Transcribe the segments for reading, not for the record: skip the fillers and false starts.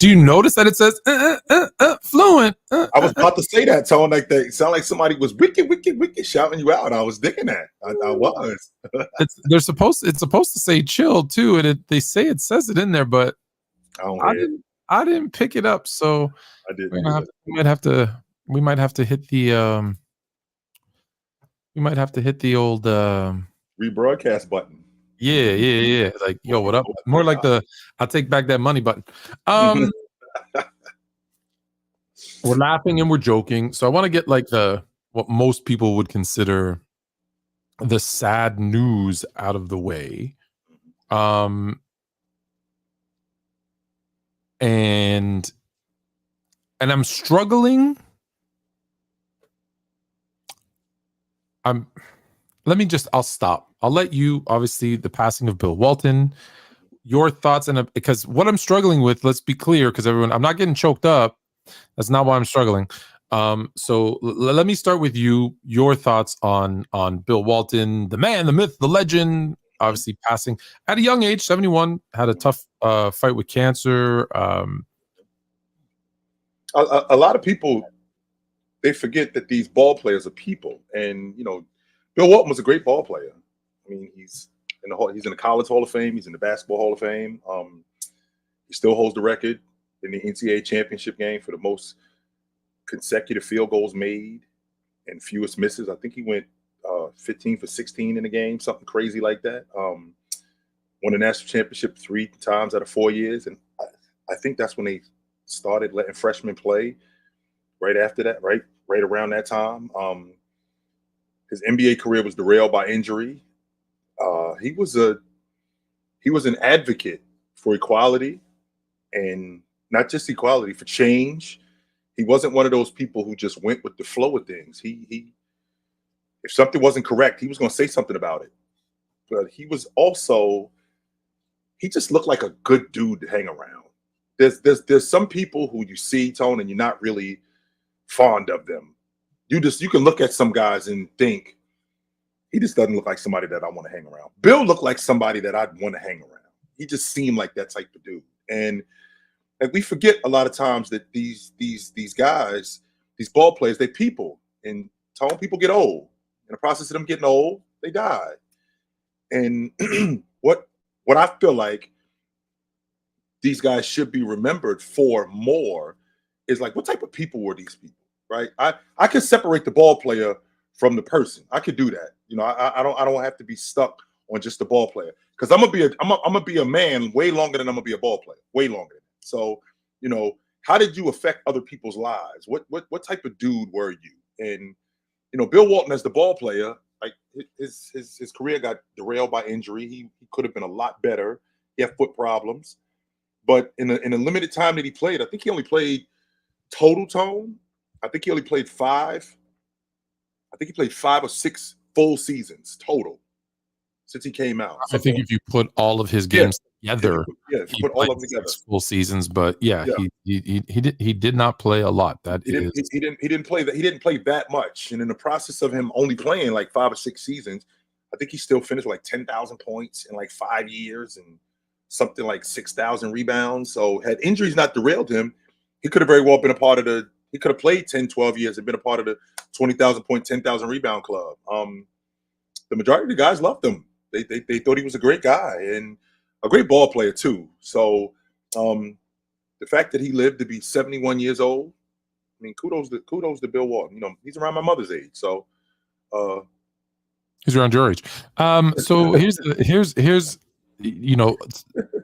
Do you notice that it says fluent? I was about to say that, Tone. Like that sound like somebody was wicked, wicked, wicked shouting you out. I was digging that. I was. It's supposed to say chill too, and they say it says it in there, but I didn't pick it up. So I didn't. We might have to hit the old rebroadcast button. Yeah. Like, yo, what up? More like I'll take back that money button. We're laughing and we're joking. So I want to get like what most people would consider the sad news out of the way. And I'm struggling. I'll stop. I'll let you, obviously, the passing of Bill Walton, your thoughts, because what I'm struggling with, let's be clear, because I'm not getting choked up. That's not why I'm struggling. So let me start with you, your thoughts on Bill Walton, the man, the myth, the legend, obviously passing at a young age, 71, had a tough fight with cancer. A lot of people, they forget that these ball players are people. And, Bill Walton was a great ball player. I mean, he's in the College Hall of Fame. He's in the Basketball Hall of Fame. He still holds the record in the NCAA championship game for the most consecutive field goals made and fewest misses. I think he went 15 for 16 in the game, something crazy like that. Won the national championship 3 times out of 4 years. And I think that's when they started letting freshmen play right after that, right around that time. His NBA career was derailed by injury. He was an advocate for equality, and not just equality, for change. He wasn't one of those people who just went with the flow of things. He if something wasn't correct, he was going to say something about it. But he just looked like a good dude to hang around. There's some people who you see, Tone, and you're not really fond of them. You can look at some guys and think, he just doesn't look like somebody that I want to hang around. Bill looked like somebody that I'd want to hang around. He just seemed like that type of dude. And like, we forget a lot of times that these guys, these ball players, they people. And Tone, people get old. In the process of them getting old, they die. And what I feel like these guys should be remembered for more is like, what type of people were these people? Right? I can separate the ball player from the person. I could do that. I don't have to be stuck on just the ball player, because I'm gonna be a man way longer than I'm gonna be a ball player. Way longer. So, how did you affect other people's lives? What type of dude were you? And Bill Walton, as the ball player, like, his career got derailed by injury. He could have been a lot better. He had foot problems, but in a limited time that he played, I think he only played total, Tone. I think he only played 5. I think he played 5 or 6 full seasons total since he came out. I think if you put all of his games together, he put all of them together, full seasons. But he did not play a lot. He didn't play that. He didn't play that much. And in the process of him only playing like 5 or 6 seasons, I think he still finished with like 10,000 points in like 5 years and something like 6,000 rebounds. So had injuries not derailed him, he could have very well been a part of he could have played 10, 12 years and been a part of the 20,000 point, 10,000 rebound club. The majority of the guys loved him. They thought he was a great guy and a great ball player too. So the fact that he lived to be 71 years old, I mean, kudos to Bill Walton. He's around my mother's age. So he's around your age. So here's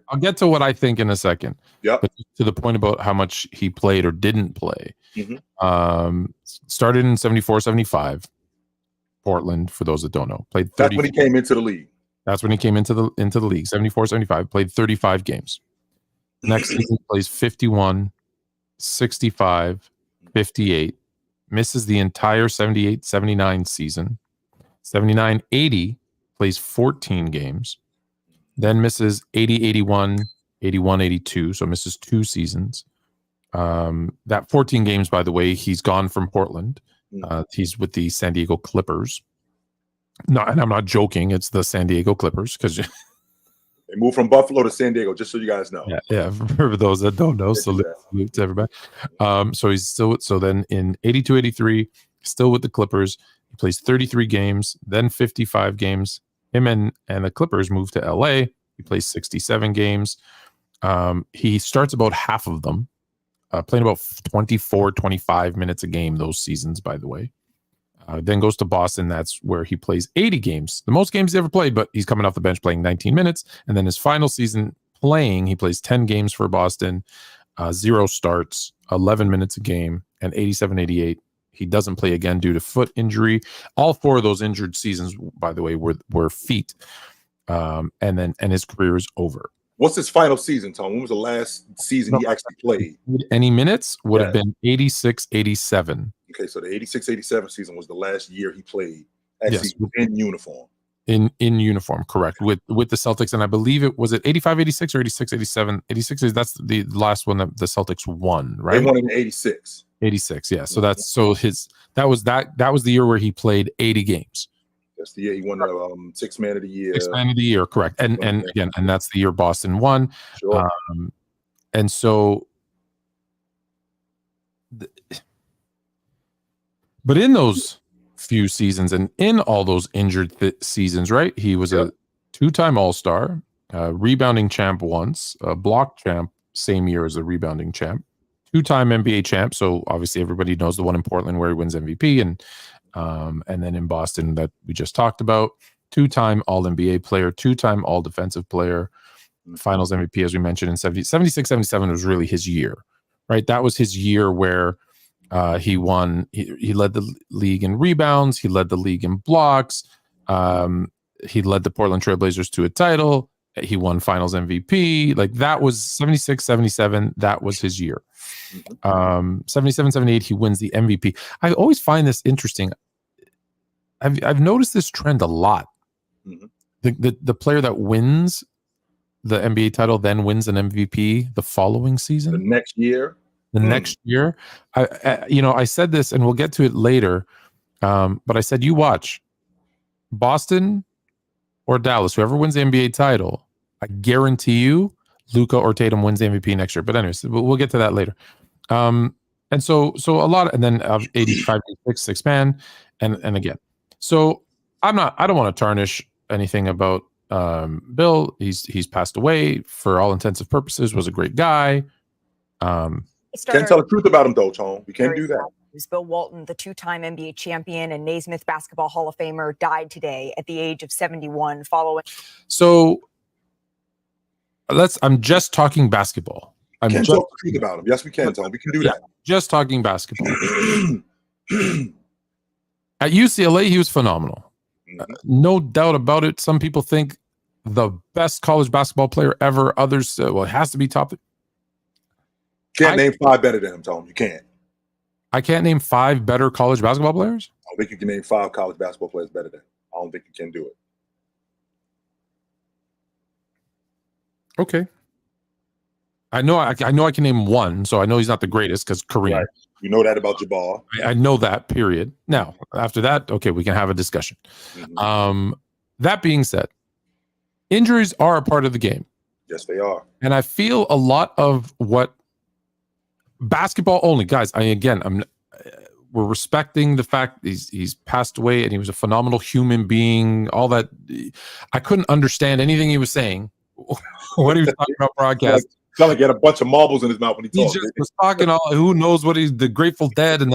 I'll get to what I think in a second. Yeah. But to the point about how much he played or didn't play. Started in 74, 75. Portland, for those that don't know, played 30. That's when he came into the league. That's when he came into the league. 74, 75, played 35 games. Next season plays 51, 65, 58. Misses the entire 78, 79 season. 79, 80, plays 14 games. Then misses 80, 81, 81, 82. So misses 2 seasons. That 14 games, by the way, he's gone from Portland. He's with the San Diego Clippers. No, and I'm not joking. It's the San Diego Clippers, because They moved from Buffalo to San Diego, just so you guys know. Yeah. For those that don't know, so salute to everybody. So he's still then in 82-83, still with the Clippers. He plays 33 games, then 55 games. Him and the Clippers moved to LA. He plays 67 games. He starts about half of them, playing about 24, 25 minutes a game those seasons, by the way. Then goes to Boston. That's where he plays 80 games, the most games he ever played, but he's coming off the bench playing 19 minutes. And then his final season playing, he plays 10 games for Boston, 0 starts, 11 minutes a game, and 87-88. He doesn't play again due to foot injury. All 4 of those injured seasons, by the way, were feet. And his career is over. What's his final season, Tom? When was the last season he actually played? Any minutes would have been 86-87. Okay, so the 86-87 season was the last year he played actually in uniform. In uniform, correct. With the Celtics, and I believe it was 85-86 or 86-87. 86 is that's the last one that the Celtics won, right? They won in 86. 86, yeah. So that was the year where he played 80 games. That's the year he won the Sixth Man of the Year. Sixth Man of the Year, correct. And again, and that's the year Boston won. Sure. And so, but in those few seasons and in all those injured seasons, right? He was a 2-time All-Star, rebounding champ once, a block champ same year as a rebounding champ, 2-time NBA champ. So obviously everybody knows the one in Portland where he wins MVP, and then in Boston that we just talked about, 2-time All-NBA player, 2-time All-Defensive player, Finals MVP, as we mentioned, in 76-77 was really his year, right? That was his year where he won. He led the league in rebounds. He led the league in blocks. He led the Portland Trailblazers to a title. He won Finals MVP. Like that was 76-77. That was his year. 77-78, he wins the MVP. I always find this interesting. I've noticed this trend a lot. The player that wins the NBA title then wins an MVP the following season. The next year. Next year. I said this, and we'll get to it later. But I said, you watch Boston or Dallas, whoever wins the NBA title, I guarantee you Luka or Tatum wins the MVP next year. But anyways, we'll get to that later. And so a lot, and then 85, 86, six man, and again. So I don't want to tarnish anything about Bill. He's passed away for all intents and purposes, was a great guy. Can't tell the truth about him though, Tone. We can't do that. Bill Walton, the 2-time NBA champion and Naismith Basketball Hall of Famer, died today at the age of 71 following. So I'm just talking basketball. I'm can't just talk the truth about him. Yes, we can, Tone. We can do that. Just talking basketball. At UCLA, he was phenomenal. No doubt about it. Some people think the best college basketball player ever. Others, it has to be top. Can't name 5 better than him, Tom. You can't. I can't name 5 better college basketball players? I don't think you can name 5 college basketball players better than him. I don't think you can do it. Okay. I know I can name 1, so I know he's not the greatest because Kareem. Right. You know that about Jabbar. I know that, period. Now, after that, okay, we can have a discussion. That being said, injuries are a part of the game. Yes, they are. And I feel a lot of what basketball only, guys, we're respecting the fact he's passed away and he was a phenomenal human being, all that. I couldn't understand anything he was saying when he was talking about broadcast. Sound like he had a bunch of marbles in his mouth when he talked. He just was talking all, who knows what he's, the Grateful Dead, and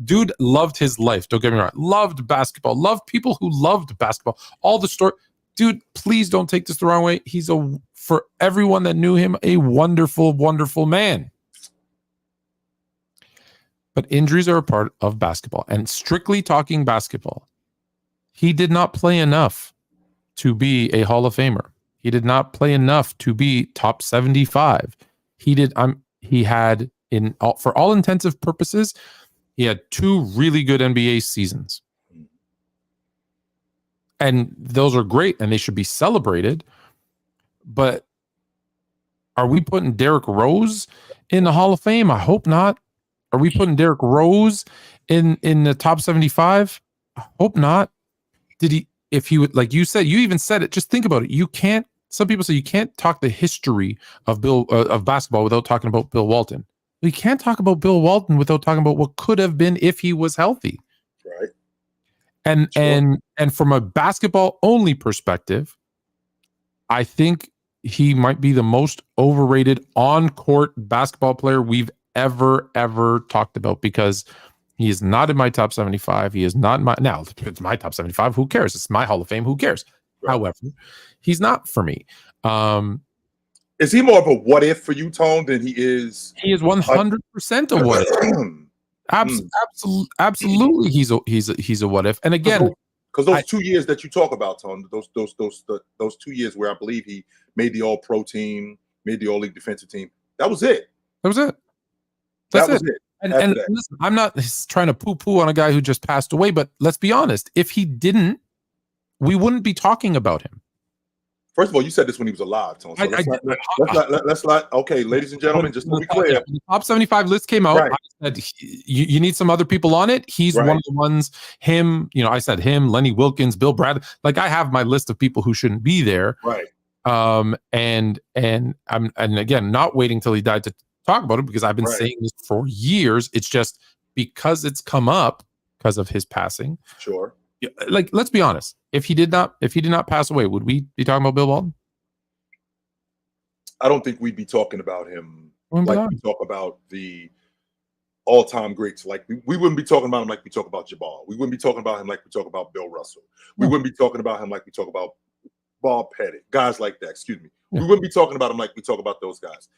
dude loved his life. Don't get me wrong. Loved basketball. Loved people who loved basketball. All the story. Dude, please don't take this the wrong way. He's for everyone that knew him, a wonderful, wonderful man. But injuries are a part of basketball. And strictly talking basketball, he did not play enough to be a Hall of Famer. He did not play enough to be top 75. He had, for all intensive purposes, he had 2 really good NBA seasons. And those are great and they should be celebrated. But are we putting Derrick Rose in the Hall of Fame? I hope not. Are we putting Derrick Rose in the top 75? I hope not. If he would, like you said, you even said it, just think about it. You can't some people say you can't talk the history of of basketball without talking about Bill Walton. You can't talk about Bill Walton without talking about what could have been if he was healthy. Right. And Sure. and from a basketball only perspective, I think he might be the most overrated on-court basketball player we've ever talked about, because he is not in my top 75. He is not in my, now if it's my top 75. Who cares? It's my Hall of Fame. Who cares? Right. However, he's not for me. Is he more of a what if for you, Tone, than he is? He is 100% a what if. Absolutely, he's a what if. And again, because those 2 years that you talk about, Tone, those 2 years where I believe he made the All Pro team, made the All League defensive team, that was it. That was it. That was it. And listen, I'm not trying to poo-poo on a guy who just passed away, but let's be honest. If he didn't, we wouldn't be talking about him. First of all, you said this when he was alive, Tone. So let's not. Okay, ladies and gentlemen, just to be clear, when the top 75 list came out, right. I said you need some other people on it. He's right. one of the ones. Him, I said him, Lenny Wilkins, Bill Bradley. Like, I have my list of people who shouldn't be there. Right. And I'm again not waiting till he died to talk about it, because I've been right. saying this for years. It's just because it's come up because of his passing. Sure. Like, let's be honest. If he did not pass away, would we be talking about Bill Walton? I don't think we'd be talking about him like we talk about the all-time greats. Like we wouldn't be talking about him like we talk about Jabbar. We wouldn't be talking about him like we talk about Bill Russell. We wouldn't be talking about him like we talk about Bob Pettit, guys like that. Excuse me. We wouldn't be talking about him like we talk about those guys.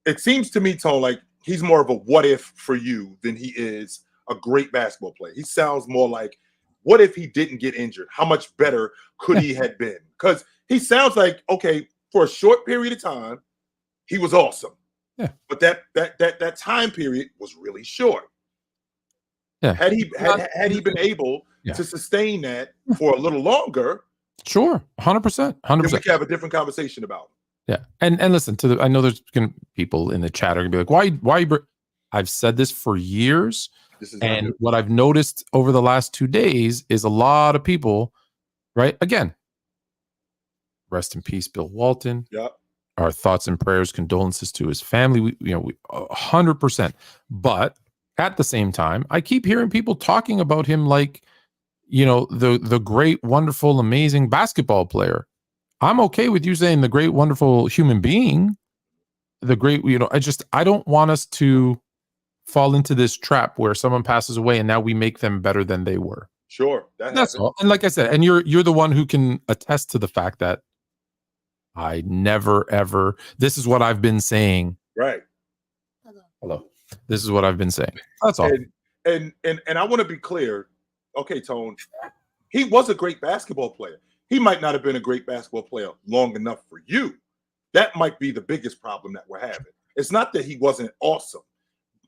It seems to me, Tone, like he's more of a what if for you than he is a great basketball player. He sounds more like, what if he didn't get injured? How much better could he have been? Because he sounds like, okay, for a short period of time, he was awesome. Yeah. But that time period was really short. Yeah. Had he been able to sustain that for a little longer, sure, 100%. then we could have a different conversation about it. Yeah. And listen to I know there's going to people in the chat are going to be like, why? I've said this for years. And what I've noticed over the last 2 days is a lot of people, right? Again, rest in peace, Bill Walton. Yeah. Our thoughts and prayers, condolences to his family. We 100%. But at the same time, I keep hearing people talking about him like, the great, wonderful, amazing basketball player. I'm okay with you saying the great, wonderful human being, the great, I don't want us to fall into this trap where someone passes away and now we make them better than they were. Sure. That's all. And like I said, and you're the one who can attest to the fact that I never, ever, this is what I've been saying. Right. Hello. This is what I've been saying. That's all. And I want to be clear. Okay, Tone, he was a great basketball player. He might not have been a great basketball player long enough for you. That might be the biggest problem that we're having. It's not that he wasn't awesome.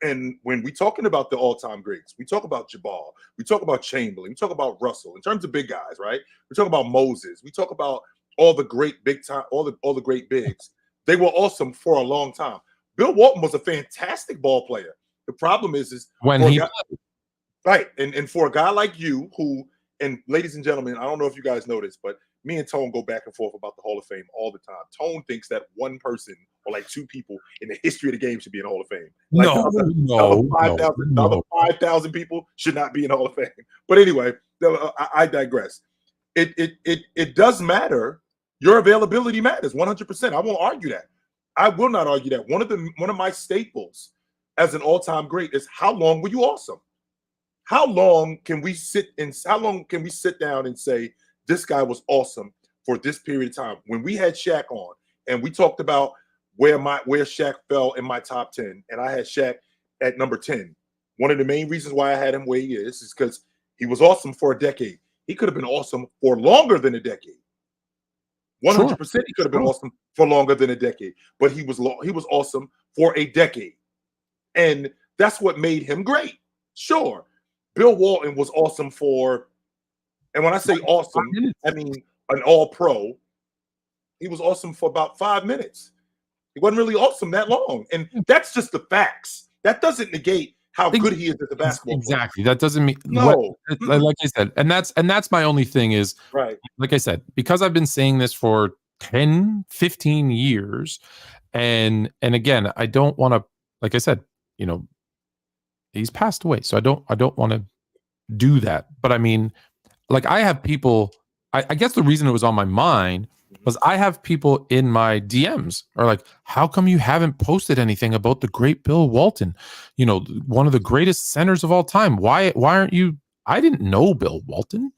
And when we're talking about the all-time greats, we talk about Jabbar, we talk about Chamberlain, we talk about Russell. In terms of big guys, right? We talk about Moses. We talk about all the great big time, all the great bigs. They were awesome for a long time. Bill Walton was a fantastic ball player. The problem is when he right. And for a guy like you who, and ladies and gentlemen, I don't know if you guys know this, but me and Tone go back and forth about the Hall of Fame all the time. Tone thinks that one person or like two people in the history of the game should be in the Hall of Fame. Like no. 5,000 people should not be in the Hall of Fame. But anyway, I digress. It does matter. Your availability matters 100%. I won't argue that. I will not argue that. One of my staples as an all-time great is how long were you awesome? How long can we sit down and say this guy was awesome for this period of time? When we had Shaq on and we talked about where Shaq fell in my top 10, and I had Shaq at number 10. One of the main reasons why I had him where he is because he was awesome for a decade. He could have been awesome for longer than a decade. 100% he could have been awesome for longer than a decade, but he was awesome for a decade. And that's what made him great. Sure. Bill Walton was awesome for, and when I say awesome, I mean an all-pro. He was awesome for about 5 minutes. He wasn't really awesome that long. And that's just the facts. That doesn't negate how good he is as a basketball player. Exactly. That doesn't mean no. Like I said, and that's my only thing is right. Like I said, because I've been saying this for 10, 15 years. And again, I don't want to, like I said, he's passed away. So I don't want to do that. But I mean, like I have people, I guess the reason it was on my mind was I have people in my DMs are like, how come you haven't posted anything about the great Bill Walton? One of the greatest centers of all time. Why aren't you? I didn't know Bill Walton.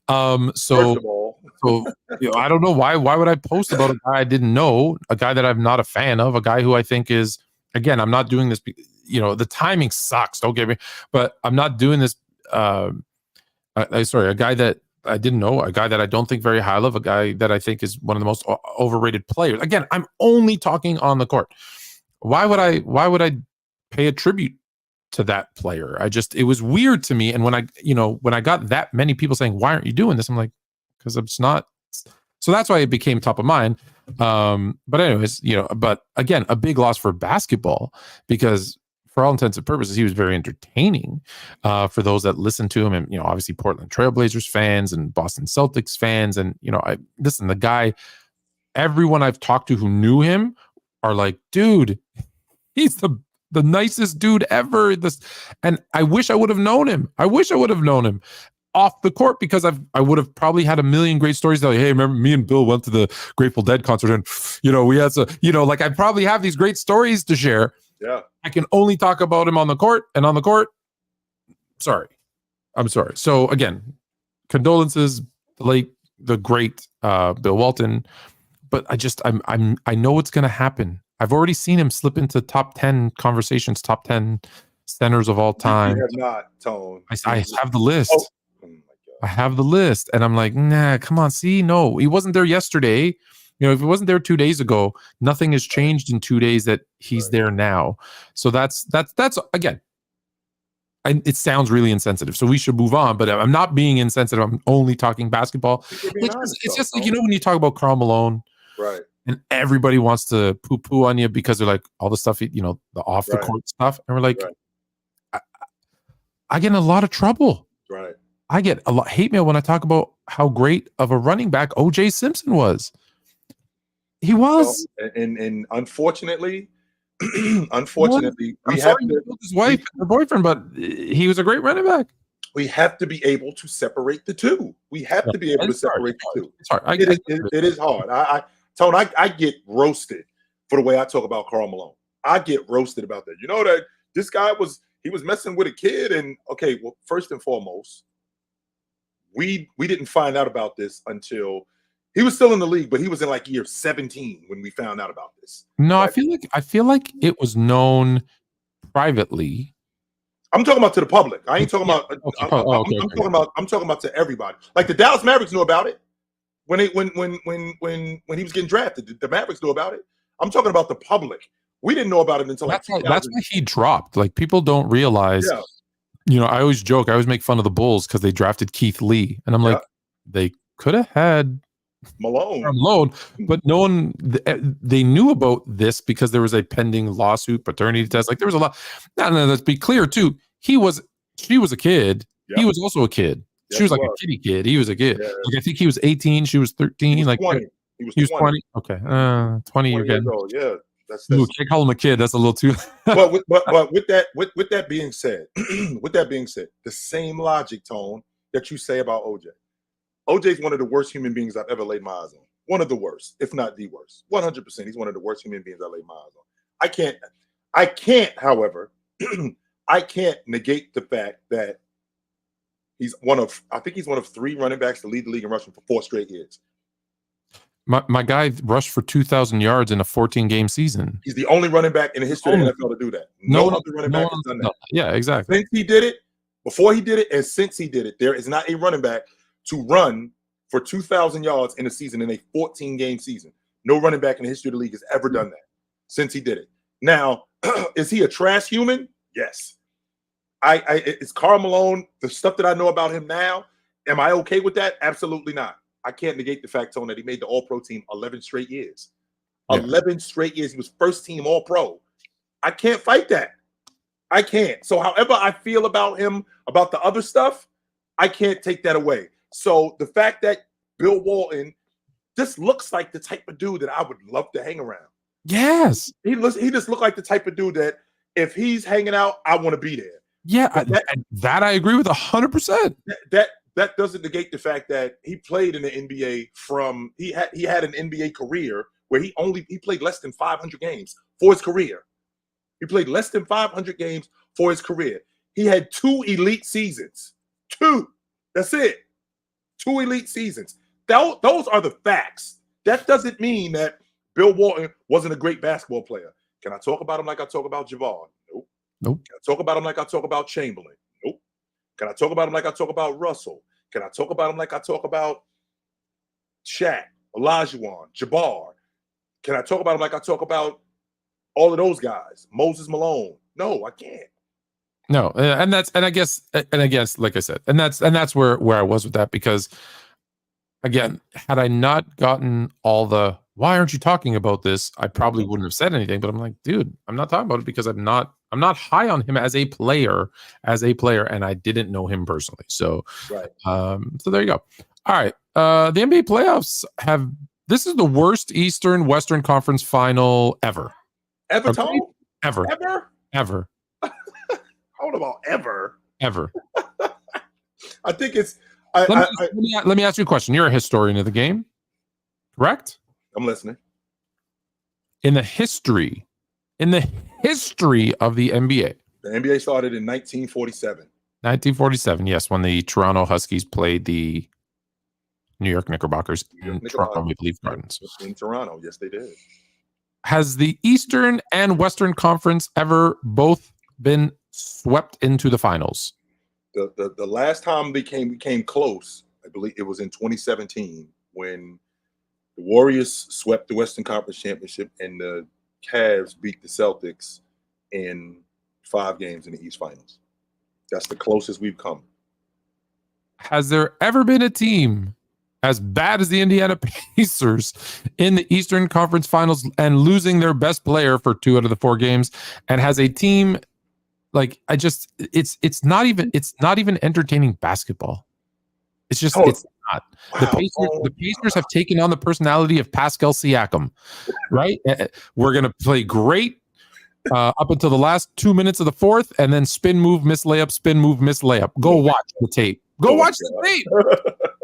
First of all, I don't know why would I post about a guy I didn't know, a guy that I'm not a fan of, a guy who I think is, again, I'm not doing this, the timing sucks, don't get me, but I'm not doing this. A guy that I didn't know, a guy that I don't think very highly of, a guy that I think is one of the most overrated players. Again, I'm only talking on the court. Why would I pay a tribute to that player? It was weird to me. And when I got that many people saying, why aren't you doing this? I'm like, because it's not. So that's why it became top of mind. But anyways, but again, a big loss for basketball, because for all intents and purposes, he was very entertaining for those that listen to him. And, obviously Portland Trailblazers fans and Boston Celtics fans. And, the guy, everyone I've talked to who knew him are like, dude, he's the nicest dude ever. And I wish I would have known him. Off the court, because I would have probably had a million great stories. Like, hey, remember me and Bill went to the Grateful Dead concert, and we had I probably have these great stories to share. Yeah, I can only talk about him on the court, and on the court. I'm sorry. So again, condolences, the great Bill Walton. But I know what's going to happen. I've already seen him slip into top 10 conversations, top 10 centers of all time. You have not, Tone. I have the list. Oh my God. I have the list, and I'm like, nah, come on. See, no, he wasn't there yesterday. If he wasn't there 2 days ago, nothing has changed in 2 days that he's there now. So that's again, it sounds really insensitive. So we should move on, but I'm not being insensitive. I'm only talking basketball. It's just like, when you talk about Karl Malone, right? And everybody wants to poo on you because they're like all the stuff, the off the court stuff. And we're like, I get in a lot of trouble. Right. I get a lot hate mail when I talk about how great of a running back O.J. Simpson was. He was. And unfortunately, we have to, his wife and her boyfriend, but he was a great running back. We have to be able to separate the two. We have to be able to separate the two. It's hard. It is hard. Tone, I get roasted for the way I talk about Karl Malone. I get roasted about that. That this guy was messing with a kid, and okay, well, first and foremost, we didn't find out about this until he was still in the league, but he was in like year 17 when we found out about this. No, I feel like it was known privately. I'm talking about to the public. I ain't talking about. I'm talking about to everybody. Like the Dallas Mavericks knew about it when he was getting drafted. The Mavericks knew about it. I'm talking about the public. We didn't know about it until that's why he dropped. Like people don't realize. Yeah. I always joke. I always make fun of the Bulls because they drafted Keith Lee, and I'm like, they could have had Malone, but no one. They knew about this because there was a pending lawsuit, paternity test. Like there was a lot. No, let's be clear too. She was a kid. Yep. He was also a kid. Yes, she was like a kitty kid. He was a kid. Yeah. Like I think he was 18. She was 13. He was 20. He was 20. Okay, 20. You're getting. Yeah. That's can't call him a kid. That's a little too. but with that being said, the same logic, Tone, that you say about OJ. OJ's one of the worst human beings I've ever laid my eyes on. One of the worst, if not the worst. 100%. He's one of the worst human beings I laid my eyes on. I can't, however, I can't negate the fact that he's one of 3 running backs to lead the league in rushing for 4 straight years. My guy rushed for 2,000 yards in a 14-game season. He's the only running back in the history of the NFL to do that. No other running back has done that. Yeah, exactly. Since he did it, before he did it, and since he did it, there is not a running back to run for 2,000 yards in a season in a 14-game season. No running back in the history of the league has ever done that since he did it. Now, is he a trash human? Yes. Is Karl Malone, the stuff that I know about him now, am I okay with that? Absolutely not. I can't negate the fact, Tone, that he made the All-Pro team 11 straight years. Yeah. 11 straight years. He was first team All-Pro. I can't fight that. I can't. So however I feel about him, about the other stuff, I can't take that away. So the fact that Bill Walton this looks like the type of dude that I would love to hang around. Yes. He just looked like the type of dude that if he's hanging out, I want to be there. Yeah, that I agree with 100%. That doesn't negate the fact that he played in the NBA he had an NBA career where he played less than 500 games for his career. He played less than 500 games for his career. He had 2 elite seasons. 2. That's it. 2 elite seasons. Those are the facts. That doesn't mean that Bill Walton wasn't a great basketball player. Can I talk about him like I talk about Javon? Nope. Nope. Can I talk about him like I talk about Chamberlain? Nope. Can I talk about him like I talk about Russell? Can I talk about him like I talk about Shaq, Olajuwon, Jabbar? Can I talk about him like I talk about all of those guys? Moses Malone? No, I can't. No, and I guess, like I said, and that's where I was with that, because again, had I not gotten all the why aren't you talking about this, I probably wouldn't have said anything. But I'm like, dude, I'm not talking about it because I'm not high on him as a player, and I didn't know him personally. So, right. So there you go. All right. The NBA playoffs this is the worst Eastern Western Conference final ever. Ever, Tom? Ever. Ever. Hold about ever. I think it's. Let me ask you a question. You're a historian of the game, correct? I'm listening. In the history of the NBA. The NBA started in 1947. 1947, yes, when the Toronto Huskies played the New York Knickerbockers in Toronto Maple Leaf Gardens. In Toronto, yes, they did. Has the Eastern and Western Conference ever both been swept into the finals? The last time we came close, I believe it was in 2017 when the Warriors swept the Western Conference Championship and the Cavs beat the Celtics in 5 games in the East Finals. That's the closest we've come. Has there ever been a team as bad as the Indiana Pacers in the Eastern Conference Finals and losing their best player for 2 out of the 4 games, and has a team like it's not even entertaining basketball. It's just it's not. The Pacers have taken on the personality of Pascal Siakam, right? We're gonna play great up until the last 2 minutes of the fourth, and then spin move, miss layup, spin move, miss layup. Go watch the tape. Watch the tape.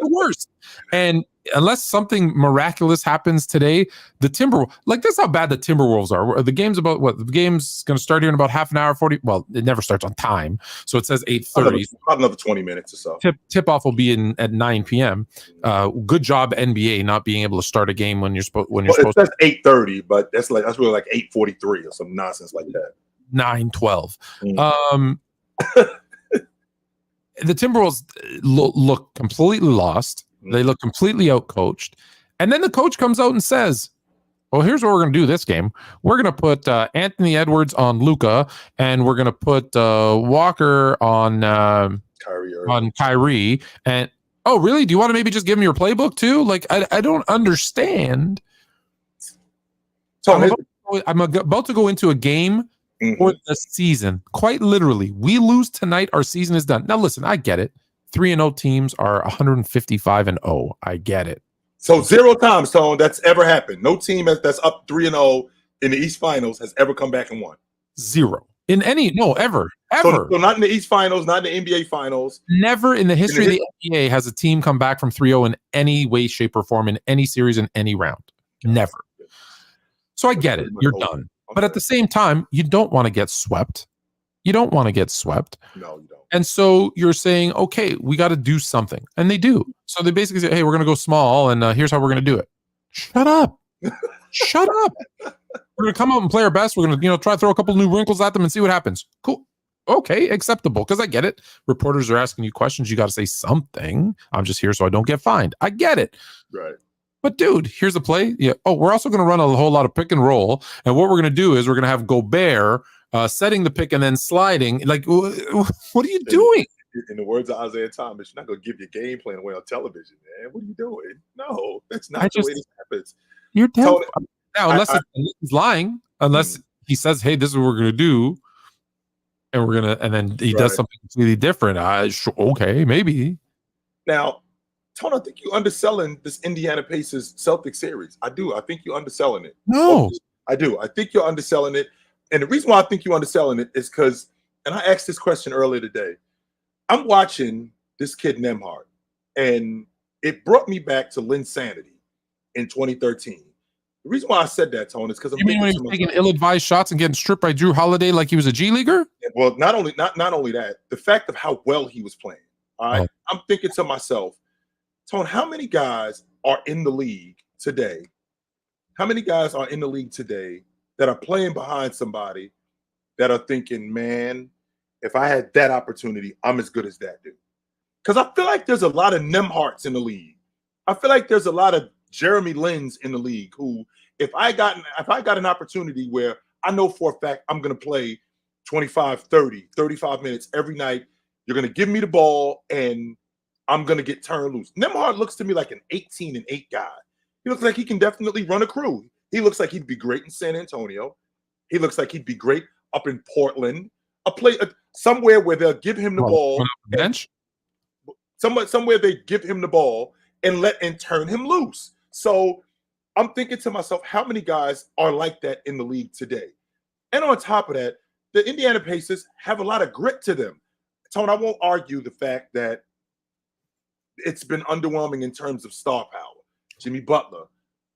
The worst. And unless something miraculous happens today, the Timberwolves, like that's how bad the Timberwolves are. The game's about what? The game's going to start here in about half an hour, 40. Well, it never starts on time. So it says 8:30. About another 20 minutes or so. Tip off will be at 9 p.m. Good job, NBA, not being able to start a game when you're supposed it says 8:30, but that's really like 8:43 or some nonsense like that. 9:12. The Timberwolves look completely lost. They look completely outcoached. And then the coach comes out and says, well, here's what we're going to do this game. We're going to put Anthony Edwards on Luka, and we're going to put Walker on Kyrie. And, oh, really? Do you want to maybe just give him your playbook too? Like, I don't understand. So I'm about to go into a game for the season. Quite literally, we lose tonight, our season is done. Now, listen, I get it. 3-0 teams are 155-0. I get it. So 0 times, Tone, that's ever happened. No team that's up 3-0 in the East Finals has ever come back and won. 0 in any ever. So not in the East Finals, not in the NBA Finals. Never in the history of the NBA has a team come back from 3-0 in any way, shape, or form in any series in any round. Never. So I get it. You're done. But at the same time, you don't want to get swept. No, you don't. And so you're saying, okay, we got to do something. And they do. So they basically say, hey, we're going to go small, and here's how we're going to do it. Shut up. Shut up. We're going to come out and play our best. We're going to, try to throw a couple new wrinkles at them and see what happens. Cool. Okay, acceptable. Because I get it. Reporters are asking you questions. You got to say something. I'm just here so I don't get fined. I get it. Right. But dude, here's the play. Yeah. Oh, we're also going to run a whole lot of pick and roll. And what we're going to do is we're going to have Gobert setting the pick and then sliding. Like, what are you doing? In the words of Isaiah Thomas, you're not going to give your game plan away on television, man. What are you doing? No, that's not the way this happens. You're telling now, unless he's lying, unless he says, hey, this is what we're going to do. And then he does something completely different. Okay, maybe. Now, Tone, I think you're underselling this Indiana Pacers Celtics series. I do. I think you're underselling it. No. I do. I think you're underselling it. And the reason why I think you're underselling it is because, and I asked this question earlier today, I'm watching this kid Nembhard, and it brought me back to Linsanity in 2013. The reason why I said that, Tone, is because I'm You mean when he was taking ill-advised shots and getting stripped by Drew Holiday like he was a G leaguer? Well, not only that, the fact of how well he was playing. All right. Oh. I'm thinking to myself, Tone, how many guys are in the league today? How many guys are in the league today that are playing behind somebody that are thinking, man, if I had that opportunity, I'm as good as that dude? Because I feel like there's a lot of Nembhards in the league. I feel like there's a lot of Jeremy Lin's in the league who, if I got an opportunity where I know for a fact I'm going to play 25, 30, 35 minutes every night, you're going to give me the ball and I'm going to get turned loose. Nembhard looks to me like an 18-8 guy. He looks like he can definitely run a crew. He looks like he'd be great in San Antonio. He looks like he'd be great up in Portland. Somewhere where they'll give him the ball. Bench? Somewhere they give him the ball and turn him loose. So I'm thinking to myself, how many guys are like that in the league today? And on top of that, the Indiana Pacers have a lot of grit to them. Tone, I won't argue the fact that it's been underwhelming in terms of star power. Jimmy Butler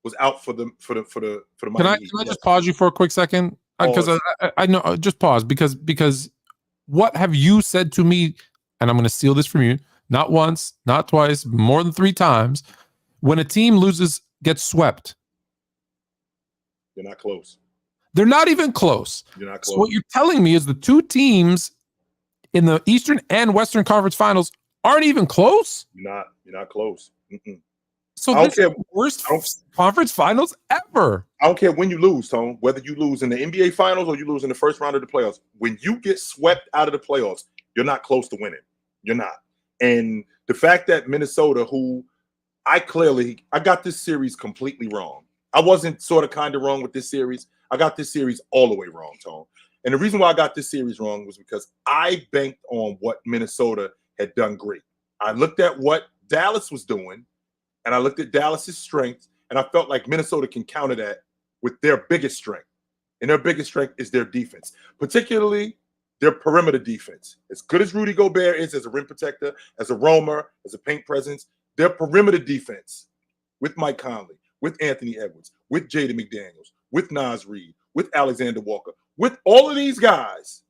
was out for the Miami Heat. Can I just pause you for a quick second? Because I know, just pause because what have you said to me, and I'm going to steal this from you, not once, not twice, more than 3 times, when a team gets swept. You're not close. They're not even close. You're not close. So what you're telling me is the 2 teams in the Eastern and Western Conference Finals aren't even close? You're not close. Mm-mm. So this is the worst conference finals ever. I don't care when you lose, Tone, whether you lose in the NBA Finals or you lose in the first round of the playoffs. When you get swept out of the playoffs, you're not close to winning. You're not. And the fact that Minnesota, who I got this series completely wrong. I wasn't sort of kind of wrong with this series. I got this series all the way wrong, Tone. And the reason why I got this series wrong was because I banked on what Minnesota had done great. I looked at what Dallas was doing, and I looked at Dallas's strengths, and I felt like Minnesota can counter that with their biggest strength. And their biggest strength is their defense, particularly their perimeter defense. As good as Rudy Gobert is as a rim protector, as a roamer, as a paint presence, their perimeter defense with Mike Conley, with Anthony Edwards, with Jaden McDaniels, with Naz Reid, with Alexander Walker, with all of these guys,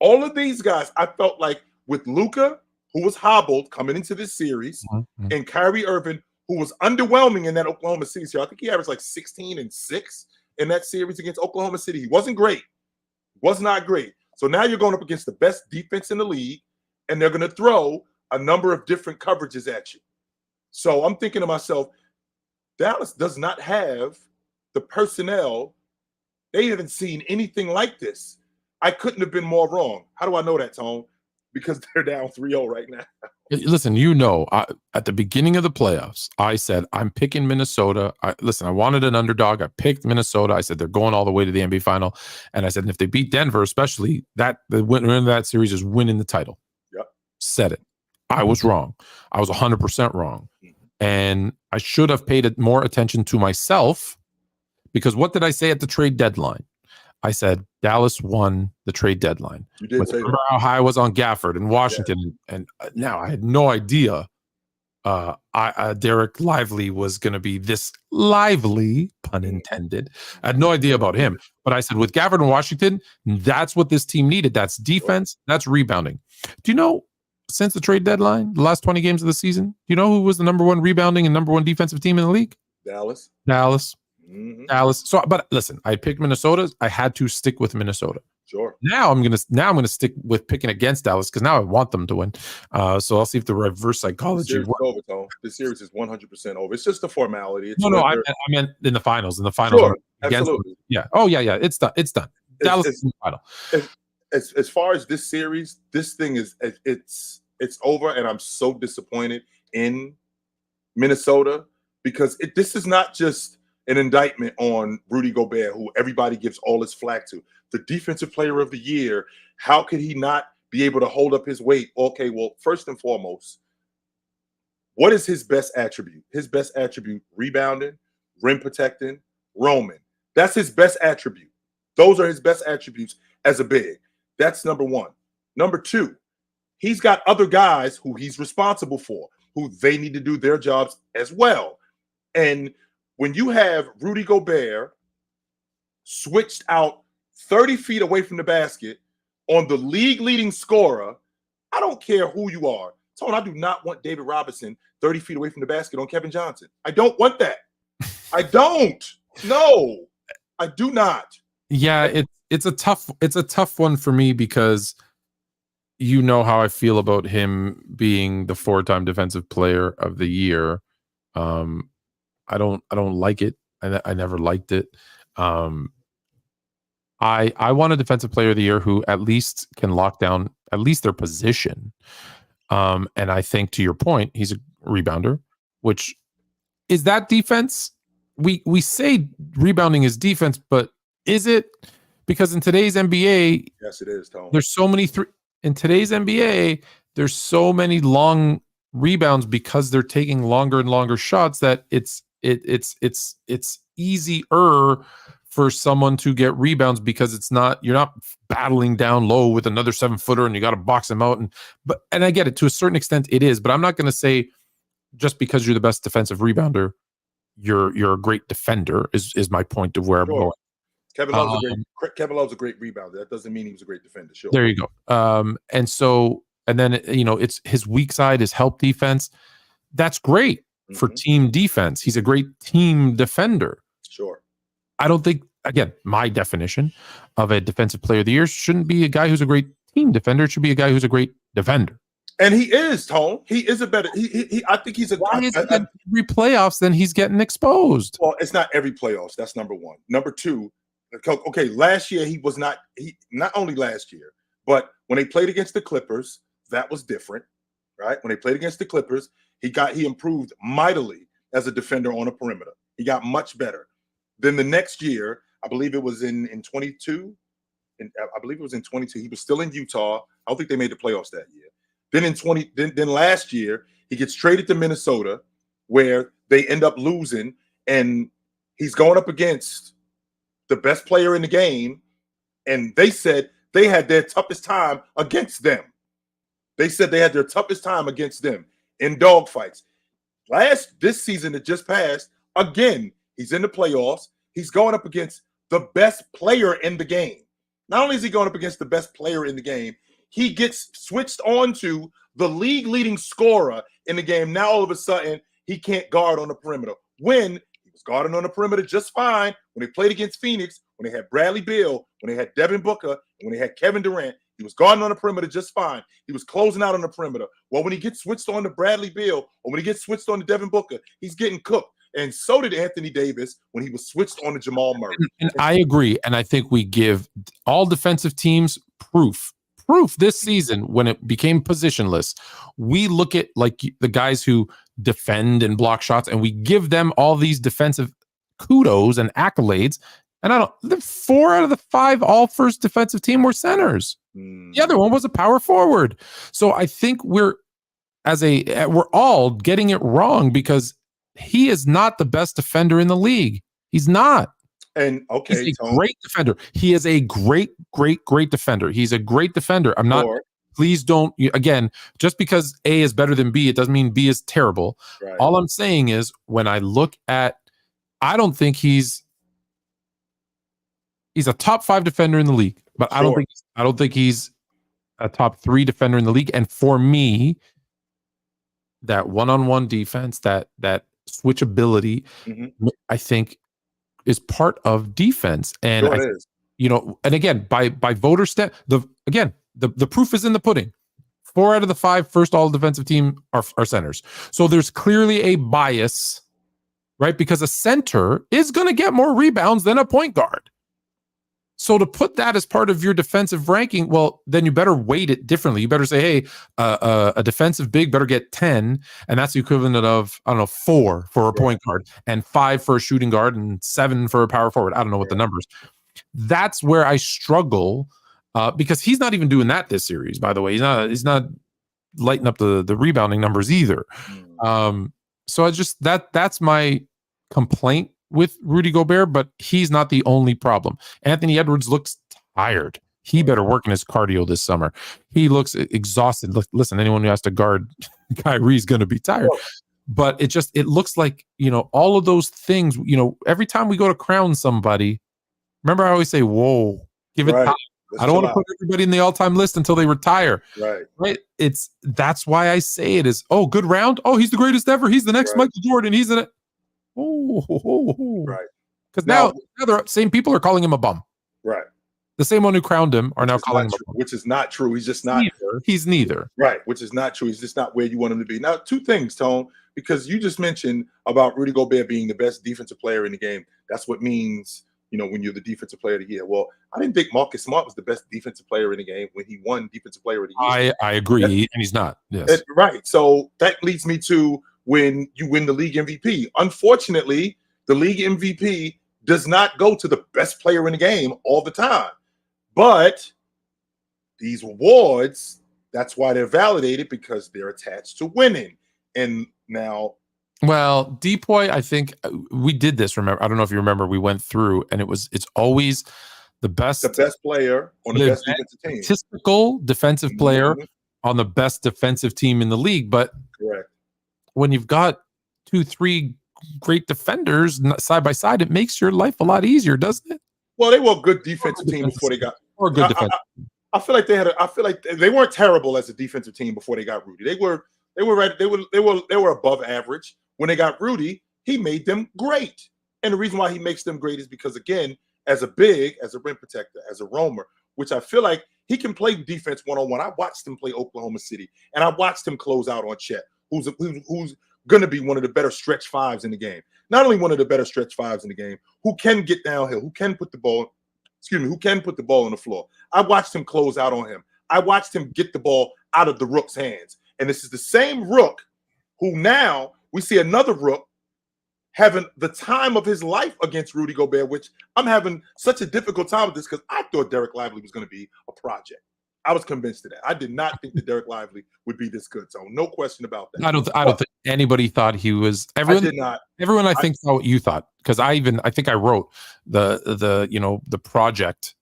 I felt like with Luka, who was hobbled coming into this series, and Kyrie Irving, who was underwhelming in that Oklahoma City series. I think he averaged like 16 and 6 in that series against Oklahoma City. He wasn't great. Was not great. So now you're going up against the best defense in the league, and they're going to throw a number of different coverages at you. So I'm thinking to myself, Dallas does not have the personnel. They haven't seen anything like this. I couldn't have been more wrong. How do I know that, Tone? Because they're down 3-0 right now. Listen, at the beginning of the playoffs, I said, I'm picking Minnesota. I wanted an underdog. I picked Minnesota. I said, they're going all the way to the NBA final. And I said, if they beat Denver, especially, the winner of that series is winning the title. Yep. Said it. I was wrong. I was 100% wrong. And I should have paid more attention to myself, because what did I say at the trade deadline? I said Dallas won the trade deadline. You did say that. How high I was on Gafford in Washington, and now I had no idea Derek Lively was going to be this lively, pun intended. I had no idea about him, but I said with Gafford in Washington, that's what this team needed. That's defense. That's rebounding. Do you know, since the trade deadline, the last 20 games of the season, do you know who was the number 1 rebounding and number 1 defensive team in the league? Dallas. Dallas. So, but listen, I picked Minnesota. I had to stick with Minnesota. Sure. Now I'm gonna stick with picking against Dallas because now I want them to win. So I'll see if the reverse psychology works. Over, Tone. This series is 100% over. It's just a formality. It's I meant in the finals. In the finals, sure, absolutely. Yeah. Oh yeah. It's done. It's done. Dallas is in the final. As far as this series, this thing is it's over, and I'm so disappointed in Minnesota because this is not just an indictment on Rudy Gobert, who everybody gives all his flack to. The defensive player of the year, how could he not be able to hold up his weight? Okay, well, first and foremost, What is his best attribute? His best attribute: rebounding, rim protecting, roaming. That's his best attribute. Those are his best attributes as a big. That's number one. Number two, he's got other guys who he's responsible for, who they need to do their jobs as well. And when you have Rudy Gobert switched out 30 feet away from the basket on the league leading scorer, I don't care who you are. Tone, I do not want David Robinson 30 feet away from the basket on Kevin Johnson. I don't want that. I don't. No, I do not. Yeah, it's a tough one for me because you know how I feel about him being the 4-time defensive player of the year. I don't like it. I never liked it. I want a defensive player of the year who at least can lock down at least their position. And I think, to your point, he's a rebounder, which is that defense. We say rebounding is defense, but is it? Because in today's NBA, yes, it is, Tom. There's so many in today's NBA, there's so many long rebounds because they're taking longer and longer shots that it's easier for someone to get rebounds because you're not battling down low with another 7-footer and you got to box him out. And I get it, to a certain extent it is, but I'm not going to say just because you're the best defensive rebounder, you're a great defender is my point of where I'm going. Kevin Love's a great rebounder. That doesn't mean he was a great defender. Sure. There you go. And then it's his weak side is help defense. That's great for team defense. He's a great team defender. Sure. I don't think, again, my definition of a defensive player of the year shouldn't be a guy who's a great team defender. It should be a guy who's a great defender. And he is, Tone. He is a better. I think he's a. Why is it that every playoffs then he's getting exposed? Well, it's not every playoffs. That's number one. Number two. Okay, last year he was not. He not only last year, but when they played against the Clippers, that was different, right? When they played against the Clippers, he improved mightily as a defender on a perimeter. He got much better. Then the next year, I believe it was in 22, and I believe it was in 22. He was still in Utah. I don't think they made the playoffs that year. Then last year he gets traded to Minnesota, where they end up losing, and he's going up against the best player in the game, and they said they had their toughest time against them. They said they had their toughest time against them in dogfights. This season that just passed, again, he's in the playoffs. He's going up against the best player in the game. Not only is he going up against the best player in the game, he gets switched on to the league leading scorer in the game. Now, all of a sudden, he can't guard on the perimeter. When he was guarding on the perimeter just fine when they played against Phoenix, when they had Bradley Beal, when they had Devin Booker, and when they had Kevin Durant, he was guarding on the perimeter just fine. He was closing out on the perimeter. Well, when he gets switched on to Bradley Beal or when he gets switched on to Devin Booker, he's getting cooked. And so did Anthony Davis when he was switched on to Jamal Murray. And I agree. And I think we give all defensive teams proof this season when it became positionless. We look at like the guys who defend and block shots, and we give them all these defensive kudos and accolades. And the 4 out of the 5 all first defensive team were centers. The other one was a power forward. So I think we're all getting it wrong because he is not the best defender in the league. He's not. And okay, he's a great defender. He is a great defender. He's a great defender. I'm not. Please don't. Again, just because A is better than B, it doesn't mean B is terrible. Right. All I'm saying is when I look at, I don't think he's a top 5 defender in the league, but I don't think he's a top 3 defender in the league. And for me, that one-on-one defense, that switchability, I think is part of defense. And and again, by voter stat, the proof is in the pudding. 4 out of the 5 first all defensive team are centers. So there's clearly a bias, right? Because a center is going to get more rebounds than a point guard. So to put that as part of your defensive ranking, well, then you better weight it differently. You better say, hey, a defensive big better get 10, and that's the equivalent of, 4 for a point guard, and 5 for a shooting guard, and 7 for a power forward. I don't know what the numbers. That's where I struggle because he's not even doing that this series, by the way. He's not lighting up the rebounding numbers either. So I just that's my complaint with Rudy Gobert, but he's not the only problem. Anthony Edwards looks tired. He better work in his cardio this summer. He looks exhausted. Listen, anyone who has to guard Kyrie's going to be tired. But it looks like, all of those things, every time we go to crown somebody, remember I always say, whoa, give it time. I don't want to put everybody in the all-time list until they retire. Right. That's why I say it is, good round. Oh, he's the greatest ever. He's the next Michael Jordan. He's in it. Right. Because now the same people are calling him a bum. Right. The same one who crowned him are now calling him a bum. Which is not true. He's just not. He's neither. Right. Which is not true. He's just not where you want him to be. Now, two things, Tone, because you just mentioned about Rudy Gobert being the best defensive player in the game. That's what means, when you're the defensive player of the year. Well, I didn't think Marcus Smart was the best defensive player in the game when he won defensive player of the year. I agree. And he's not. Yes. Right. So that leads me to when you win the league MVP. Unfortunately, the league MVP does not go to the best player in the game all the time. But these awards, that's why they're validated, because they're attached to winning. And now, well, Depoy, I think we did this. Remember, I don't know if you remember, we went through, and it's always the best player on the best defensive team, statistical defensive player on the best defensive team in the league. But when you've got 2-3 great defenders side by side, it makes your life a lot easier, doesn't it? Well, they were a good defensive team before they got. Or good defense. I feel like they weren't terrible as a defensive team before they got Rudy. They were above average. When they got Rudy, he made them great. And the reason why he makes them great is because, again, as a big, as a rim protector, as a roamer, which I feel like he can play defense one-on-one. I watched him play Oklahoma City, and I watched him close out on Chet, who's going to be one of the better stretch fives in the game. Not only one of the better stretch fives in the game, who can get downhill, who can put the ball on the floor. I watched him close out on him. I watched him get the ball out of the Rook's hands. And this is the same Rook who now we see another Rook having the time of his life against Rudy Gobert, which I'm having such a difficult time with this because I thought Derek Lively was going to be a project. I was convinced of that. I did not think that Derek Lively would be this good. So no question about that. I don't think anybody thought he was. Everyone I did not. Everyone I think thought what you thought, because I think I wrote the project.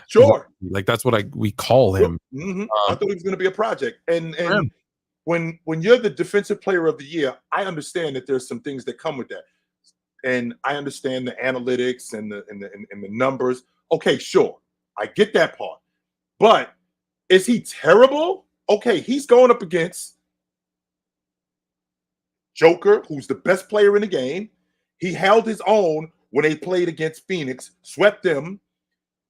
Sure. Like that's what we call him. I thought he was going to be a project. And when you're the defensive player of the year, I understand that there's some things that come with that. And I understand the analytics and the numbers. Okay, sure. I get that part. But is he terrible? Okay, he's going up against Joker, who's the best player in the game. He held his own when they played against Phoenix, swept them.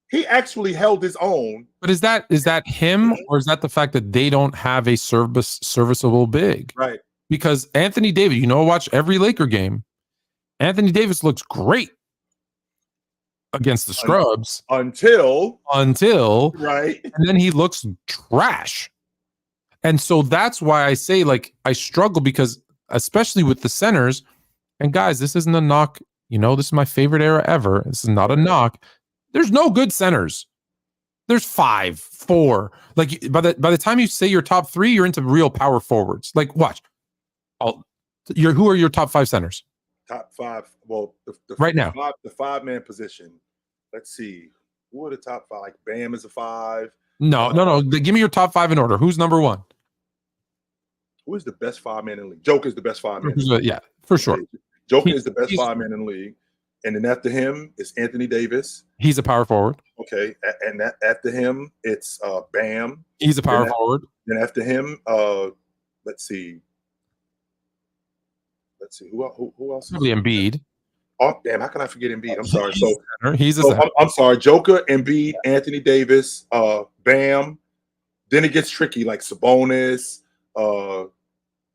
He actually held his own. But is that him, or is that the fact that they don't have a serviceable big? Right. Because Anthony Davis, watch every Laker game. Anthony Davis looks great against the scrubs until right, and then he looks trash. And so that's why I say, like, I struggle, because especially with the centers, and guys, this isn't a knock, this is my favorite era ever. This is not a knock. There's no good centers. There's 5, 4. Like by the time you say your top 3, you're into real power forwards. Like, watch. Who are your top 5 centers? Top 5. Well, right now, the 5-man position. Let's see. Who are the top 5? Like Bam is a 5. No. Give me your top 5 in order. Who's number 1? Who is the best 5-man in the league? Joker is the best 5-man. Yeah, for sure. Joker is the best 5-man in the league. And then after him is Anthony Davis. He's a power forward. Okay. And after him, it's Bam. He's a power forward. Then after him, let's see. Who else? Probably Embiid. Oh, damn, how can I forget Embiid? I'm sorry. I'm sorry. Joker, Embiid, Anthony Davis, Bam. Then it gets tricky, like Sabonis.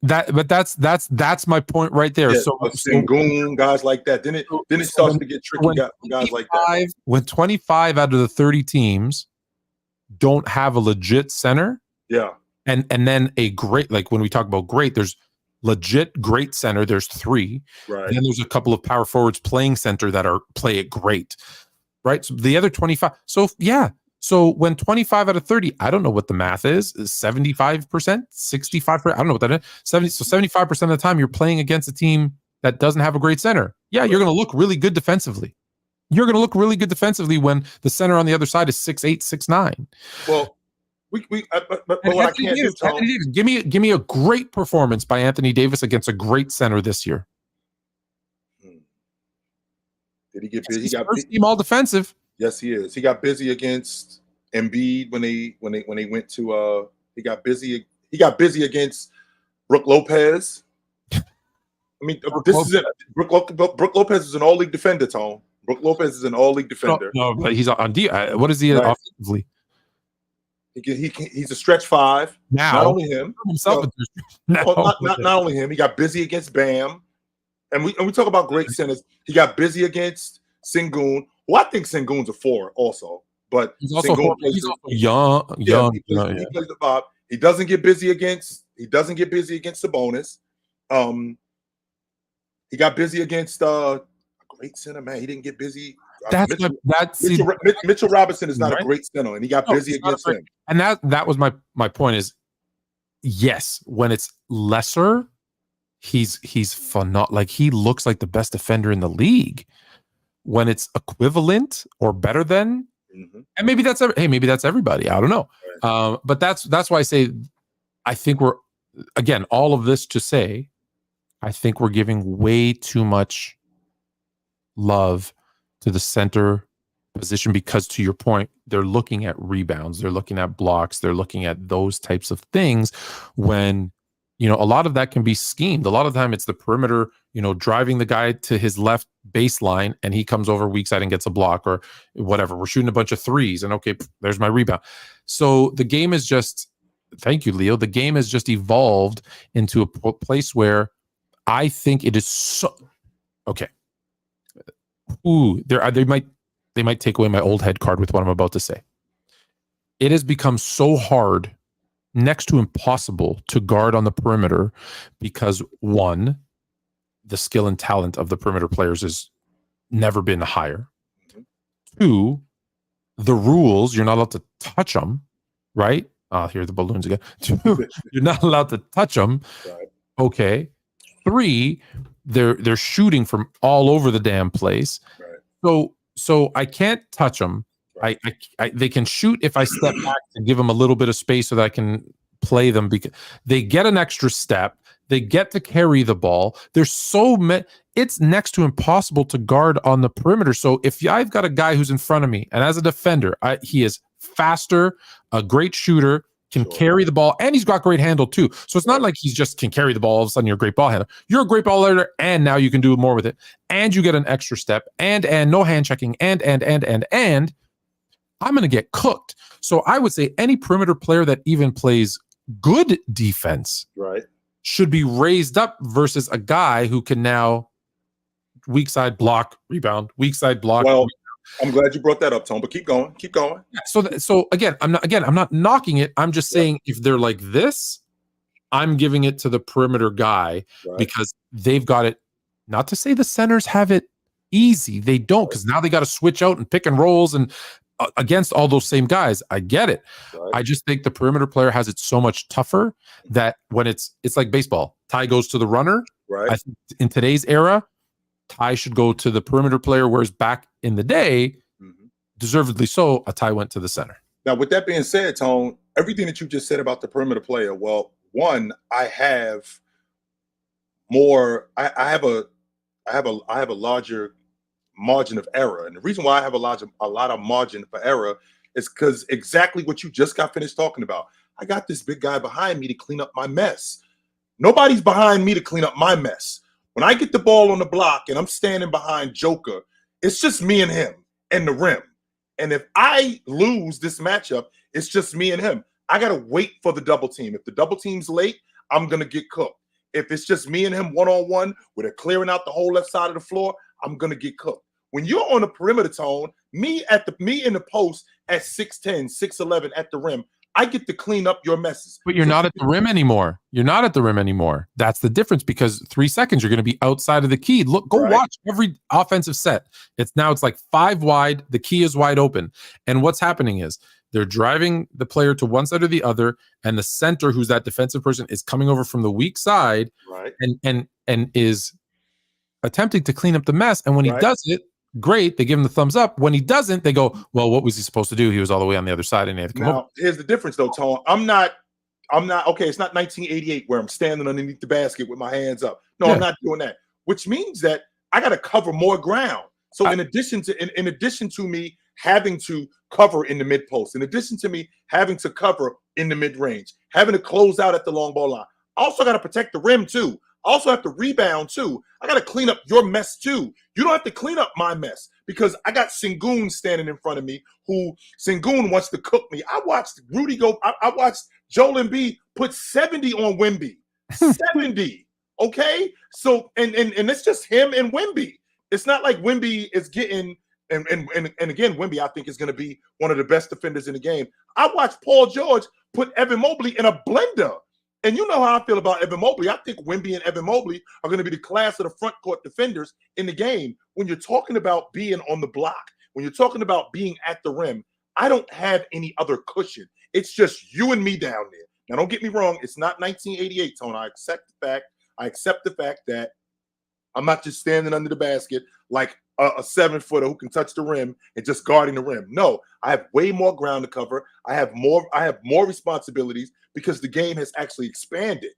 That's my point right there. Yeah, so Sengun, guys like that. Then it starts to get tricky. Guys like that. When 25 out of the 30 teams don't have a legit center, and then a great, like when we talk about great, there's legit great center. There's 3. Right. And then there's a couple of power forwards playing center that play it great. Right. So the other 25. So yeah. So when 25 out of 30, I don't know what the math is 75%, 65%. I don't know what that is. 75% of the time you're playing against a team that doesn't have a great center. Yeah, you're going to look really good defensively. You're going to look really good defensively when the center on the other side is 6'8", 6'9". Well, but what I can't do, Tom, give me a great performance by Anthony Davis against a great center this year. Did he get busy? He got first team all defensive. Yes, he is. He got busy against Embiid when they went to he got busy against Brook Lopez. I mean, Brook Lopez is an all-league defender, Tom. Brook Lopez is an all-league defender. No, but he's on D. What is he offensively? He's a stretch five. Now, not only him. Not only him. He got busy against Bam. And we talk about great centers. He got busy against Sengun. Well, I think Sengun's a 4 also. But he's also young. He plays the 5. He doesn't get busy against Sabonis. He got busy against a great center, man. He didn't get busy. Mitchell Robinson is not a great center, and he got busy against him. And that was my point is, yes, when it's lesser, he's phenomenal. Like, he looks like the best defender in the league. When it's equivalent or better than, and maybe that's everybody. I don't know. But that's why I say I think we're, again, all of this to say, I think we're giving way too much love to the center position because, to your point, they're looking at rebounds, they're looking at blocks, they're looking at those types of things when, a lot of that can be schemed. A lot of the time it's the perimeter, driving the guy to his left baseline and he comes over weak side and gets a block or whatever. We're shooting a bunch of threes and okay, there's my rebound. So the game is just, thank you, Leo. The game has just evolved into a place where I think it is so, okay. Ooh, they might take away my old head card with what I'm about to say. It has become so hard, next to impossible, to guard on the perimeter because, one, the skill and talent of the perimeter players has never been higher. Two, the rules, you're not allowed to touch them, right? Here are the balloons again. Two, you're not allowed to touch them. Right. Okay. Three, they're shooting from all over the damn place. Right. So I can't touch them. Right. They can shoot if I step back and give them a little bit of space so that I can play them, because they get an extra step. They get to carry the ball. There's so many. It's next to impossible to guard on the perimeter. So if I've got a guy who's in front of me, and as a defender, he is faster, a great shooter, can carry the ball, and he's got great handle too. So it's not like he's just can carry the ball, all of a sudden you're a great ball handler. You're a great ball handler, and now you can do more with it. And you get an extra step, and no hand checking, and I'm going to get cooked. So I would say any perimeter player that even plays good defense should be raised up versus a guy who can now weak side block, rebound, weak side block. Well, rebound. I'm glad you brought that up, Tom, but keep going. Yeah, so again, I'm not knocking it. I'm just saying if they're like this, I'm giving it to the perimeter guy because they've got it. Not to say the centers have it easy. They don't, because now they got to switch out and pick and rolls and against all those same guys. I get it. I just think the perimeter player has it so much tougher that when it's like baseball, tie goes to the runner. Right. I think in today's era, tie should go to the perimeter player, whereas back in the day, deservedly so, a tie went to the center. Now, with that being said, Tone, everything that you just said about the perimeter player, well, one, I have more. I have a larger margin of error, and the reason why I have a lot of margin for error is because exactly what you just got finished talking about. I got this big guy behind me to clean up my mess. Nobody's behind me to clean up my mess. When I get the ball on the block and I'm standing behind Joker, it's just me and him and the rim. And if I lose this matchup, it's just me and him. I got to wait for the double team. If the double team's late, I'm going to get cooked. If it's just me and him one-on-one where they're clearing out the whole left side of the floor, I'm going to get cooked. When you're on the perimeter, Tone, me in the post at 6'10", 6'11" at the rim, I get to clean up your messes. But you're not at the rim anymore. You're not at the rim anymore. That's the difference, because 3 seconds, you're going to be outside of the key. Look, go watch every offensive set. It's like 5 wide. The key is wide open. And what's happening is they're driving the player to one side or the other, and the center, who's that defensive person, is coming over from the weak side, Right. and is attempting to clean up the mess. And when he Right. does it, great, they give him the thumbs up. When he doesn't, they go, well, what was he supposed to do? He was all the way on the other side and he had to come over. Now, here's the difference though, Tone. I'm not okay. It's not 1988 where I'm standing underneath the basket with my hands up. No, I'm not doing that. Which means that I got to cover more ground. So in addition to me having to cover in the mid post, in addition to me having to cover in the mid range, having to close out at the long ball line, I also got to protect the rim too. I also have to rebound too. I got to clean up your mess too. You don't have to clean up my mess because I got Sengun standing in front of me who Sengun wants to cook me. I watched Rudy go. I watched Joel Embiid put 70 on Wemby. 70. Okay. So and it's just him and Wemby. It's not like Wemby is getting and again, Wemby, I think, is going to be one of the best defenders in the game. I watched Paul George put Evan Mobley in a blender. And you know how I feel about Evan Mobley. I think Wemby and Evan Mobley are going to be the class of the front court defenders in the game. When you're talking about being on the block, when you're talking about being at the rim, I don't have any other cushion. It's just you and me down there. Now, don't get me wrong. It's not 1988, Tony. I accept the fact that I'm not just standing under the basket like a 7-footer who can touch the rim and just guarding the rim. No, I have way more ground to cover. I have more responsibilities because the game has actually expanded.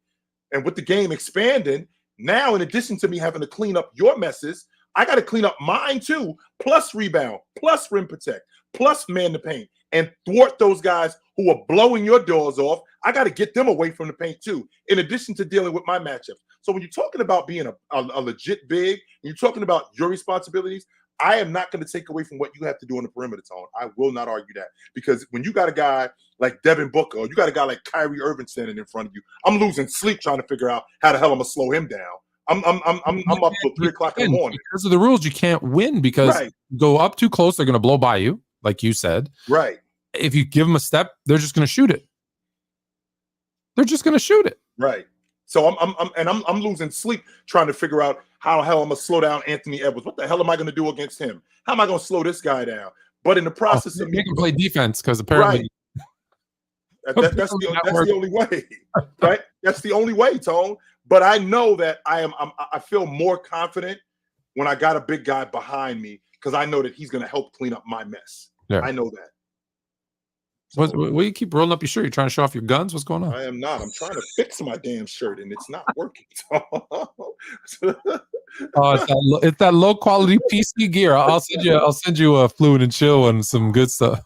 And with the game expanding, now in addition to me having to clean up your messes, I got to clean up mine too, plus rebound, plus rim protect, plus man the paint, and thwart those guys who are blowing your doors off. I got to get them away from the paint too, in addition to dealing with my matchups. So when you're talking about being a legit big, and you're talking about your responsibilities, I am not going to take away from what you have to do on the perimeter, Tone. I will not argue that. Because when you got a guy like Devin Booker, or you got a guy like Kyrie Irving standing in front of you, I'm losing sleep trying to figure out how the hell I'm going to slow him down. I'm up till 3 o'clock in the morning. Because of the rules, you can't win because you go up too close, they're going to blow by you, like you said. Right. If you give them a step, they're just going to shoot it. They're just going to shoot it. Right. So I'm losing sleep trying to figure out how the hell I'm gonna slow down Anthony Edwards. What the hell am I gonna do against him? How am I gonna slow this guy down? But in the process of you can play defense because apparently that's the only way, right? That's the only way, Tone. But I know that I feel more confident when I got a big guy behind me because I know that he's gonna help clean up my mess. Yeah. I know that. So, what you keep rolling up your shirt? You trying to show off your guns? What's going on? I am not. I'm trying to fix my damn shirt, and it's not working. It's that low quality PC gear. I'll send you a Fluent and Chill and some good stuff.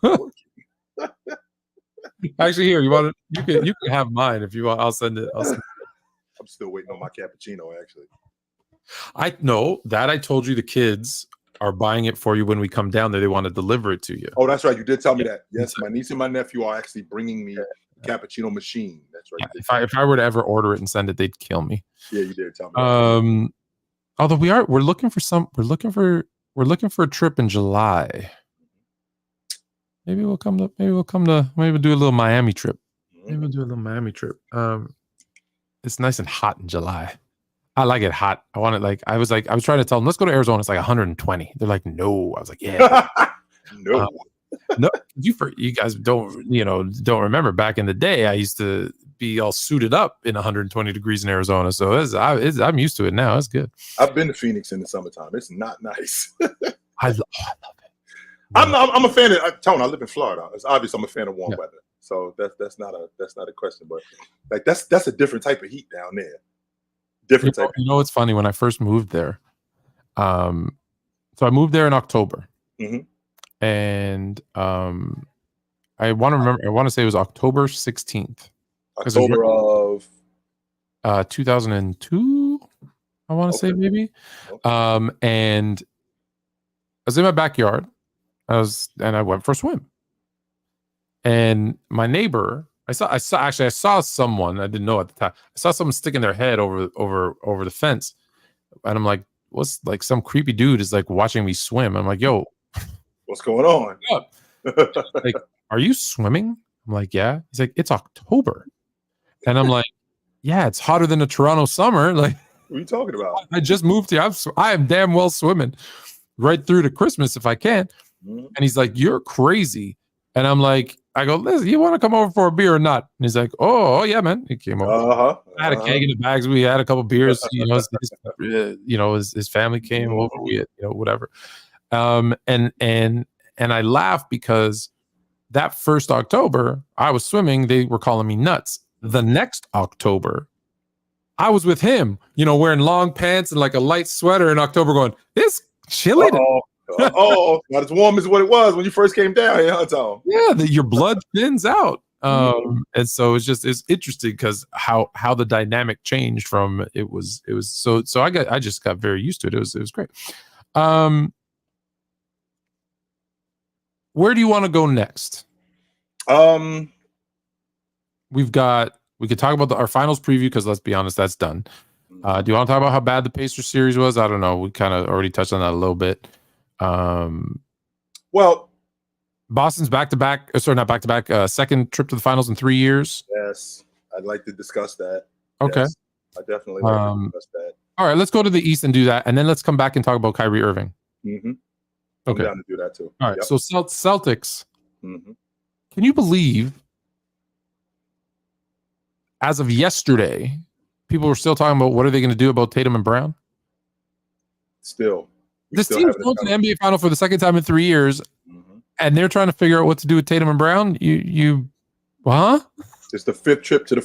Actually, here you can have mine if you want. I'll send it. I'm still waiting on my cappuccino. Actually, I know that I told you the kids are buying it for you when we come down there. They want to deliver it to you. Oh, that's right. You did tell me that. Yes, my niece and my nephew are actually bringing me a cappuccino machine. That's right. Yeah, if I were to ever order it and send it, they'd kill me. Yeah, you did tell me that. Although we're looking for a trip in July. Maybe we'll do a little Miami trip. Maybe we'll do a little Miami trip. It's nice and hot in July. I like it hot. I want it I was trying to tell them, let's go to Arizona. It's like 120. They're like, no. I was like, yeah. No. No, you guys don't remember back in the day, I used to be all suited up in 120 degrees in Arizona. So I'm used to it now. It's good. I've been to Phoenix in the summertime. It's not nice. I love it. I'm a fan of Tone. I live in Florida. It's obvious I'm a fan of warm weather. So that's not a question. But like that's a different type of heat down there. Different type. You know what's funny? When I first moved there, so I moved there in October, and I want to say it was October 16th. October of 2002. I want to say maybe. And I was in my backyard. I went for a swim, and my neighbor. I saw someone I didn't know at the time. I saw someone sticking their head over the fence, and I'm like, "What's like some creepy dude is like watching me swim?" I'm like, "Yo, what's going on? Like, are you swimming?" I'm like, "Yeah." He's like, "It's October," and I'm like, "Yeah, it's hotter than a Toronto summer." Like, what are you talking about? I just moved here. I am damn well swimming right through to Christmas if I can. And he's like, "You're crazy," and I'm like, I go, listen, you want to come over for a beer or not? And he's like, oh yeah, man. He came over. I had a keg in the bags. We had a couple beers. His family came over. We, whatever. And I laugh because that first October I was swimming. They were calling me nuts. The next October, I was with him, wearing long pants and like a light sweater in October, going, it's chilly. Not as warm as what it was when you first came down. Yeah, your blood thins out. And so it's interesting because how the dynamic changed from it was so I just got very used to it. It was great. Where do you want to go next? We could talk about our finals preview because let's be honest, that's done. Do you want to talk about how bad the Pacers series was? I don't know. We kind of already touched on that a little bit. Well, Boston's back-to-back, not back-to-back, second trip to the finals in 3 years. Yes, I'd like to discuss that. Okay. Yes, I definitely like to discuss that. All right, let's go to the East and do that, and then let's come back and talk about Kyrie Irving. I'm Okay. down to do that too. All right, so Celtics. Mm-hmm. Can you believe, as of yesterday, people were still talking about what are they going to do about Tatum and Brown? This team's going to the NBA final for the second time in 3 years, and they're trying to figure out what to do with Tatum and Brown. Huh? This is the fifth trip to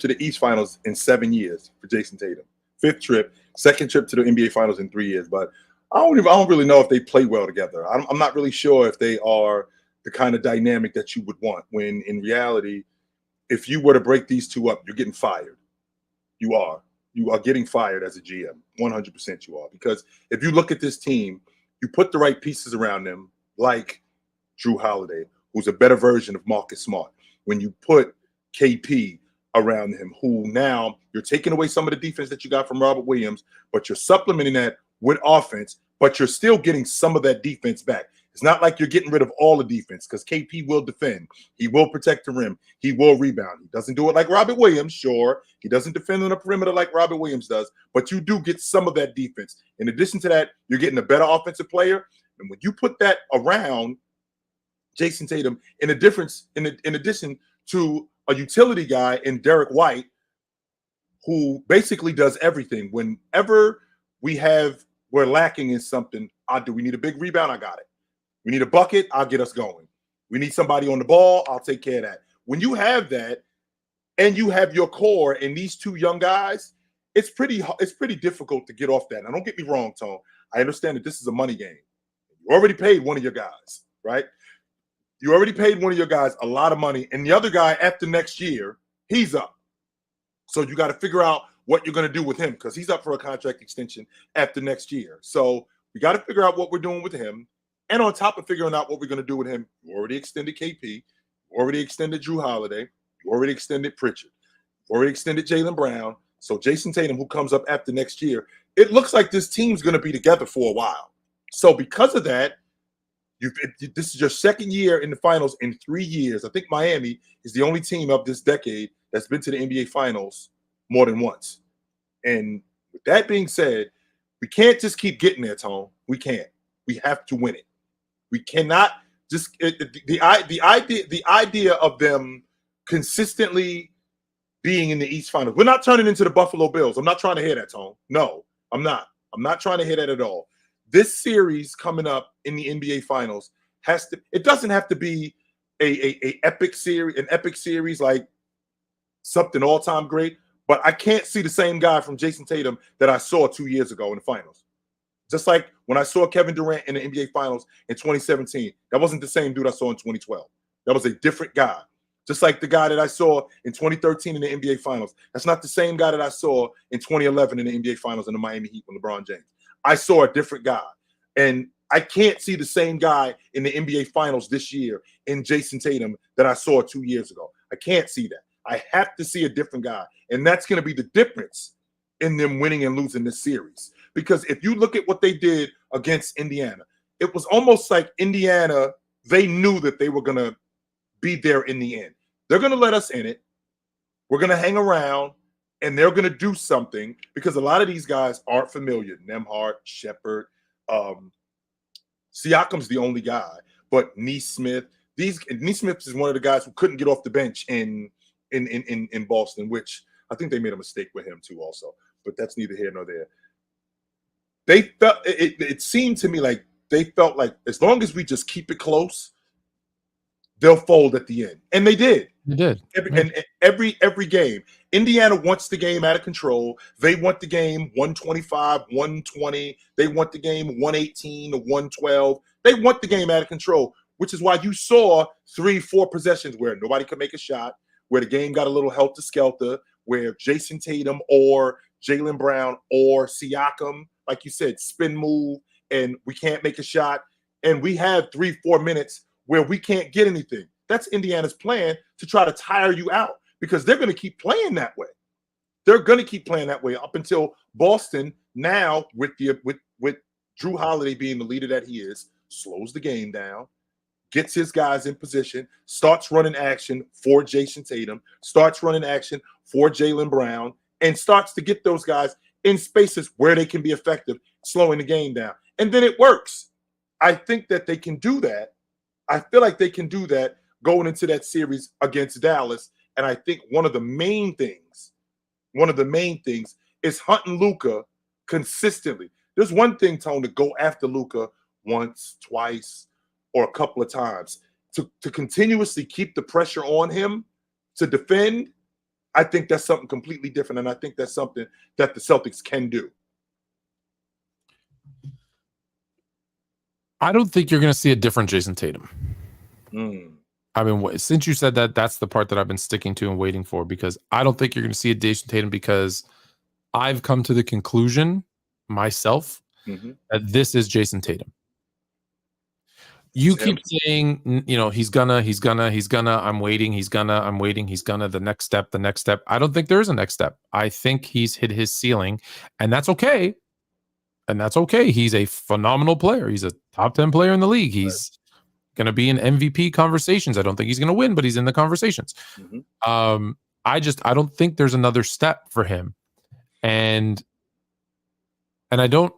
the East Finals in 7 years for Jason Tatum. Fifth trip, second trip to the NBA Finals in 3 years. But I don't really know if they play well together. I'm not really sure if they are the kind of dynamic that you would want. When in reality, if you were to break these two up, you're getting fired. You are getting fired as a GM. 100% you are. Because if you look at this team, you put the right pieces around them, like Drew Holiday, who's a better version of Marcus Smart. When you put KP around him, who now you're taking away some of the defense that you got from Robert Williams, but you're supplementing that with offense, but you're still getting some of that defense back. It's not like you're getting rid of all the defense because KP will defend. He will protect the rim. He will rebound. He doesn't do it like Robert Williams, sure. He doesn't defend on the perimeter like Robert Williams does, but you do get some of that defense. In addition to that, you're getting a better offensive player. And when you put that around Jason Tatum, in addition to a utility guy in Derek White, who basically does everything. Whenever we're lacking in something, do we need a big rebound? I got it. We need a bucket, I'll get us going. We need somebody on the ball, I'll take care of that. When you have that, and you have your core and these two young guys, it's pretty difficult to get off that. Now, don't get me wrong, Tone. I understand that this is a money game. You already paid one of your guys, right? You already paid one of your guys a lot of money, and the other guy after next year, he's up. So you got to figure out what you're going to do with him because he's up for a contract extension after next year. So we got to figure out what we're doing with him. And on top of figuring out what we're going to do with him, you already extended KP, you already extended Drew Holiday, you already extended Pritchard, you already extended Jaylen Brown. So Jason Tatum, who comes up after next year, it looks like this team's going to be together for a while. So because of that, this is your second year in the finals in 3 years. I think Miami is the only team of this decade that's been to the NBA Finals more than once. And with that being said, we can't just keep getting there, Tone. We can't. We have to win it. We cannot just the idea of them consistently being in the East Finals. We're not turning into the Buffalo Bills. I'm not trying to hear that, Tone. No, I'm not. I'm not trying to hear that at all. This series coming up in the NBA Finals it doesn't have to be an epic series like something all-time great, but I can't see the same guy from Jason Tatum that I saw 2 years ago in the finals. Just like when I saw Kevin Durant in the NBA Finals in 2017, that wasn't the same dude I saw in 2012. That was a different guy. Just like the guy that I saw in 2013 in the NBA Finals. That's not the same guy that I saw in 2011 in the NBA Finals in the Miami Heat with LeBron James. I saw a different guy. And I can't see the same guy in the NBA Finals this year in Jason Tatum that I saw 2 years ago. I can't see that. I have to see a different guy. And that's going to be the difference in them winning and losing this series. Because if you look at what they did against Indiana, it was almost like Indiana, they knew that they were going to be there in the end. They're going to let us in it. We're going to hang around, and they're going to do something because a lot of these guys aren't familiar. Nembhard, Shepherd, Siakam's the only guy, but Neesmith, Neesmith is one of the guys who couldn't get off the bench in Boston, which I think they made a mistake with him too, also. But that's neither here nor there. They felt it seemed to me like they felt like as long as we just keep it close, they'll fold at the end, and they did. They did. Every game, Indiana wants the game out of control. They want the game 125, 120. They want the game 118 to 112. They want the game out of control, which is why you saw 3-4 possessions where nobody could make a shot, where the game got a little helter-skelter, where Jason Tatum or Jaylen Brown or Siakam, like you said, spin move, and we can't make a shot. And we have 3-4 minutes where we can't get anything. That's Indiana's plan to try to tire you out because they're going to keep playing that way. They're going to keep playing that way up until Boston, now with Drew Holiday being the leader that he is, slows the game down, gets his guys in position, starts running action for Jason Tatum, starts running action for Jaylen Brown, and starts to get those guys in spaces where they can be effective, slowing the game down. And then it works. I think that they can do that. I feel like they can do that going into that series against Dallas. And I think one of the main things is hunting Luka consistently. There's one thing, Tone, to go after Luka once, twice, or a couple of times. To continuously keep the pressure on him to defend, I think that's something completely different. And I think that's something that the Celtics can do. I don't think you're going to see a different Jason Tatum. I mean, since you said that, that's the part that I've been sticking to and waiting for, because I don't think you're going to see a Jason Tatum, because I've come to the conclusion myself that this is Jason Tatum. You keep saying, he's gonna, I'm waiting, the next step. I don't think there is a next step. I think he's hit his ceiling, and that's okay. He's a phenomenal player. He's a top 10 player in the league. He's going to be in MVP conversations. I don't think he's going to win, but he's in the conversations. I don't think there's another step for him. And I'm going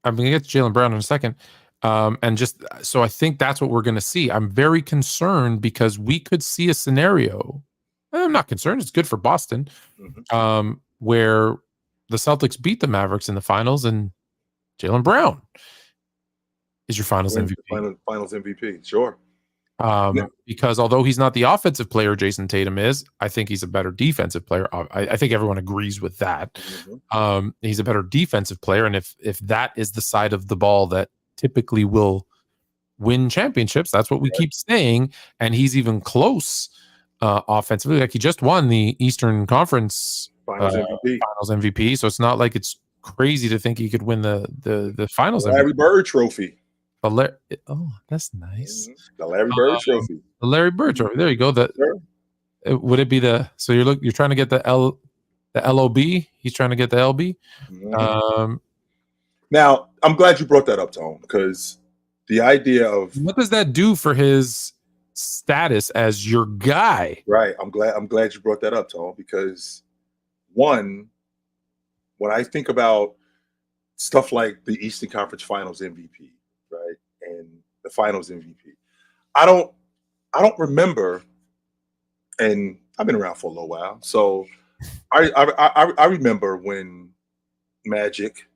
to get to Jaylen Brown in a second. So I think that's what we're going to see. I'm very concerned because we could see a scenario. I'm not concerned. It's good for Boston, where the Celtics beat the Mavericks in the finals, and Jaylen Brown is your finals MVP. Finals MVP, sure. Because although he's not the offensive player Jason Tatum is, I think he's a better defensive player. I think everyone agrees with that. He's a better defensive player, and if that is the side of the ball that typically will win championships, that's what we keep saying, and he's even close offensively. Like, he just won the Eastern Conference Finals MVP, so it's not like it's crazy to think he could win the Finals. Larry Bird Trophy. Oh, that's nice. The Larry Bird Trophy. The Larry Bird Trophy. There you go. Would it be so you're trying to get the LOB? He's trying to get the LB. Now, I'm glad you brought that up, Tone, because the idea of what does that do for his status as your guy? Right. I'm glad you brought that up, Tone, because one, when I think about stuff like the Eastern Conference Finals MVP, right, and the Finals MVP, I don't remember, and I've been around for a little while, so I remember when Magic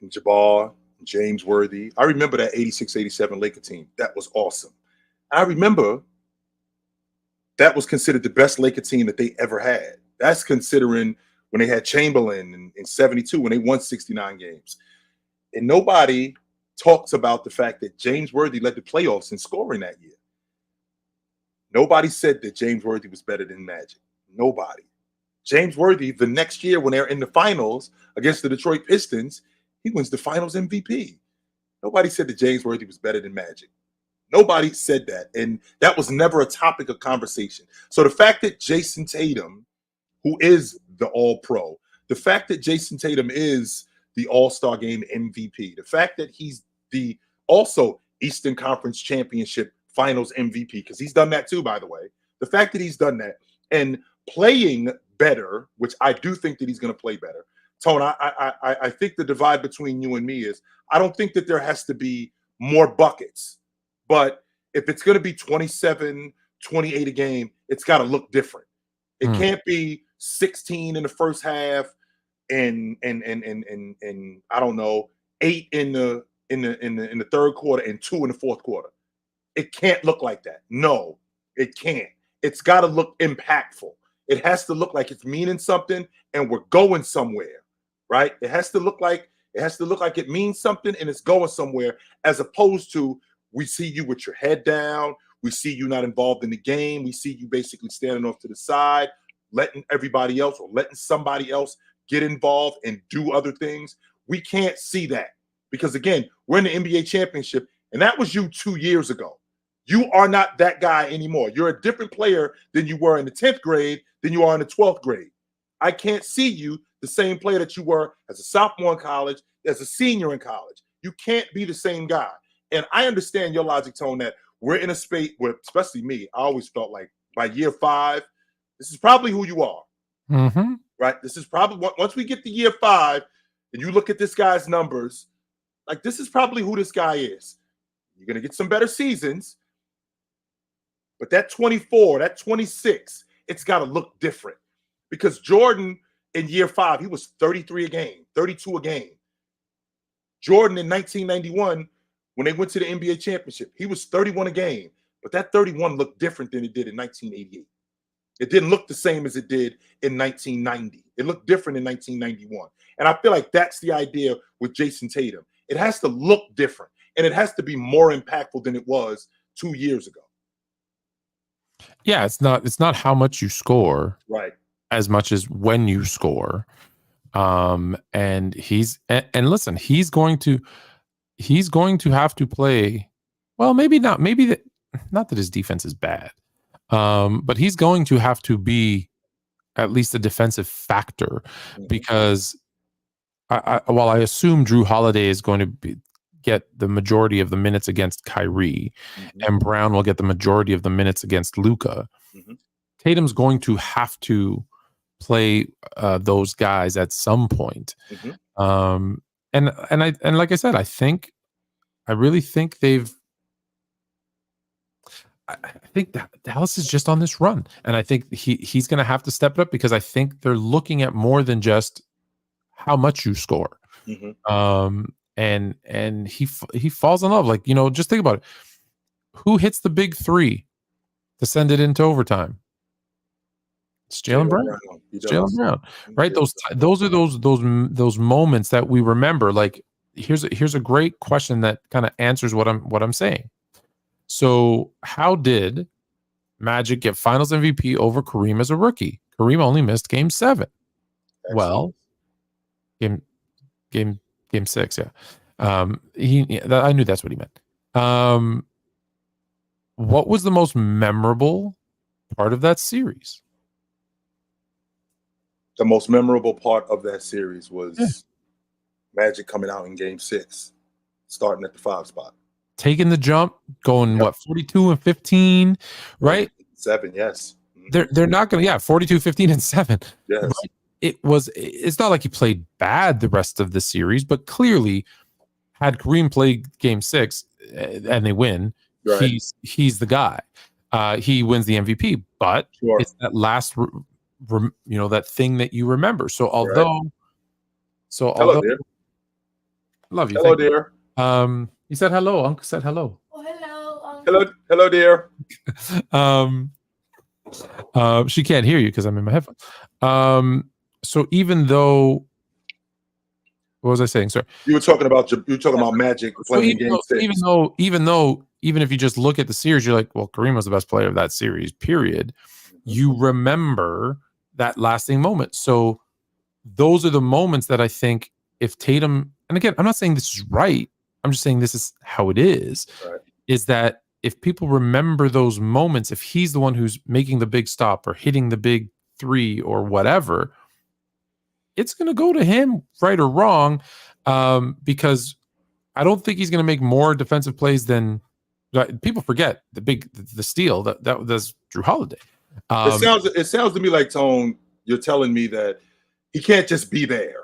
and Jabbar, James Worthy, I remember that 86-87 Laker team. That was awesome. I remember that was considered the best Laker team that they ever had. That's considering when they had Chamberlain in 72 when they won 69 games. And nobody talks about the fact that James Worthy led the playoffs in scoring that year. Nobody said that James Worthy was better than Magic. Nobody. James Worthy, the next year when they're in the finals against the Detroit Pistons, he wins the Finals MVP. Nobody said that James Worthy was better than Magic. Nobody said that. And that was never a topic of conversation. So the fact that Jason Tatum, who is the All-Pro, the fact that Jason Tatum is the All-Star Game MVP, the fact that he's the also Eastern Conference Championship Finals MVP, because he's done that too, by the way. The fact that he's done that and playing better, which I do think that he's going to play better. Tone, I think the divide between you and me is I don't think that there has to be more buckets But if it's going to be 27, 28 a game, it's got to look different. It can't be 16 in the first half and I don't know, 8 in the third quarter and 2 in the fourth quarter. It can't look like that. No, it can't. It's got to look impactful. It has to look like it's meaning something and we're going somewhere, right? It has to look like it means something and it's going somewhere, as opposed to we see you with your head down, we see you not involved in the game, we see you basically standing off to the side, letting everybody else or letting somebody else get involved and do other things. We can't see that because, again, we're in the NBA championship, and that was you 2 years ago. You are not that guy anymore. You're a different player than you were in the 10th grade than you are in the 12th grade. I can't see you the same player that you were as a sophomore in college, as a senior in college. You can't be the same guy. And I understand your logic, Tone, that we're in a space where, especially me, I always felt like by year 5, this is probably who you are. Mm-hmm. Right? This is probably, once we get to year 5 and you look at this guy's numbers, like, this is probably who this guy is. You're going to get some better seasons, but that 24, that 26, it's got to look different, because Jordan in year 5, he was 33 a game, 32 a game. Jordan in 1991, when they went to the NBA championship, he was 31 a game, but that 31 looked different than it did in 1988. It didn't look the same as it did in 1990. It looked different in 1991. And I feel like that's the idea with Jason Tatum. It has to look different, and it has to be more impactful than it was 2 years ago. Yeah, it's not how much you score, right, as much as when you score. And listen, he's going to have to play. Well, maybe not. Maybe not that his defense is bad, but he's going to have to be at least a defensive factor, because while I assume Drew Holiday is going to get the majority of the minutes against Kyrie, and Brown will get the majority of the minutes against Luka, Tatum's going to have to play those guys at some point. And like I said, I really think I think that Dallas is just on this run, and I think he's going to have to step it up, because I think they're looking at more than just how much you score. And he falls in love. Like, just think about it. Who hits the big 3 to send it into overtime? It's Jaylen Brown. It's Jaylen Brown, right? Those are those moments that we remember. Like, here's a great question that kind of answers what I'm saying. So, how did Magic get Finals MVP over Kareem as a rookie? Kareem only missed Game 7. Excellent. Well, Game 6, yeah. I knew that's what he meant. What was the most memorable part of that series? The most memorable part of that series was Magic coming out in Game 6, starting at the 5 spot. Taking the jump, going 42 and 15, right? 7, yes. They're not going to 42, 15 and 7. Yes. But it's not like he played bad the rest of the series, but clearly had Kareem played Game 6 and they win, right, he's the guy. He wins the MVP, but it's that last that thing that you remember. So although hello, dear. Love you. Hello, dear. He said hello. Uncle said hello. Oh, hello, Uncle. Hello, dear. She can't hear you because I'm in my headphones. So even though, what was I saying? Sorry, you were talking about Magic playing Game 6. Even if you just look at the series, you're like, well, Kareem was the best player of that series. Period. You remember that lasting moment. So those are the moments that I think if Tatum, and again, I'm not saying this is right. I'm just saying this is how it is. Right. Is that if people remember those moments, if he's the one who's making the big stop or hitting the big 3 or whatever, it's going to go to him, right or wrong, because I don't think he's going to make more defensive plays than people forget the steal that was Drew Holiday. It sounds to me like, Tone, you're telling me that he can't just be there.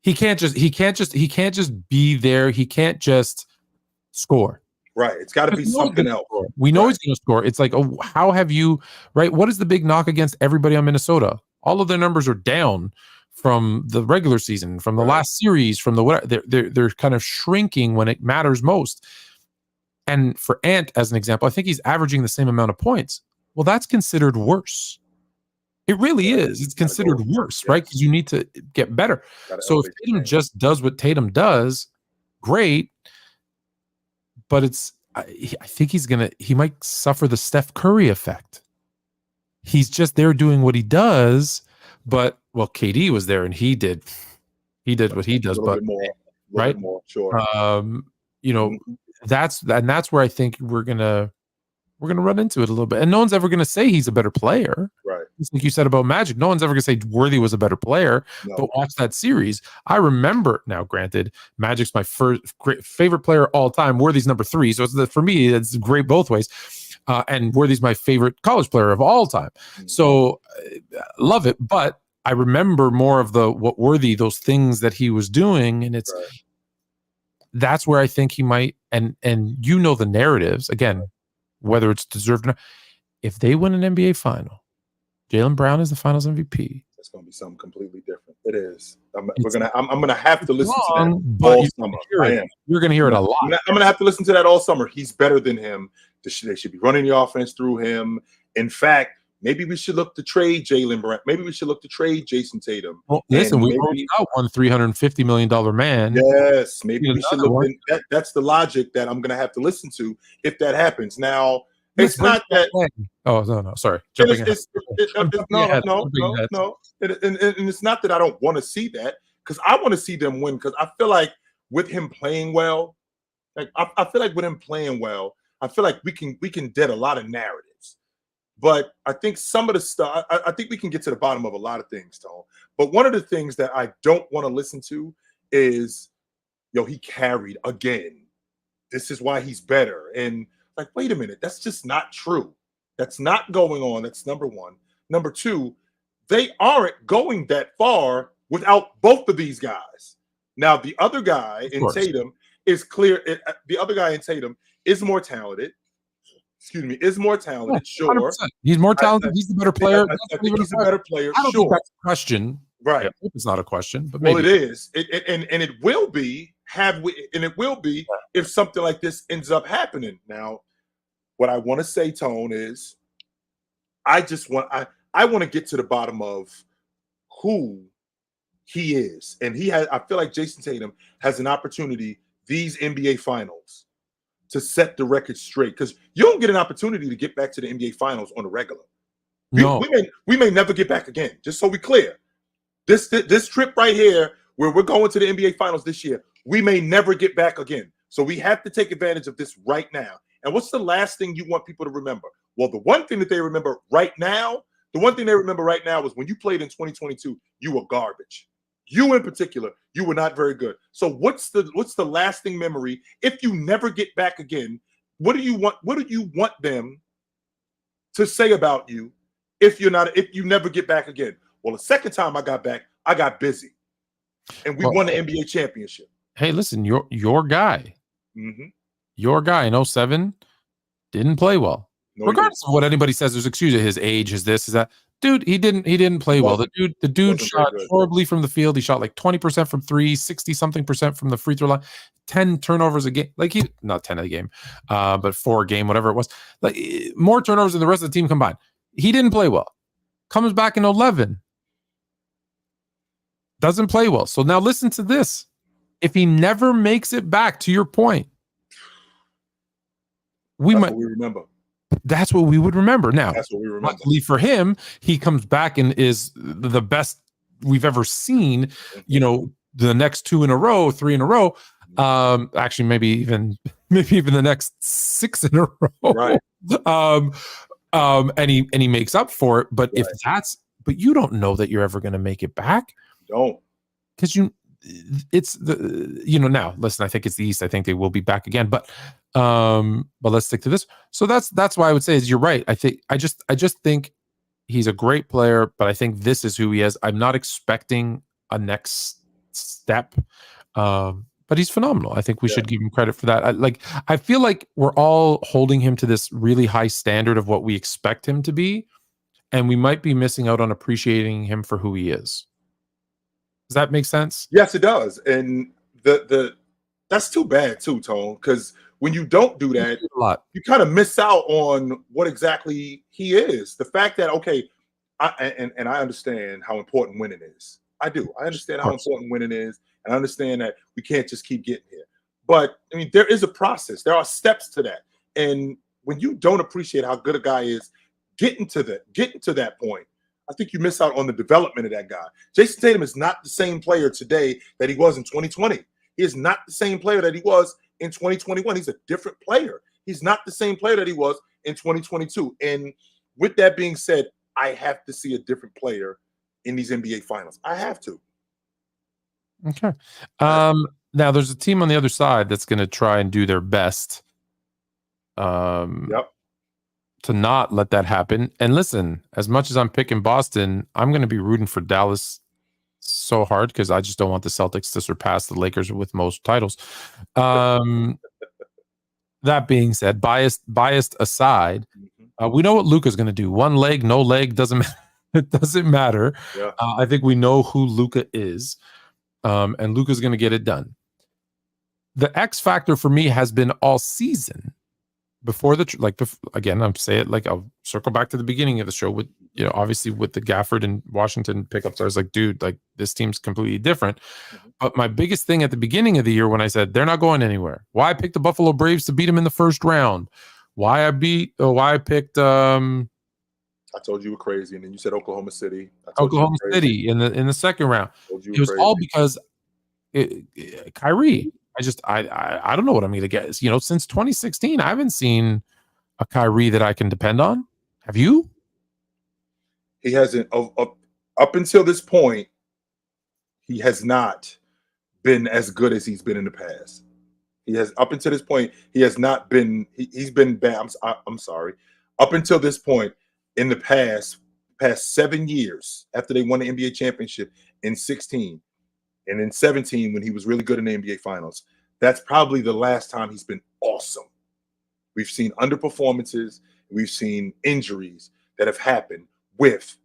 He can't just be there. He can't just score. Right. It's got to be Because something else. we know Right. he's going to score. It's like, oh, how have you, right? What is the big knock against everybody on Minnesota? All of their numbers are down from the regular season, from the last series, from the what they're kind of shrinking when it matters most. And for Ant, as an example, I think he's averaging the same amount of points. Well, that's considered worse. It really is. It's considered worse, right? Because you need to get better. So if Tatum just does what Tatum does, great. But I think he might suffer the Steph Curry effect. He's just there doing what he does, but well, KD was there and he did what he does, but right, more, sure. You know, that's where I think we're gonna run into it a little bit, and no one's ever gonna say he's a better player, right? Just like you said about Magic, no one's ever gonna say Worthy was a better player. No. But watch that series. I remember now. Granted, Magic's my favorite player all time. Worthy's number 3, so for me, it's great both ways. And Worthy's my favorite college player of all time. So love it, but I remember more of what Worthy, those things that he was doing, and that's where I think he might. And the narratives again, whether it's deserved or not. If they win an NBA final, Jaylen Brown is the Finals MVP. It's going to be something completely different. It is. I'm going to have to listen to that all summer. You're going to hear it a lot. I'm going to have to listen to that all summer. He's better than him. They should be running the offense through him. In fact, maybe we should look to trade Jaylen Brown. Maybe we should look to trade Jason Tatum. Well, listen, we already got one $350 million man. Yes, maybe we should look. That's the logic that I'm going to have to listen to if that happens. Now, it's not that. Oh no! Sorry, no. And it's not that I don't want to see that, because I want to see them win. Because I feel like with him playing well, I feel like we can dead a lot of narratives. But I think some of the stuff, I think we can get to the bottom of a lot of things, Tone. But one of the things that I don't want to listen to is, he carried again. This is why he's better. And like, wait a minute, that's just not true. That's not going on. That's number one. Number two, they aren't going that far without both of these guys. Now, the other guy in Tatum is clear. The other guy in Tatum is more talented. Is more talented. Sure. 100%. He's more talented. He's the better player. I think he's a better player. I don't think that's a question. Right. I hope it's not a question, but maybe. Well, it is. And it will be. It will be if something like this ends up happening. Now, what I want to say, Tone, is I want to get to the bottom of who he is. And I feel like Jason Tatum has an opportunity these NBA finals to set the record straight, because you don't get an opportunity to get back to the NBA finals on the regular. No. We may never get back again, just so we clear. This trip right here, where we're going to the NBA finals this year, we may never get back again. So we have to take advantage of this right now. And what's the last thing you want people to remember? Well, the one thing that they remember right now is when you played in 2022, you were garbage. You in particular, you were not very good. So what's the lasting memory if you never get back again? What do you want them to say about you if you never get back again? Well, the second time I got back, I got busy, and we won the NBA championship. Hey, listen, your guy, your guy in 07 didn't play well. No, regardless of what anybody says, there's excuses. His age, his this, his that. Dude, he didn't play well. The dude shot horribly from the field. He shot like 20% from 3, 60-something% from the free throw line, 10 turnovers a game. Like not 10 a game, but 4 a game, whatever it was. Like more turnovers than the rest of the team combined. He didn't play well. Comes back in 11. Doesn't play well. So now listen to this. If he never makes it back, to your point, we remember. That's what we would remember. Now, that's what we remember. Luckily for him, he comes back and is the best we've ever seen. The next 2 in a row, 3 in a row. Actually, maybe even the next 6 in a row. Right. And he makes up for it. But but you don't know that you're ever going to make it back. Don't. Because now listen, I think it's the East. I think they will be back again, but let's stick to this. So that's why I would say is you're right. I just think he's a great player, but I think this is who he is. I'm not expecting a next step. but he's phenomenal. I think we should give him credit for that. I feel like we're all holding him to this really high standard of what we expect him to be, and we might be missing out on appreciating him for who he is. Does that make sense? Yes, it does. And that's too bad too, Tone, because when you don't do that, you kind of miss out on what exactly he is. The fact that, okay, I understand how important winning is. I do. I understand how important winning is, and I understand that we can't just keep getting here. But I mean, there is a process. There are steps to that. And when you don't appreciate how good a guy is, getting to that point, I think you miss out on the development of that guy. Jason Tatum is not the same player today that he was in 2020. He is not the same player that he was in 2021. He's a different player. He's not the same player that he was in 2022. And with that being said, I have to see a different player in these NBA finals. I have to. Okay. Now there's a team on the other side that's going to try and do their best to not let that happen. And listen, as much as I'm picking Boston, I'm going to be rooting for Dallas so hard because I just don't want the Celtics to surpass the Lakers with most titles. That being said, biased aside, we know what Luka's going to do. One leg, no leg, it doesn't matter. Yeah. I think we know who Luka is, and Luka's going to get it done. The X factor for me has been all season. Before again, I'm saying it like I'll circle back to the beginning of the show with, obviously with the Gafford and Washington pickups. I was like, dude, like this team's completely different. But my biggest thing at the beginning of the year when I said they're not going anywhere, why I picked the Buffalo Braves to beat them in the first round, why I picked I told you were crazy, and then you said Oklahoma City. Oklahoma City in the second round. It was all because Kyrie. I don't know what I'm going to get. Since 2016, I haven't seen a Kyrie that I can depend on. Have you? He hasn't. Up until this point, he has not been as good as he's been in the past. He has up until this point, he has not been. He's been bad. I'm sorry. Up until this point, in the past 7 years, after they won the NBA championship in 16. And in 17, when he was really good in the NBA Finals, that's probably the last time he's been awesome. We've seen underperformances. We've seen injuries that have happened with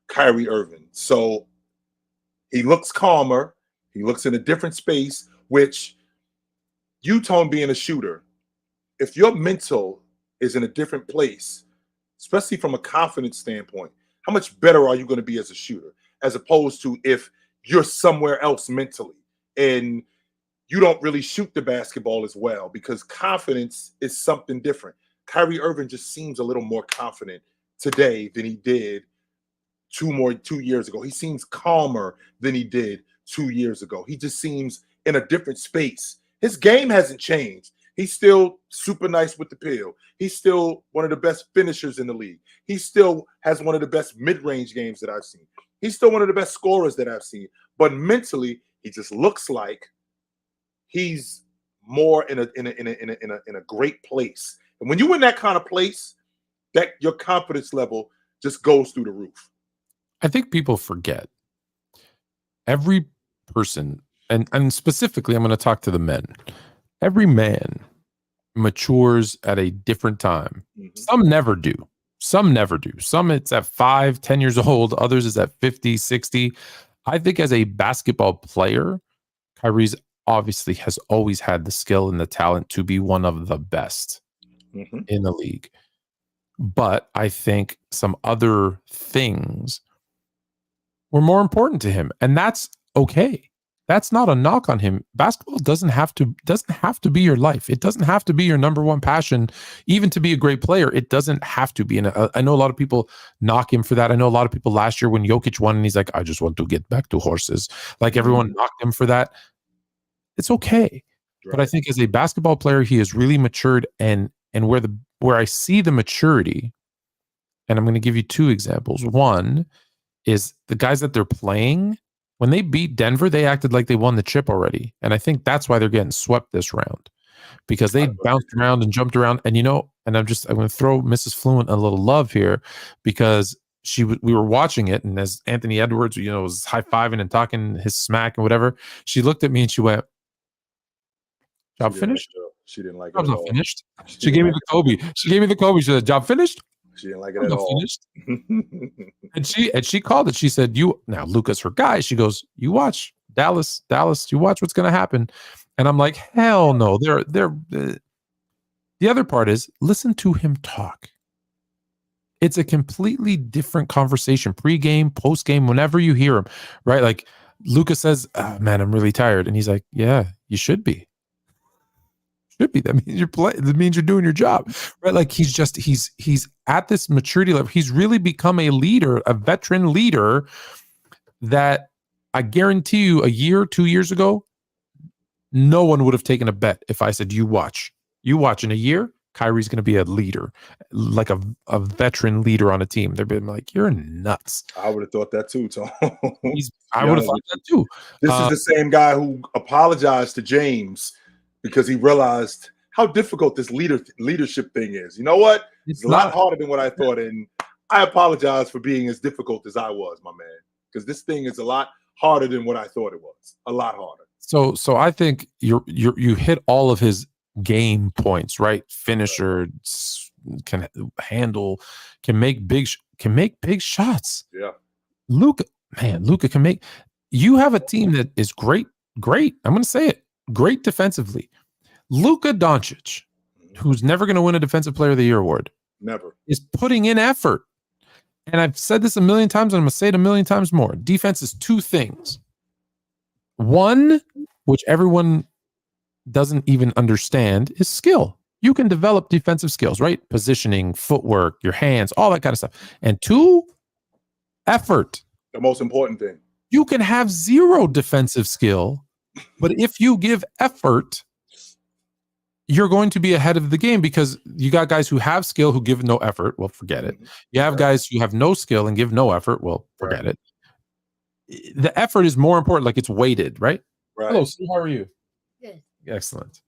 Kyrie Irving. So he looks calmer. He looks in a different space, which you, Tone, being a shooter, if your mental is in a different place, especially from a confidence standpoint, how much better are you going to be as a shooter as opposed to if you're somewhere else mentally and you don't really shoot the basketball as well, because confidence is something different. Kyrie Irving just seems a little more confident today than he did 2 years ago. He seems calmer than he did 2 years ago. He just seems in a different space. His game hasn't changed. He's still super nice with the pill. He's still one of the best finishers in the league. He still has one of the best mid-range games that I've seen. He's still one of the best scorers that I've seen. But mentally, he just looks like he's more in a great place. And when you're in that kind of place, that your confidence level just goes through the roof. I think people forget. Every person, and specifically, I'm going to talk to the men. Every man matures at a different time. Some never do. Some it's at 5, 10 years old. Others is at 50, 60. I think as a basketball player, Kyrie's obviously has always had the skill and the talent to be one of the best in the league. But I think some other things were more important to him, and that's okay. That's not a knock on him. Basketball doesn't have to be your life. It doesn't have to be your number one passion, even to be a great player. It doesn't have to be. And I know a lot of people knock him for that. I know a lot of people last year when Jokic won and he's like, I just want to get back to horses. Like everyone knocked him for that. It's okay. Right. But I think as a basketball player, he has really matured, and where I see the maturity, and I'm going to give you 2 examples. One is the guys that they're playing. When they beat Denver, they acted like they won the chip already. And I think that's why they're getting swept this round, because they bounced around and jumped around. And, and I'm going to throw Mrs. Fluent a little love here, because we were watching it. And as Anthony Edwards, was high-fiving and talking his smack and whatever, she looked at me and she went, Job finished? She didn't like it Job's at not all. finished. She gave me the Kobe. She gave me the Kobe. She said, "Job finished?" She didn't like it I'm at not all. finished. And she called it. She said, "You now, Luka's her guy." She goes, "You watch Dallas. You watch what's going to happen." And I'm like, "Hell no!" The other part is listen to him talk. It's a completely different conversation, pre-game, post-game, whenever you hear him, right? Like Luka says, "Oh, man, I'm really tired," and he's like, "Yeah, you should be. Should be. That means you're playing. That means you're doing your job, right?" Like he's at this maturity level. He's really become a leader, a veteran leader. That I guarantee you, a year, 2 years ago, no one would have taken a bet if I said, you watch in a year, Kyrie's going to be a leader, like a veteran leader on a team. They've been like, you're nuts. I would have thought that too, Tom. I would have thought that too. This is the same guy who apologized to James because he realized how difficult this leadership thing is. You know what? It's a lot harder than what I thought. And I apologize for being as difficult as I was, my man, because this thing is a lot harder than what I thought it was. A lot harder. So I think you hit all of his game points, right? Finisher, can handle, can make big shots. Yeah. Luka can make. You have a team that is great. I'm going to say it. Great defensively. Luka Doncic, who's never going to win a Defensive Player of the Year award, never, is putting in effort. And I've said this a million times, and I'm going to say it a million times more. Defense is two things. One, which everyone doesn't even understand, is skill. You can develop defensive skills, right? Positioning, footwork, your hands, all that kind of stuff. And two, effort. The most important thing. You can have zero defensive skill, but if you give effort, you're going to be ahead of the game because you got guys who have skill who give no effort. Well, forget it. You have guys who have no skill and give no effort. Well, forget it. The effort is more important. Like it's weighted, right? Right. Hello, Sue. How are you? Good. Excellent.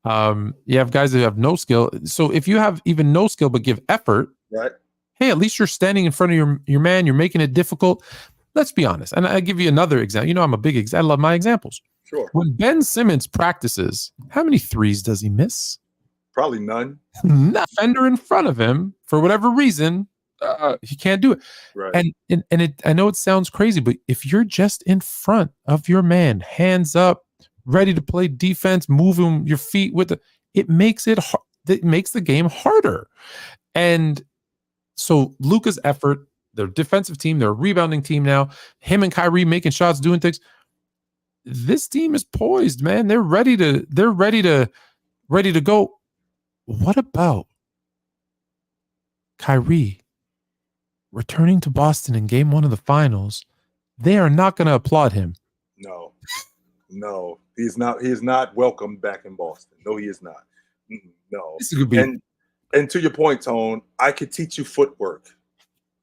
You have guys that have no skill. So if you have even no skill but give effort, right? Hey, at least you're standing in front of your man. You're making it difficult. Let's be honest. And I give you another example. You know, I'm a big I love my examples. Sure. When Ben Simmons practices, how many threes does he miss? Probably none. Defender in front of him, for whatever reason, he can't do it. Right. And I know it sounds crazy, but if you're just in front of your man, hands up, ready to play defense, moving your feet it makes the game harder. And so Luka's effort, their defensive team, their rebounding team now, him and Kyrie making shots, doing things. This team is poised, man. They're ready to go. What about Kyrie returning to Boston in game 1 of the finals? They are not going to applaud him. No, he is not welcome back in Boston. No, he is not. No. This could be. And to your point, Tone, I could teach you footwork.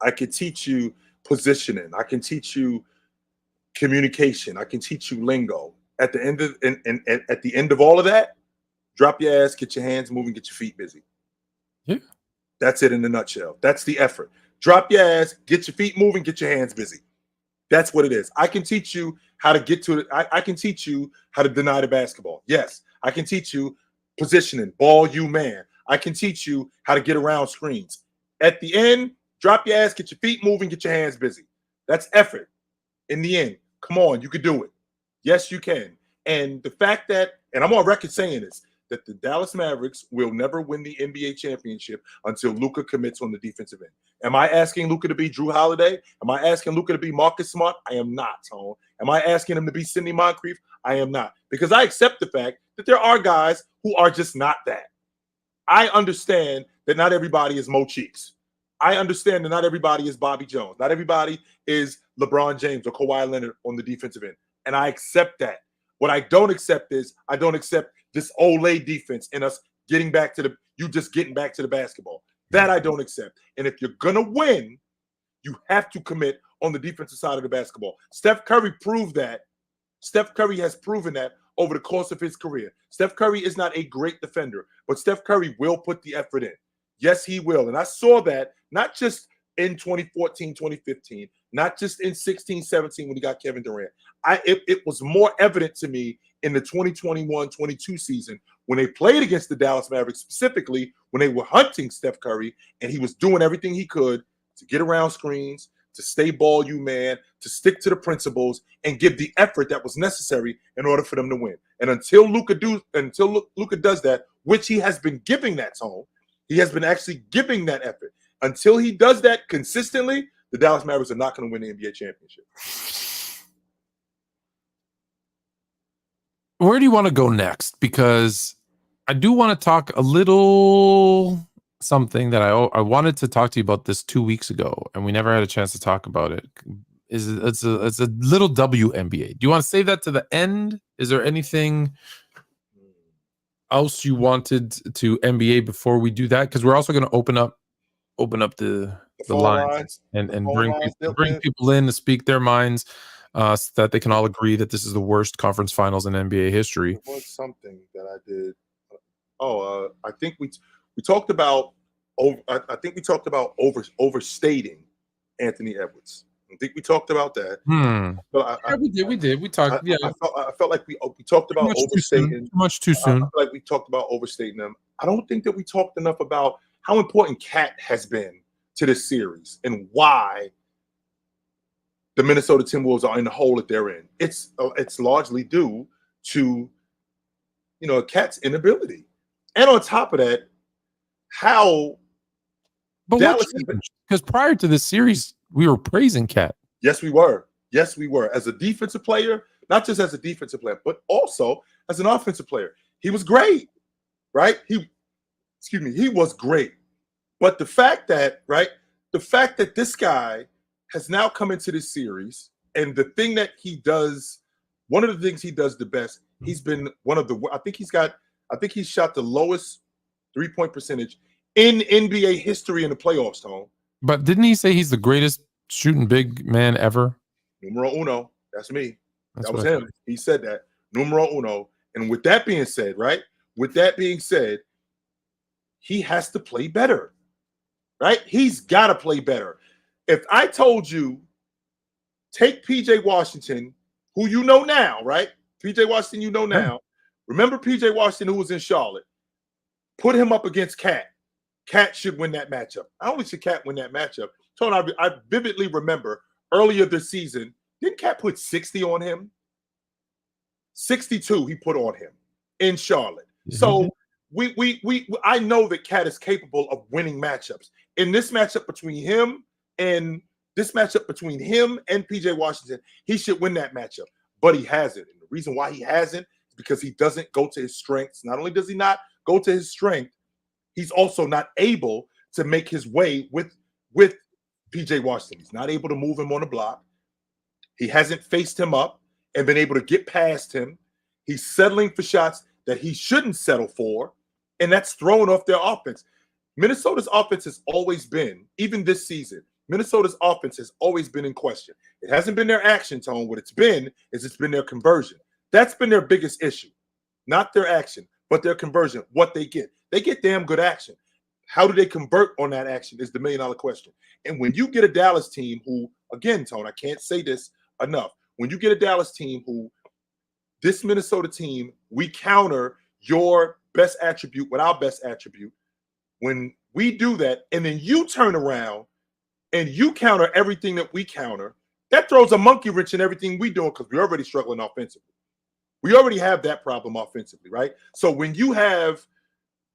I could teach you positioning. I can teach you communication. I can teach you lingo. At the end of all of that, drop your ass, get your hands moving, get your feet busy. Yeah. That's it in a nutshell. That's the effort. Drop your ass, get your feet moving, get your hands busy. That's what it is. I can teach you how to get to it. I can teach you how to deny the basketball. Yes. I can teach you positioning, ball you man. I can teach you how to get around screens. At the end, drop your ass, get your feet moving, get your hands busy. That's effort. In the end, come on, you can do it. Yes, you can. And the fact that, and I'm on record saying this, that the Dallas Mavericks will never win the NBA championship until Luka commits on the defensive end. Am I asking Luka to be Drew Holiday? Am I asking Luka to be Marcus Smart? I am not, Tone. Am I asking him to be Sidney Moncrief? I am not. Because I accept the fact that there are guys who are just not that. I understand that not everybody is Mo Cheeks. I understand that not everybody is Bobby Jones. Not everybody is LeBron James or Kawhi Leonard on the defensive end. And I accept that. What I don't accept is I don't accept this Olay defense and us getting back to the basketball. That I don't accept. And if you're going to win, you have to commit on the defensive side of the basketball. Steph Curry proved that. Steph Curry has proven that over the course of his career. Steph Curry is not a great defender, but Steph Curry will put the effort in. Yes, he will. And I saw that not just in 2014, 2015, not just in 16, 17 when he got Kevin Durant. It was more evident to me in the 2021-22 season when they played against the Dallas Mavericks, specifically when they were hunting Steph Curry, and he was doing everything he could to get around screens, to stay ball you man, to stick to the principles, and give the effort that was necessary in order for them to win. And until Luka does that, which he has been giving that tone, he has been actually giving that effort. Until he does that consistently, the Dallas Mavericks are not going to win the NBA championship. Where do you want to go next? Because I do want to talk a little something that I wanted to talk to you about this 2 weeks ago, and we never had a chance to talk about it. It's a little WNBA. Do you want to save that to the end? Is there anything else you wanted to NBA before we do that? Because we're also going to open up the lines and bring people in to speak their minds, so that they can all agree that this is the worst conference finals in NBA history. It was something that I did. I think we talked about overstating Anthony Edwards. I think we talked about that. But we did. We talked. I felt like we talked about overstating. Much too soon. I feel like we talked about overstating them. I don't think that we talked enough about how important Cat has been to this series and why the Minnesota Timberwolves are in the hole that they're in. It's largely due to Cat's inability, and on top of that, how. But because prior to this series, we were praising Cat. Yes, we were. As a defensive player, not just as a defensive player, but also as an offensive player. He was great, right? He was great. But the fact that this guy has now come into this series, and the thing that he does, one of the things he does the best, he's been one of the, I think he's shot the lowest 3-point percentage in NBA history in the playoffs, Tone. But didn't he say he's the greatest shooting big man ever? Numero uno. That's me. That was him. He said that. Numero uno. And with that being said, he has to play better. Right? He's got to play better. If I told you, take PJ Washington, who you know now, right? PJ Washington, you know now. Remember PJ Washington, who was in Charlotte. Put him up against Cat. Cat should win that matchup. Not only should Cat win that matchup, Tony, I vividly remember earlier this season, didn't Cat put 60 on him? 62 he put on him in Charlotte. Mm-hmm. So I know that Cat is capable of winning matchups. In this matchup between him and PJ Washington, he should win that matchup, but he hasn't. And the reason why he hasn't is because he doesn't go to his strengths. Not only does he not go to his strength, he's also not able to make his way with PJ Washington. He's not able to move him on the block. He hasn't faced him up and been able to get past him. He's settling for shots that he shouldn't settle for, and that's throwing off their offense. Minnesota's offense has always been, even this season, Minnesota's offense has always been in question. It hasn't been their action, Tone. What it's been their conversion. That's been their biggest issue. Not their action, but their conversion. What they get. They get damn good action. How do they convert on that action is the million-dollar question. And when you get a Dallas team who, again, Tone, I can't say this enough. When you get a Dallas team who, this Minnesota team, we counter your best attribute with our best attribute. When we do that, and then you turn around and you counter everything that we counter, that throws a monkey wrench in everything we do because we're already struggling offensively. We already have that problem offensively, right? So when you have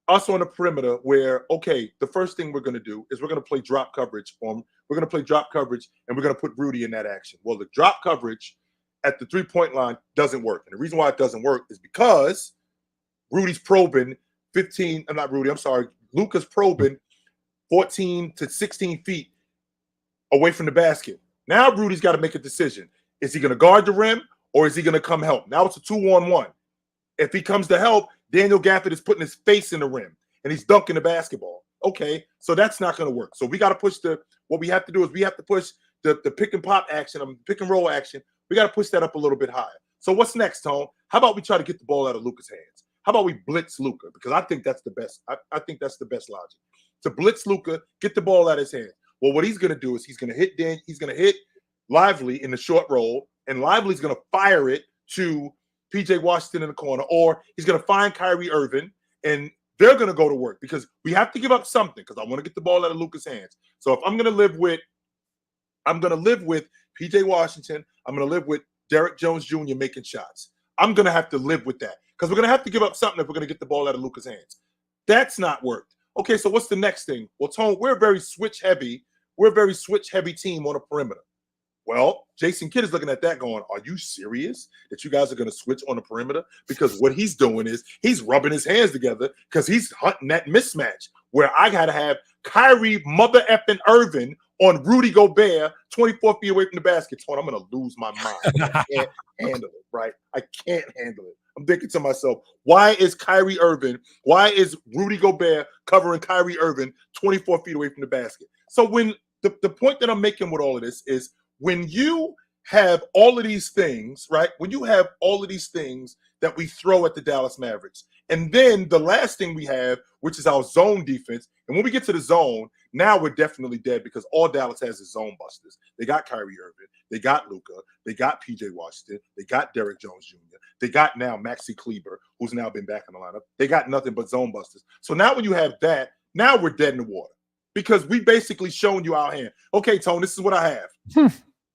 us on the perimeter where, okay, the first thing we're going to do is we're going to play drop coverage. We're going to play drop coverage, and we're going to put Rudy in that action. Well, the drop coverage at the three-point line doesn't work. And the reason why it doesn't work is because Rudy's probing Luka's probing 14 to 16 feet away from the basket. Now Rudy's got to make a decision. Is he going to guard the rim or is he going to come help? Now it's a 2-on-1. If he comes to help, Daniel Gafford is putting his face in the rim and he's dunking the basketball. Okay, so that's not going to work. So we got to push what we have to do is we have to push the pick and pop action, pick and roll action. We got to push that up a little bit higher. So what's next, Tone? How about we try to get the ball out of Luka's hands? How about we blitz Luka? Because I think that's the best. I think that's the best logic. To blitz Luka, get the ball out of his hands. Well, what he's going to do is he's going to hit Lively in the short roll, and Lively's going to fire it to PJ Washington in the corner, or he's going to find Kyrie Irving, and they're going to go to work because we have to give up something because I want to get the ball out of Luka's hands. So if I'm going to live with PJ Washington, I'm going to live with Derek Jones Jr. making shots. I'm going to have to live with that because we're going to have to give up something if we're going to get the ball out of Luka's hands. That's not worked. Okay, so what's the next thing? Well, Tone, we're a very switch heavy team on the perimeter. Well, Jason Kidd is looking at that going, are you serious that you guys are going to switch on the perimeter? Because what he's doing is he's rubbing his hands together because he's hunting that mismatch where I got to have Kyrie mother effing Irving on Rudy Gobert 24 feet away from the basket. Tone, I'm going to lose my mind. I can't handle it, right? I can't handle it. I'm thinking to myself, why is Rudy Gobert covering Kyrie Irving 24 feet away from the basket? So when the point that I'm making with all of this is when you have all of these things, right? When you have all of these things that we throw at the Dallas Mavericks, and then the last thing we have, which is our zone defense, and when we get to the zone, now we're definitely dead because all Dallas has is zone busters. They got Kyrie Irving, they got Luka, they got PJ Washington, they got Derek Jones Jr., they got now Maxi Kleber, who's now been back in the lineup. They got nothing but zone busters. So now when you have that, now we're dead in the water because we basically shown you our hand. Okay, Tone, this is what I have.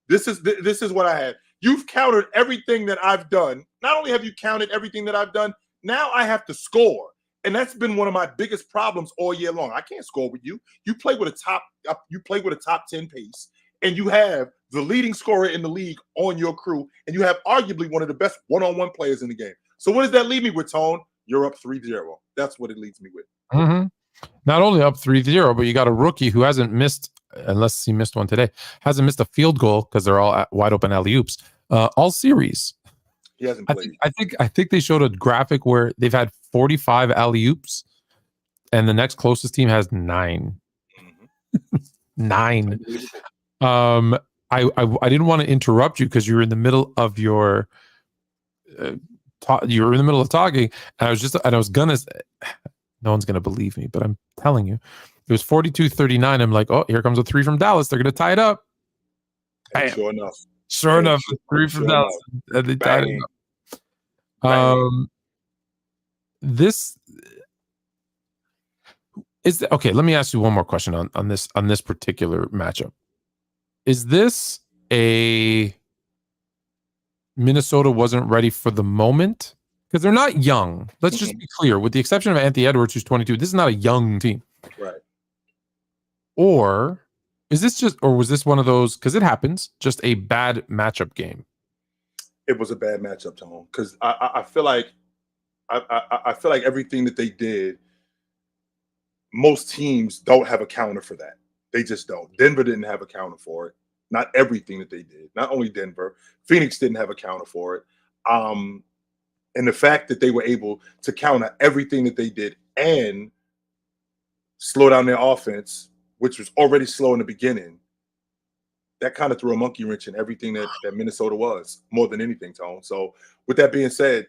This is what I have. You've countered everything that I've done. Not only have you counted everything that I've done, now I have to score. And that's been one of my biggest problems all year long. I can't score with you. You play with a top 10 pace, and you have the leading scorer in the league on your crew, and you have arguably one of the best one-on-one players in the game. So what does that leave me with, Tone? You're up 3-0. That's what it leaves me with. Mm-hmm. Not only up 3-0, but you got a rookie who hasn't missed, unless he missed one today, hasn't missed a field goal because they're all wide open alley-oops all series. He hasn't played. I think they showed a graphic where they've had 45 alley-oops, and the next closest team has 9. Mm-hmm. 9. I didn't want to interrupt you because you were in the middle of your you were in the middle of talking, and I was gonna. No one's gonna believe me, but I'm telling you, it was 42-39. I'm like, oh, here comes a 3 from Dallas. They're gonna tie it up. Sure enough, 3 from Dallas, and they tied it up. This is okay. Let me ask you one more question on this particular matchup. Is this a Minnesota wasn't ready for the moment? Because they're not young. Let's just be clear. With the exception of Anthony Edwards, who's 22, this is not a young team. Right. Or is this was this one of those, because it happens, just a bad matchup game? It was a bad matchup, Tom, because I feel like everything that they did, most teams don't have a counter for that. They just don't. Denver didn't have a counter for it. Not everything that they did. Not only Denver, Phoenix didn't have a counter for it. And the fact that they were able to counter everything that they did and slow down their offense, which was already slow in the beginning, that kind of threw a monkey wrench in everything that Minnesota was, more than anything, Tone. So with that being said,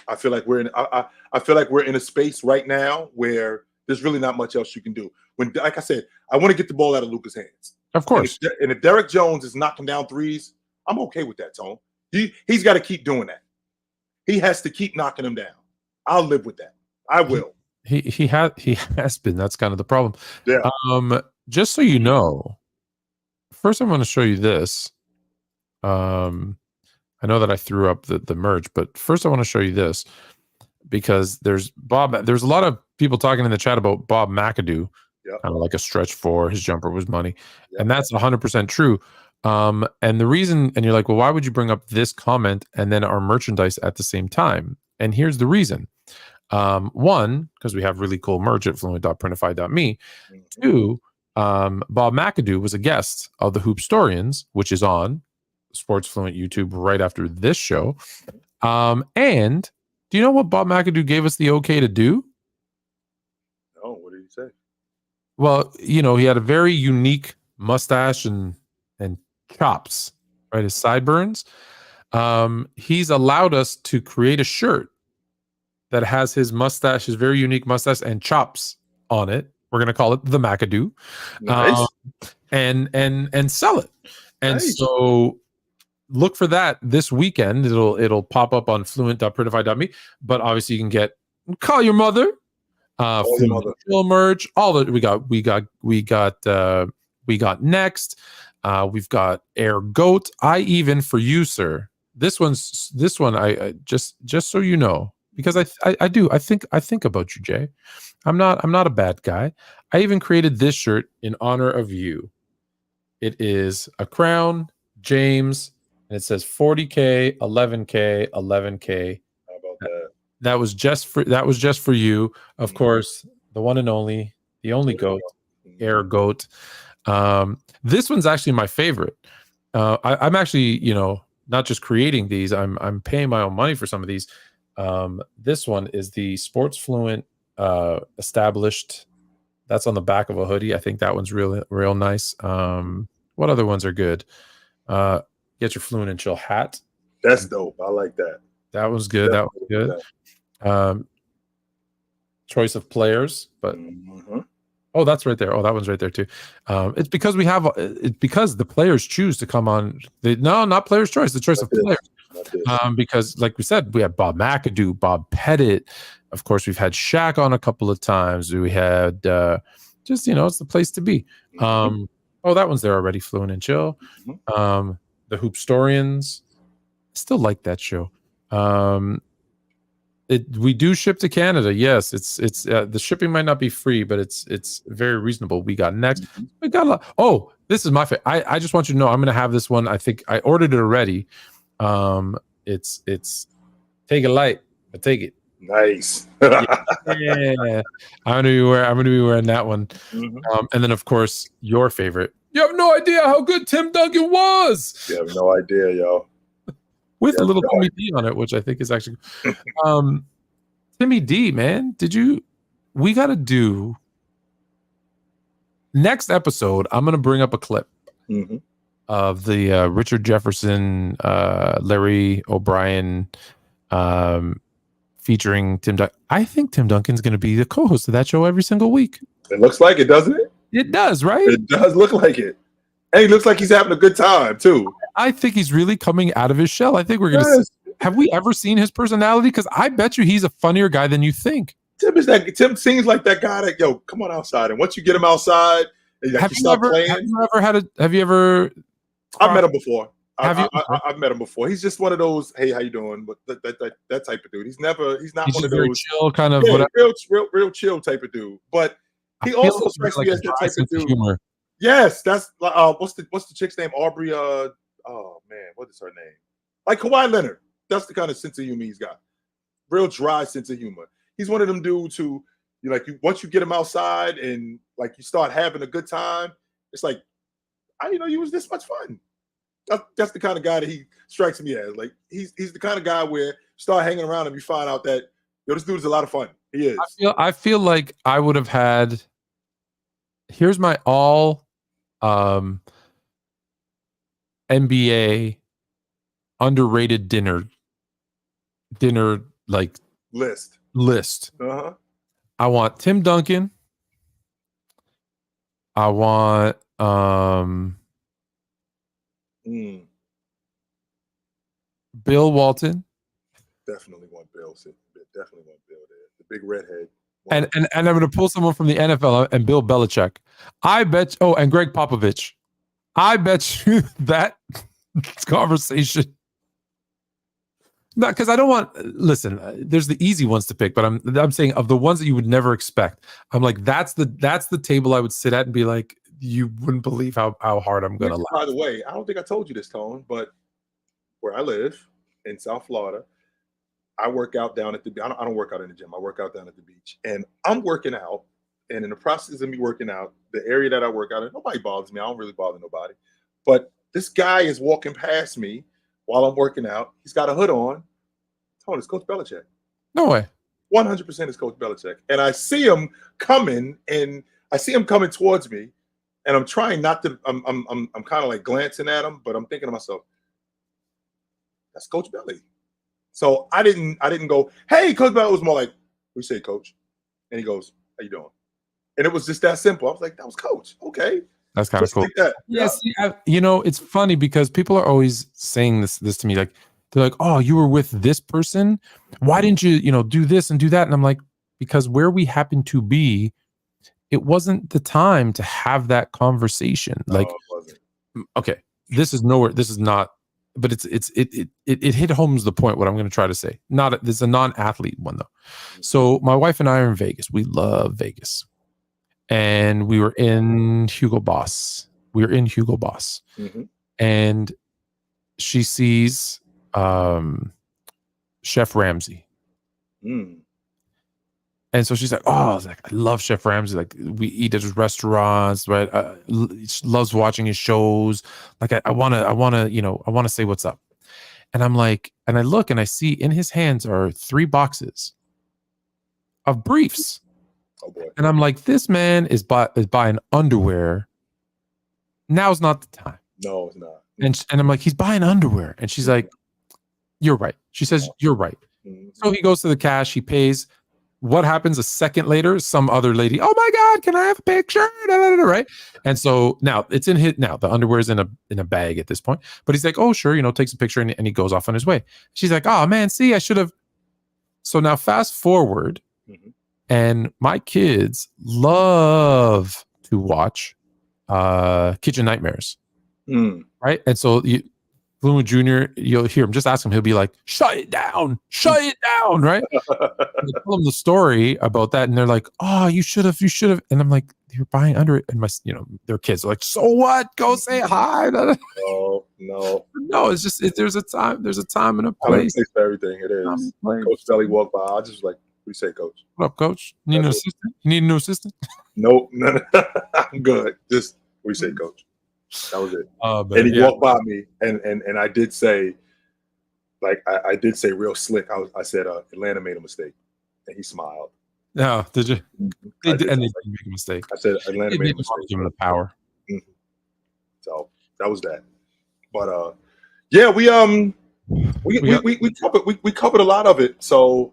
I feel like we're in a space right now where there's really not much else you can do. When, like I said, I want to get the ball out of Luka's hands. Of course. And if Derek Jones is knocking down threes, I'm okay with that, Tone. He's got to keep doing that. He has to keep knocking them down. I'll live with that. I will. He has been. That's kind of the problem. Yeah. Just so you know, first I want to show you this. I know that I threw up the merch, but first I want to show you this because there's a lot of people talking in the chat about Bob McAdoo, kind of like a stretch 4. His jumper was money, and that's 100% true. And the reason, and you're like, well, why would you bring up this comment and then our merchandise at the same time? And here's the reason. One, because we have really cool merch at fluent.printify.me. 2, Bob McAdoo was a guest of the Hoopstorians, which is on Sports Fluent YouTube right after this show. And do you know what Bob McAdoo gave us the okay to do? No, what did he say? Well, he had a very unique mustache and chops, right? His sideburns. He's allowed us to create a shirt that has his mustache, his very unique mustache and chops on it. We're gonna call it the McAdoo, Nice. and sell it. And Nice. so look for that this weekend. It'll pop up on fluent.prettify.me. But obviously you can get Call Your Mother, Fluent Chill merch. All that we got next. We've got Air Goat. I even for you, sir. This one. I just so you know, because I think about you, Jay. I'm not a bad guy. I even created this shirt in honor of you. It is a crown, James, and it says 40K, 11K, 11K. How about that? That was just for you. Of course, the one and only, the only goat, Air Goat. This one's actually my favorite. I'm actually, not just creating these. I'm paying my own money for some of these. This one is the Sports Fluent established. That's on the back of a hoodie. I think that one's real nice. What other ones are good? Get your Fluent and Chill hat. That's dope. I like that. That was good. That was good. Choice of players, but oh, that's right there. Oh, that one's right there too. It's because because the players choose to come on. Not players' choice. The choice of players. Because, like we said, we had Bob McAdoo, Bob Pettit. Of course, we've had Shaq on a couple of times. We had it's the place to be. Oh, that one's there already. Fluent and Chill. The Hoopstorians. Still like that show. We do ship to Canada. Yes, it's the shipping might not be free, but it's very reasonable. We got next. We got a lot. Oh, this is my favorite. I just want you to know I'm going to have this one. I think I ordered it already. It's take it light, but take it. Nice. Yeah. I'm gonna be wearing that one. And then of course your favorite. You have no idea how good Tim Duncan was. You have no idea, yo. With a little Timmy D on it, which I think is actually Timmy D, man. We got to do next episode. I'm going to bring up a clip of the Richard Jefferson, Larry O'Brien featuring Tim Duncan. I think Tim Duncan's going to be the co-host of that show every single week. It looks like it, doesn't it? It does, right? It does look like it. And he looks like he's having a good time, too. I think he's really coming out of his shell. I think we're going to have we ever seen his personality? Because I bet you he's a funnier guy than you think. Tim seems like that guy that, come on outside. And once you get him outside, have you ever I've met him before. I've met him before. He's just one of those, hey, how you doing? But that type of dude. He's not one of those chill kind of real chill type of dude. But he also strikes me as that type of dude. Humor. Yes, that's what's the chick's name? Aubrey. Oh man, what is her name? Like Kawhi Leonard. That's the kind of sense of humor he's got. Real dry sense of humor. He's one of them dudes who once you get him outside and like you start having a good time, it's like, I didn't know you was this much fun. That's the kind of guy that he strikes me as. Like he's the kind of guy where you start hanging around him, you find out that this dude is a lot of fun. He is. I feel like I would have had. Here's my all NBA underrated dinner like list. I want Tim Duncan. I want Bill Walton. Definitely want Bill. Definitely want Bill there. The big redhead. And I'm going to pull someone from the NFL and Bill Belichick. I bet. Oh, and Greg Popovich. I bet you that conversation. No, because I don't want. Listen, there's the easy ones to pick, but I'm saying of the ones that you would never expect. I'm like, that's the table I would sit at and be like, you wouldn't believe how hard I'm going to laugh. By the way, I don't think I told you this, Tone, but where I live in South Florida, I work out down at the. I don't work out in the gym. I work out down at the beach, and I'm working out. And in the process of me working out, the area that I work out in, nobody bothers me. I don't really bother nobody. But this guy is walking past me while I'm working out. He's got a hood on. Tony, it's Coach Belichick. No way. 100% is Coach Belichick. And I see him coming, towards me, and I'm trying not to. I'm kind of like glancing at him, but I'm thinking to myself, that's Coach Belly. So I didn't go, hey, Coach Belly. It was more like, we say, Coach, and he goes, how you doing? And it was just that simple. I was like, that was Coach. Okay. That's kind of Just cool. like that. Yeah, see, it's funny because people are always saying this to me. Like, they're like, oh, you were with this person. Why didn't you, do this and do that? And I'm like, because where we happen to be, it wasn't the time to have that conversation. No, Like, it wasn't. okay, this is not, but it hit homes the point. What I'm going to try to say. This is a non-athlete one though. So my wife and I are in Vegas. We love Vegas. And we were in Hugo Boss. Mm-hmm. And she sees Chef Ramsay. Mm. And so she's like, oh, I was like, I love Chef Ramsay. Like, we eat at his restaurants, right? She loves watching his shows. Like, I want to say what's up. And I'm like, and I look and I see in his hands are 3 boxes of briefs. Oh boy. And I'm like, this man is buying underwear. Now's not the time. No, it's not. And I'm like, he's buying underwear. And she's like, you're right. She says, you're right. Mm-hmm. So he goes to the cash, he pays. What happens a second later? Some other lady, oh my God, can I have a picture? Right? And so now it's the underwear is in a bag at this point. But he's like, oh, sure, takes a picture and he goes off on his way. She's like, oh man, see, I should have. So now fast forward. Mm-hmm. And my kids love to watch Kitchen Nightmares. Mm. Right? And so Fluent Jr., you'll hear him, just ask him, he'll be like, shut it down, right? And I tell them the story about that, and they're like, oh, you should have. And I'm like, you're buying under it. And their kids are like, so what? Go say hi. No. No, it's just, there's a time and a place. Place for everything. It is. Coach Deli walked by. I was just like, what do you say, Coach? What up, Coach? Need an assistant? You need a new assistant? Nope. No. I'm good. Just what do you say, Coach? That was it. And he walked by me, and I did say, like, I did say real slick. I said, Atlanta made a mistake, and he smiled. No, did you? They did make a mistake. I said Atlanta made a mistake. Give him the power. Mm-hmm. So that was that. But yeah, we covered a lot of it. So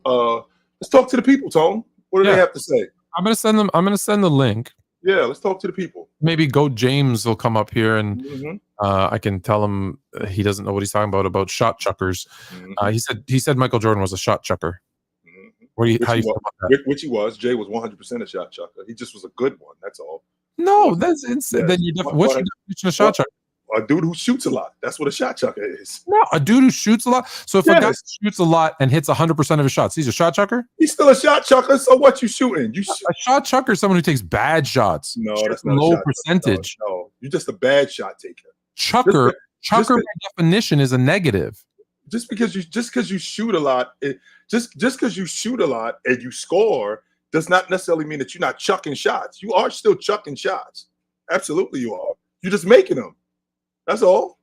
let's talk to the people, Tone. What do they have to say? I'm gonna send the link. Yeah, let's talk to the people. Maybe Goat James will come up here and I can tell him he doesn't know what he's talking about shot chuckers. Mm-hmm. He said Michael Jordan was a shot chucker. Mm-hmm. How you feel about that? Which he was. Jay was 100% a shot chucker. He just was a good one. That's all. No, that's insane. Then what's your definition of shot chucker? A dude who shoots a lot. That's what a shot chucker is. No, a dude who shoots a lot. So if a guy shoots a lot and hits 100% of his shots, he's a shot chucker? He's still a shot chucker. So what you shooting? A shot chucker is someone who takes bad shots. No, that's not low percentage. No, you're just a bad shot taker. Chucker by definition is a negative. Just because you shoot a lot, just because you shoot a lot and you score does not necessarily mean that you're not chucking shots. You are still chucking shots. Absolutely, you are. You're just making them. That's all.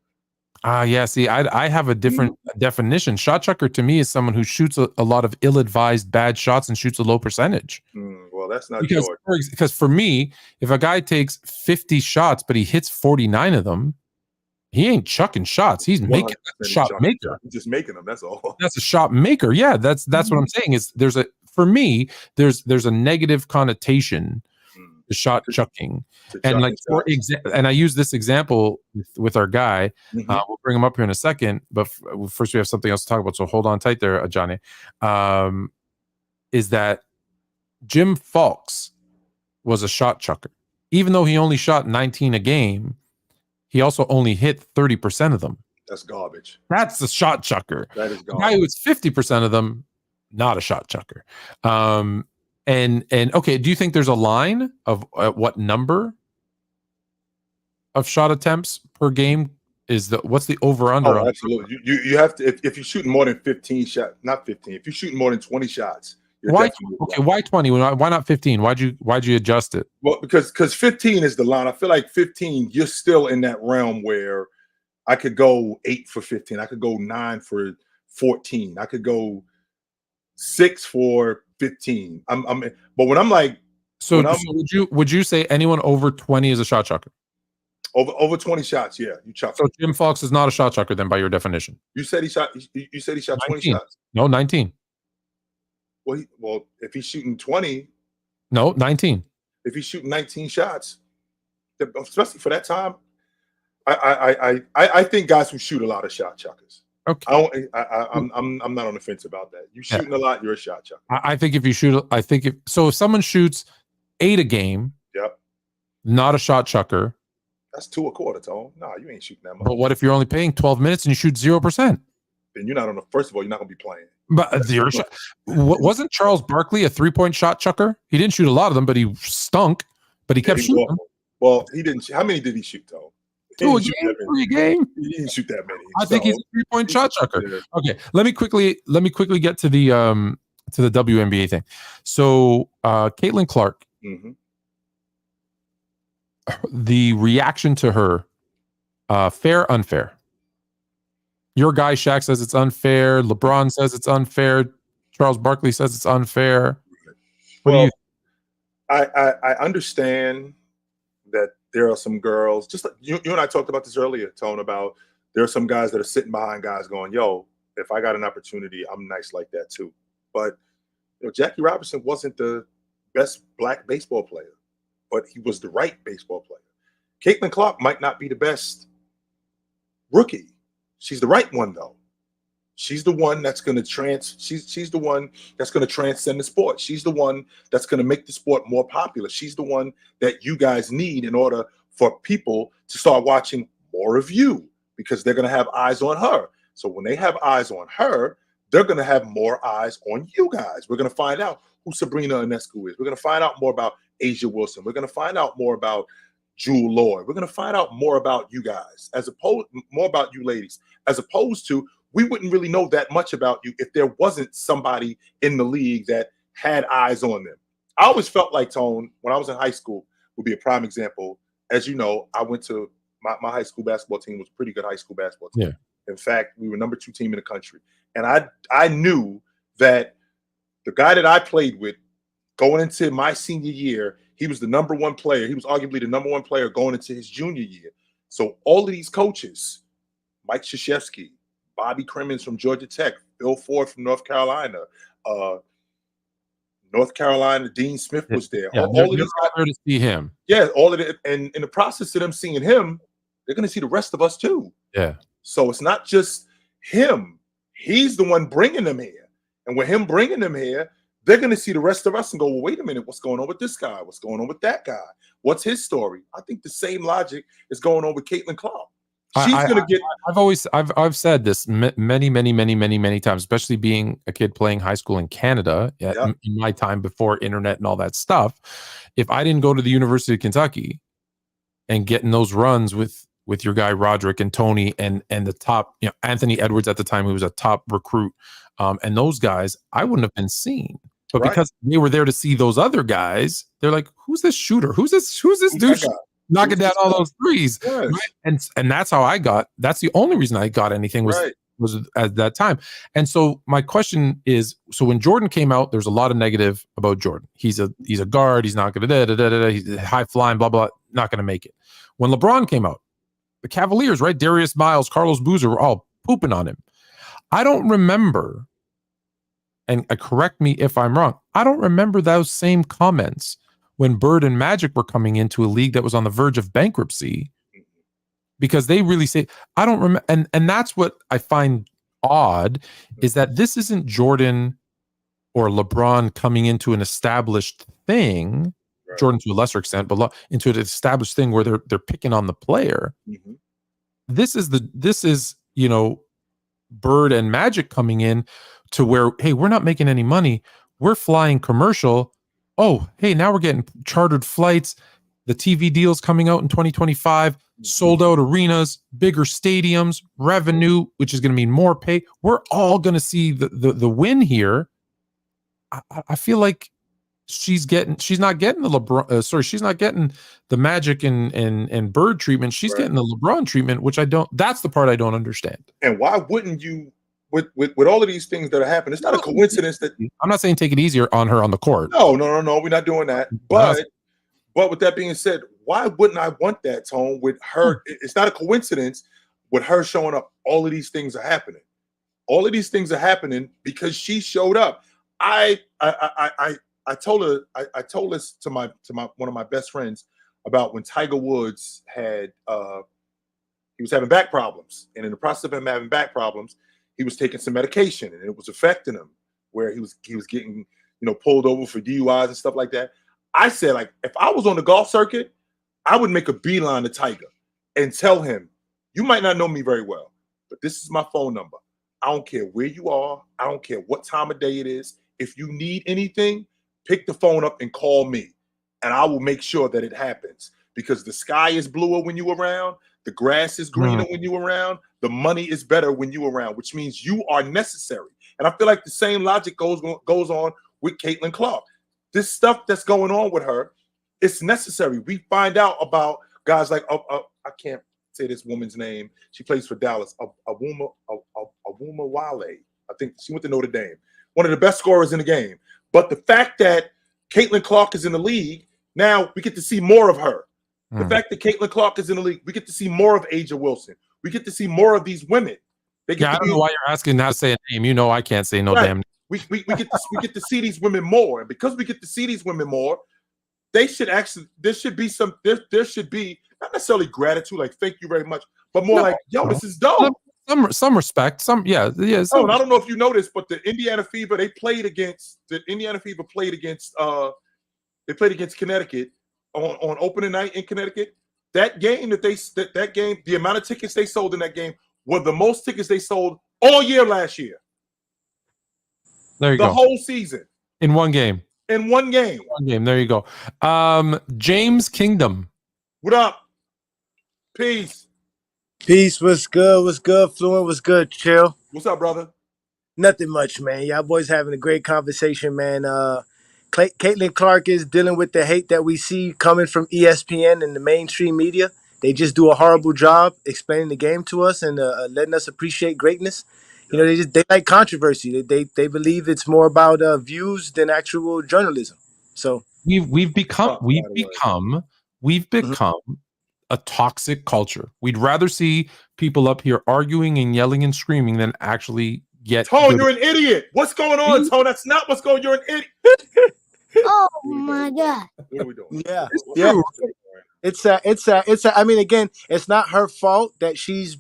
Yeah. See, I have a different definition. Shot chucker to me is someone who shoots a lot of ill-advised bad shots and shoots a low percentage. Well, that's not because for me, if a guy takes 50 shots but he hits 49 of them, he ain't chucking shots. He's making a shot maker. He's just making them. That's all. That's a shot maker. Yeah, that's what I'm saying. Is there's a negative connotation to shot chucking. And like and I use this example with our guy. We'll bring him up here in a second, but first we have something else to talk about. So hold on tight there, Johnny. Is that Jim Falks was a shot chucker, even though he only shot 19 a game. He also only hit 30% of them. That's garbage. That's a shot chucker. That is garbage. The guy who hits 50% of them, not a shot chucker. And okay, do you think there's a line of what number of shot attempts per game is what's the over under? Oh, absolutely. You have to if you're shooting more than 15 shots, not 15. If you're shooting more than 20 shots, why 20? Why not 15? Why'd you adjust it? Well, because 15 is the line. I feel like 15, you're still in that realm where I could go 8 for 15. I could go 9 for 14. I could go 6 for 15. But when I'm like, so would you say anyone over 20 is a shot chucker? Over 20 shots, yeah, you chuck. So Jim Falks is not a shot chucker then, by your definition. You said he shot 20 shots. No, 19. Well, if he's shooting 20, no, 19. if he's shooting 19 shots, especially for that time. I think guys who shoot a lot of shot chuckers. Okay. I'm not on the fence about that. You shooting a lot, you're a shot chucker. I think if you shoot, if someone shoots 8 a game, Yep, not a shot chucker. that's 2 a quarter, Tone. Nah, you ain't shooting that much. But what if you're only paying 12 minutes and you shoot 0%? Then you're not on the. First of all, you're not gonna be playing. But wasn't Charles Barkley a 3-point shot chucker? He didn't shoot a lot of them, but he stunk. But he kept shooting them. Well, he didn't. How many did he shoot, Tone? 2 a game, 3 a game. He didn't shoot that many. I think he's a 3-point shot chucker. Yeah. Okay, let me quickly get to the WNBA thing. So Caitlin Clark, the reaction to her, fair, unfair. Your guy Shaq says it's unfair. LeBron says it's unfair. Charles Barkley says it's unfair. Well, I understand that there are some girls, just like you and I talked about this earlier, Tone, about there are some guys that are sitting behind guys going, yo, if I got an opportunity, I'm nice like that too. But Jackie Robinson wasn't the best black baseball player, but he was the right baseball player. Caitlin Clark might not be the best rookie. She's the right one though. She's the one that's going to she's the one that's going to transcend the sport. She's the one that's going to make the sport more popular. She's the one that you guys need in order for people to start watching more of you, because they're going to have eyes on her. So when they have eyes on her, they're going to have more eyes on you guys. We're going to find out who Sabrina Ionescu is. We're going to find out more about Asia Wilson. We're going to find out more about Jewel Lloyd. We're going to find out more about you guys, more about you ladies, as opposed to we wouldn't really know that much about you if there wasn't somebody in the league that had eyes on them. I always felt like, Tone, when I was in high school, would be a prime example. As you know, I went to my high school basketball team was a pretty good high school basketball team. Yeah. In fact, we were number 2 team in the country. And I knew that the guy that I played with going into my senior year, he was the number 1 player. He was arguably the number 1 player going into his junior year. So all of these coaches, Mike Krzyzewski, Bobby Crimmins from Georgia Tech, Bill Ford from North Carolina, Dean Smith was there. Yeah, all of these guys there to see him. Yeah, all of it. And in the process of them seeing him, they're going to see the rest of us too. Yeah. So it's not just him. He's the one bringing them here. And with him bringing them here, they're going to see the rest of us and go, well, wait a minute, what's going on with this guy? What's going on with that guy? What's his story? I think the same logic is going on with Caitlin Clark. She's going to get. I've said this many times, especially being a kid playing high school in Canada in my time before internet and all that stuff. If I didn't go to the University of Kentucky and get in those runs with your guy Roderick and Tony and the top, Anthony Edwards at the time, who was a top recruit, and those guys, I wouldn't have been seen. But because they were there to see those other guys, they're like, "Who's this shooter? Who's this dude?" Knocking down all those threes, yes. Right? And that's how I got. That's the only reason I got anything was at that time. And so my question is: so when Jordan came out, there's a lot of negative about Jordan. He's a guard. He's not going to he's high flying, blah blah. Not going to make it. When LeBron came out, the Cavaliers, right? Darius Miles, Carlos Boozer were all pooping on him. I don't remember, and correct me if I'm wrong, I don't remember those same comments when Bird and Magic were coming into a league that was on the verge of bankruptcy, because they really say, I don't remember. And that's what I find odd, is that this isn't Jordan or LeBron coming into an established thing, right. Jordan to a lesser extent, but into an established thing where they're picking on the player. Mm-hmm. This is Bird and Magic coming in to where, hey, we're not making any money. We're flying commercial. Oh, hey, now we're getting chartered flights. The TV deals coming out in 2025, sold out arenas, bigger stadiums, revenue, which is going to mean more pay. We're all going to see the win here. I feel like she's not getting the LeBron. She's not getting the Magic and Bird treatment. She's getting the LeBron treatment, which that's the part I don't understand. And why wouldn't you? With all of these things that are happening, it's not a coincidence that I'm not saying take it easier on her on the court. No, we're not doing that. But with that being said, why wouldn't I want that, Tone? With her, it's not a coincidence with her showing up. All of these things are happening. All of these things are happening because she showed up. I I told this to my one of my best friends about when Tiger Woods had he was having back problems, and in the process of him having back problems, he was taking some medication, and it was affecting him, where he was getting pulled over for DUIs and stuff like that. I said, like, if I was on the golf circuit, I would make a beeline to Tiger and tell him, you might not know me very well, but this is my phone number. I don't care where you are. I don't care what time of day it is. If you need anything, pick the phone up and call me, and I will make sure that it happens, because the sky is bluer when you're around. The grass is greener when you're around. The money is better when you're around, which means you are necessary. And I feel like the same logic goes on with Caitlin Clark. This stuff that's going on with her, it's necessary. We find out about guys like I can't say this woman's name. She plays for Dallas. Awuma Wale. I think she went to Notre Dame. One of the best scorers in the game. But the fact that Caitlin Clark is in the league, now we get to see more of her. The fact that Caitlin Clark is in the league, we get to see more of Aja Wilson. We get to see more of these women. I don't know why you're asking how to say a name. I can't say no damn name. We get to see these women more, and because we get to see these women more, there should be not necessarily gratitude, like thank you very much, but more like, yo, this is dope. Some respect, yeah. Oh, and I don't know if you noticed, but the Indiana Fever played against Connecticut on opening night in Connecticut. That game the amount of tickets they sold in that game were the most tickets they sold all year last year. There you go. The whole season. In one game. There you go. James Kingdom. What up? Peace. What's good? Fluent, what's good? Chill. What's up, brother? Nothing much, man. Y'all boys having a great conversation, man. Caitlin Clark is dealing with the hate that we see coming from ESPN and the mainstream media. They just do a horrible job explaining the game to us and letting us appreciate greatness. They like controversy. They believe it's more about views than actual journalism. So we've become a toxic culture. We'd rather see people up here arguing and yelling and screaming than actually get. Tone, you're an idiot. What's going on, Tone? That's not what's going on. You're an idiot. Oh my God. What are we doing? Yeah. I mean, again, it's not her fault that she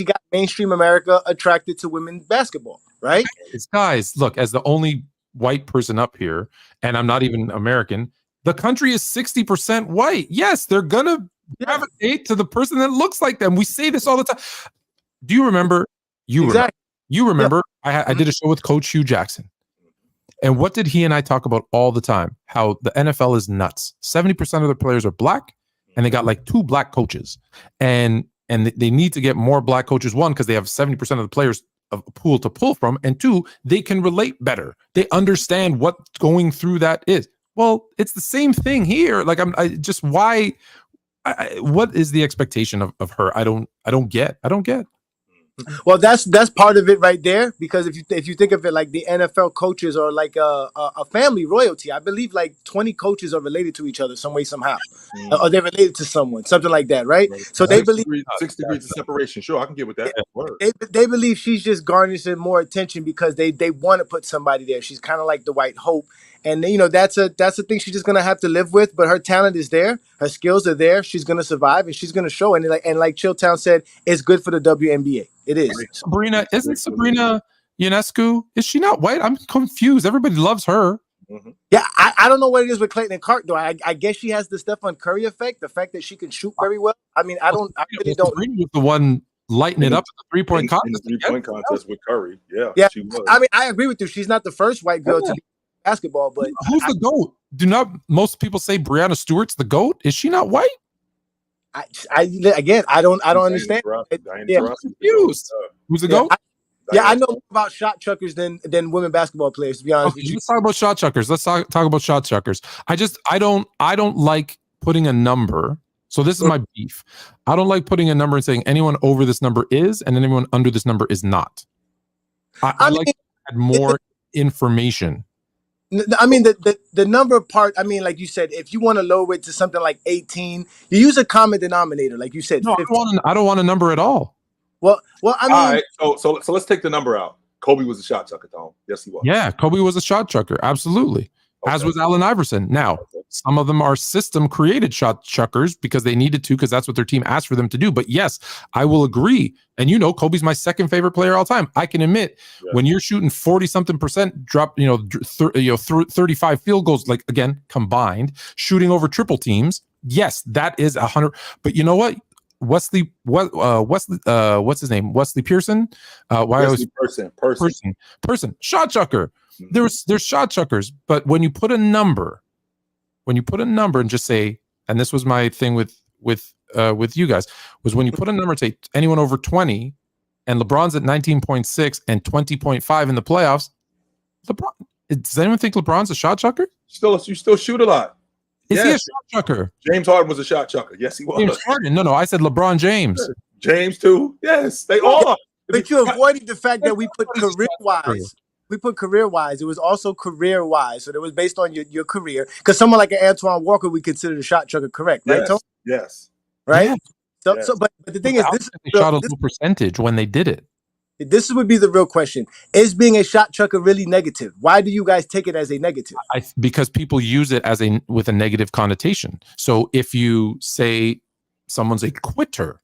got mainstream America attracted to women's basketball, right? It's guys, look, as the only white person up here, and I'm not even American, the country is 60% white. Yes, they're gonna gravitate to the person that looks like them. We say this all the time. Do you remember? You remember? I did a show with Coach Hugh Jackson. And what did he and I talk about all the time? How the NFL is nuts. 70% of the players are black, and they got like 2 black coaches. And they need to get more black coaches. 1, because they have 70% of the players of a pool to pull from. And 2, they can relate better. They understand what going through that is. Well, it's the same thing here. Like, what is the expectation of her? I don't get. Well, that's part of it right there, because if you think of it like the NFL coaches are like a family royalty. I believe like 20 coaches are related to each other some way, somehow, or they're related to someone, something like that, right? So they believe 6 degrees of separation. Sure, I can get with that. They believe she's just garnishing more attention because they want to put somebody there. She's kind of like the white hope. And that's a thing she's just gonna have to live with. But her talent is there, her skills are there. She's gonna survive, and she's gonna show. And like Chilltown said, it's good for the WNBA. It is. Isn't Sabrina Ionescu? Is she not white? I'm confused. Everybody loves her. Mm-hmm. Yeah, I don't know what it is with Caitlin Clark though. I guess she has the Stephen Curry effect, the fact that she can shoot very well. I mean, I really don't. Sabrina was the one lighting it up in the 3-point contest. In the 3-point contest with Curry. Yeah. She was. I mean, I agree with you. She's not the first white girl to be basketball, but who's the GOAT? Do not most people say Breanna Stewart's the GOAT? Is she not white? I don't understand. I'm confused. Who's the GOAT? I know more about shot chuckers than women basketball players, to be honest with you. Let's talk about shot chuckers. Let's talk about shot chuckers. I don't like putting a number. So this is my beef. I don't like putting a number and saying anyone over this number is and anyone under this number is not. I like to add more information. I mean, the number part, I mean, like you said, if you want to lower it to something like 18, you use a common denominator, like you said. No, I don't want a number at all. Well, I mean. All right, so let's take the number out. Kobe was a shot chucker, Tom. Yes, he was. Yeah, Kobe was a shot chucker. Absolutely. as was Allen Iverson. Now, some of them are system created shot chuckers because they needed to, because that's what their team asked for them to do. But yes, I will agree. And Kobe's my second favorite player all time. I can admit when you're shooting 40-something%, drop 35 field goals, like again combined, shooting over triple teams. Yes, that is 100. But you know what? What's his name? Wesley Pearson. Person. Shot chucker. There's shot chuckers, but when you put a number and just say, and this was my thing with you guys, was when you put a number, say anyone over 20, and LeBron's at 19.6 and 20.5 in the playoffs. Does anyone think LeBron's a shot chucker? You still shoot a lot. Is he a shot chucker? James Harden was a shot chucker. Yes, he was. James Harden? No, I said LeBron James. James too. Yes, they all. But you avoided the fact that we put career-wise. We put career-wise. It was also career-wise. So it was based on your career. Because someone like an Antoine Walker, we consider the shot chucker correct, right, Tony? Yes. Right? Yeah. But the thing is, they shot a low percentage when they did it. This would be the real question. Is being a shot chucker really negative? Why do you guys take it as a negative? Because people use it with a negative connotation. So if you say someone's a quitter,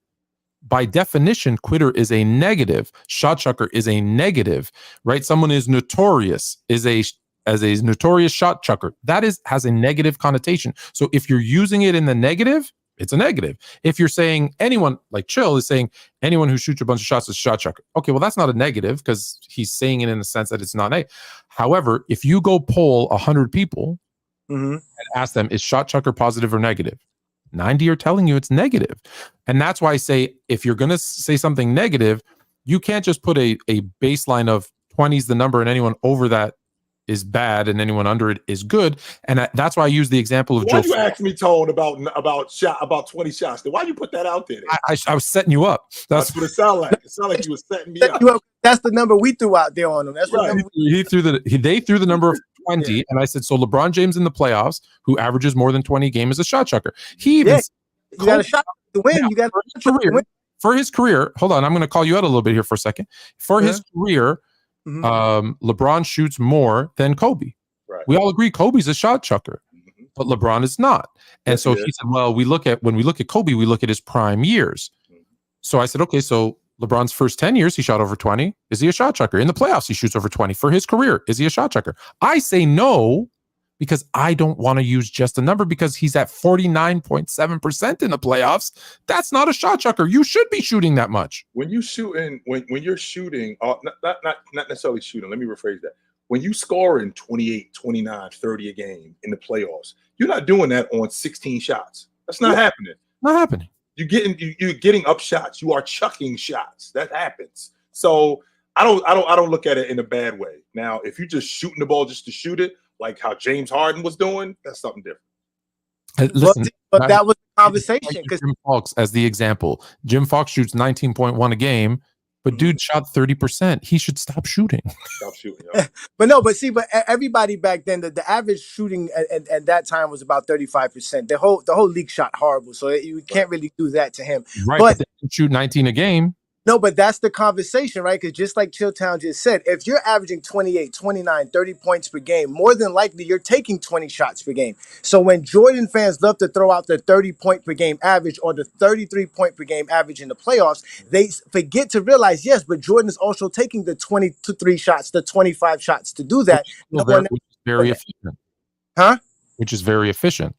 by definition, quitter is a negative. Shot chucker is a negative, right? Someone is notorious, as a notorious shot chucker. That has a negative connotation. So if you're using it in the negative, it's a negative. If you're saying anyone, like Chill is saying anyone who shoots a bunch of shots is a shot chucker. Okay, well, that's not a negative because he's saying it in the sense that it's not negative. However, if you go poll 100 people and ask them, is shot chucker positive or negative? 90 are telling you it's negative. And that's why I say, if you're going to say something negative, you can't just put a baseline of 20 is the number and anyone over that is bad and anyone under it is good. And that's why I use the example of Joe. Why you ask me, Tone, about 20 shots? Why you put that out there? I was setting you up. That's what it sounded like. It sounded like you were setting me up. That's the number we threw out there on him. That's right. They threw the number of 20, and I said, so LeBron James in the playoffs, who averages more than 20 a game, is a shot chucker. He even you got a shot to win. You got a shot to win. For his career, hold on, I'm going to call you out a little bit here for a second. For his career, LeBron shoots more than Kobe. Right. We all agree Kobe's a shot chucker, but LeBron is not. And so he said, well, when we look at Kobe, we look at his prime years. So I said, okay, so LeBron's first 10 years, he shot over 20. Is he a shot chucker? In the playoffs, he shoots over 20. For his career, is he a shot chucker? I say no, because I don't want to use just a number, because he's at 49.7% in the playoffs. That's not a shot chucker. You should be shooting that much. When you shooting, when you're shooting, not necessarily shooting, let me rephrase that. When you score in 28, 29, 30 a game in the playoffs, you're not doing that on 16 shots. That's not happening. Not happening. You're getting up shots. You are chucking shots. That happens. So I don't look at it in a bad way. Now, if you're just shooting the ball just to shoot it, like how James Harden was doing, that's something different. Listen, but that was the conversation. Because Jim Fox, as the example, Jim Fox shoots 19.1 a game, but dude shot 30%. He should stop shooting. Stop shooting. Yeah. but everybody back then, the average shooting at that time was about 35%. The whole league shot horrible, so you can't really do that to him. Right, but they shoot 19 a game. No, but that's the conversation, right? Because just like Chilltown just said, if you're averaging 28, 29, 30 points per game, more than likely you're taking 20 shots per game. So when Jordan fans love to throw out the 30-point per game average or the 33-point per game average in the playoffs, they forget to realize, yes, but Jordan is also taking the 23 shots, the 25 shots to do that. Which is very efficient. Huh? Which is very efficient.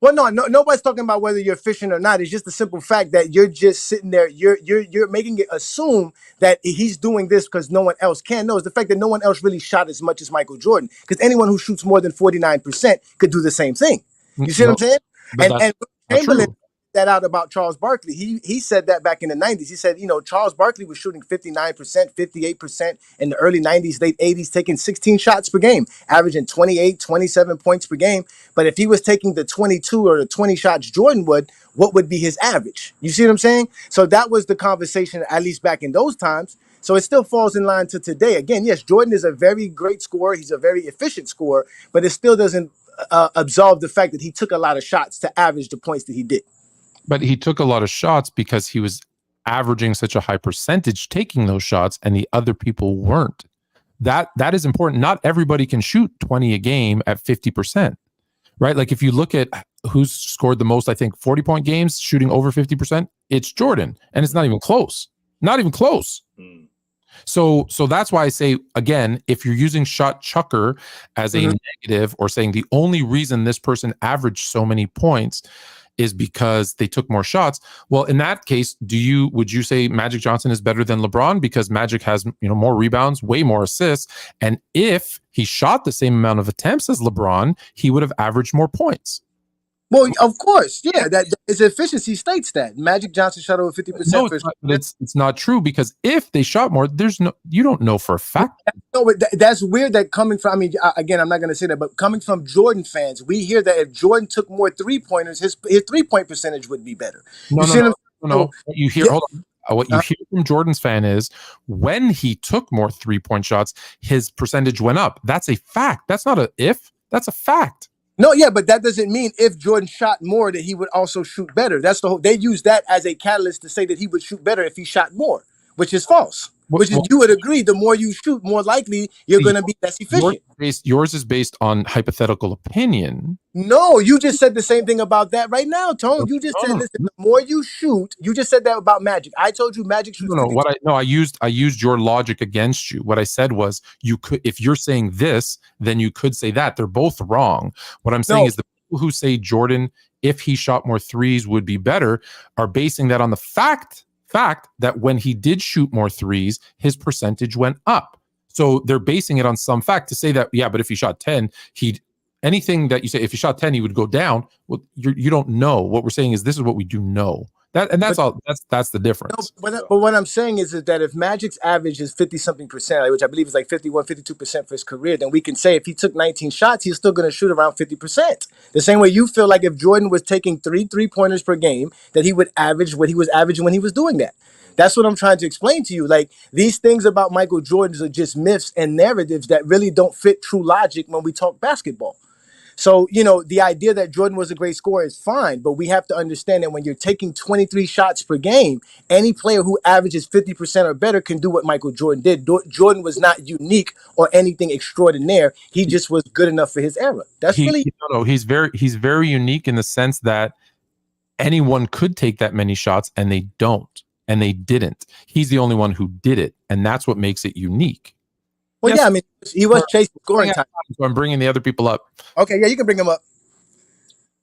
Well, no, nobody's talking about whether you're efficient or not. It's just the simple fact that you're just sitting there. You're making it assume that he's doing this because no one else can. No, it's the fact that no one else really shot as much as Michael Jordan. Because anyone who shoots more than 49% could do the same thing. You see what I'm saying? And Chamberlain that out about Charles Barkley. He said that back in the 90s. He said, Charles Barkley was shooting 59%, 58% in the early 90s, late 80s, taking 16 shots per game, averaging 28, 27 points per game. But if he was taking the 22 or the 20 shots Jordan would, what would be his average? You see what I'm saying? So that was the conversation, at least back in those times. So it still falls in line to today. Again, yes, Jordan is a very great scorer. He's a very efficient scorer, but it still doesn't absolve the fact that he took a lot of shots to average the points that he did. But he took a lot of shots because he was averaging such a high percentage taking those shots, and the other people weren't. that is important. Not everybody can shoot 20 a game at 50%, right? Like if you look at who's scored the most, I think 40-point games shooting over 50%, it's Jordan, and it's not even close. Not even close. So that's why I say, again, if you're using shot chucker as a negative, or saying the only reason this person averaged so many points is because they took more shots, well, in that case, would you say Magic Johnson is better than LeBron because Magic has, more rebounds, way more assists, and if he shot the same amount of attempts as LeBron, he would have averaged more points? Well, of course, yeah. That his efficiency states that Magic Johnson shot over 50%. No, it's not true, because if they shot more, you don't know for a fact. No, but that's weird. That coming from, I mean, again, I'm not going to say that, but coming from Jordan fans, we hear that if Jordan took more 3-pointers, his 3-point percentage would be better. No. What you hear, hold on. What you hear from Jordan's fan is when he took more 3-point shots, his percentage went up. That's a fact. That's not a if. That's a fact. No, yeah, but that doesn't mean if Jordan shot more that he would also shoot better. That's the whole. They use that as a catalyst to say that he would shoot better if he shot more, which is false. You would agree, the more you shoot, more likely you're going to be less efficient. Yours is based on hypothetical opinion. No, you just said the same thing about that right now, Tone. You just said, listen, the more you shoot, you just said that about Magic. I told you Magic shoots. I used your logic against you. What I said was, you could, if you're saying this, then you could say that. They're both wrong. What I'm saying is the people who say Jordan, if he shot more threes, would be better, are basing that on the fact that when he did shoot more threes, his percentage went up. So they're basing it on some fact to say that, yeah, but if he shot 10, anything that you say, if he shot 10, he would go down. Well, you don't know. What we're saying is this is what we do know. That's the difference. No, but what I'm saying is that if Magic's average is 50-something%, which I believe is like 51-52% for his career, then we can say if he took 19 shots, he's still going to shoot around 50%. The same way you feel like if Jordan was taking 3-3-pointers per game, that he would average what he was averaging when he was doing that. That's what I'm trying to explain to you. Like, these things about Michael Jordan are just myths and narratives that really don't fit true logic when we talk basketball. So, the idea that Jordan was a great scorer is fine, but we have to understand that when you're taking 23 shots per game, any player who averages 50% or better can do what Michael Jordan did. Jordan was not unique or anything extraordinary. He just was good enough for his era. He's very unique in the sense that anyone could take that many shots and they don't, and they didn't. He's the only one who did it, and that's what makes it unique. Well, yes. Yeah, I mean, he was chasing scoring time. So I'm bringing the other people up. Okay, yeah, you can bring them up.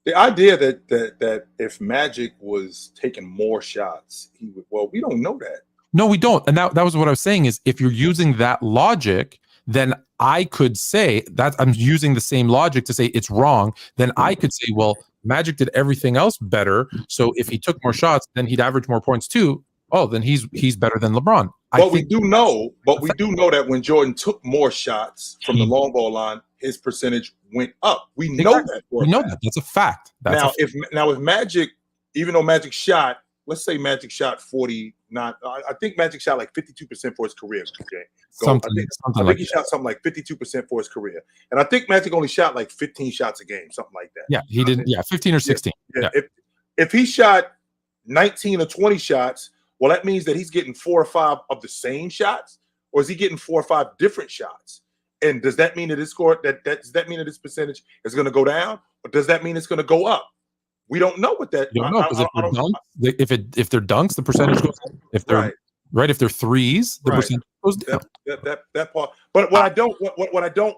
The idea that if Magic was taking more shots, he would. Well, we don't know that. No, we don't. And that was what I was saying is, if you're using that logic, then I could say that I'm using the same logic to say it's wrong. Then I could say, well, Magic did everything else better. So if he took more shots, then he'd average more points too. Oh, then he's better than LeBron. But we do know that when Jordan took more shots from the long ball line, his percentage went up. We know that. We know that. That's a fact. If Magic, even though Magic shot, let's say Magic shot 49, I think Magic shot like 52% for his career. Okay, I think he shot something like 52% for his career, and I think Magic only shot like 15 shots a game, something like that. Yeah, he didn't. Yeah, 15 or 16. Yeah. If he shot 19 or 20 shots. Well, that means that he's getting 4 or 5 of the same shots, or is he getting 4 or 5 different shots? And does that mean that his score does that mean that his percentage is going to go down, or does that mean it's going to go up? We don't know what that. You don't know, because if they're dunks, the percentage goes up. If they're if they're threes, the percentage goes down. That part. But what I don't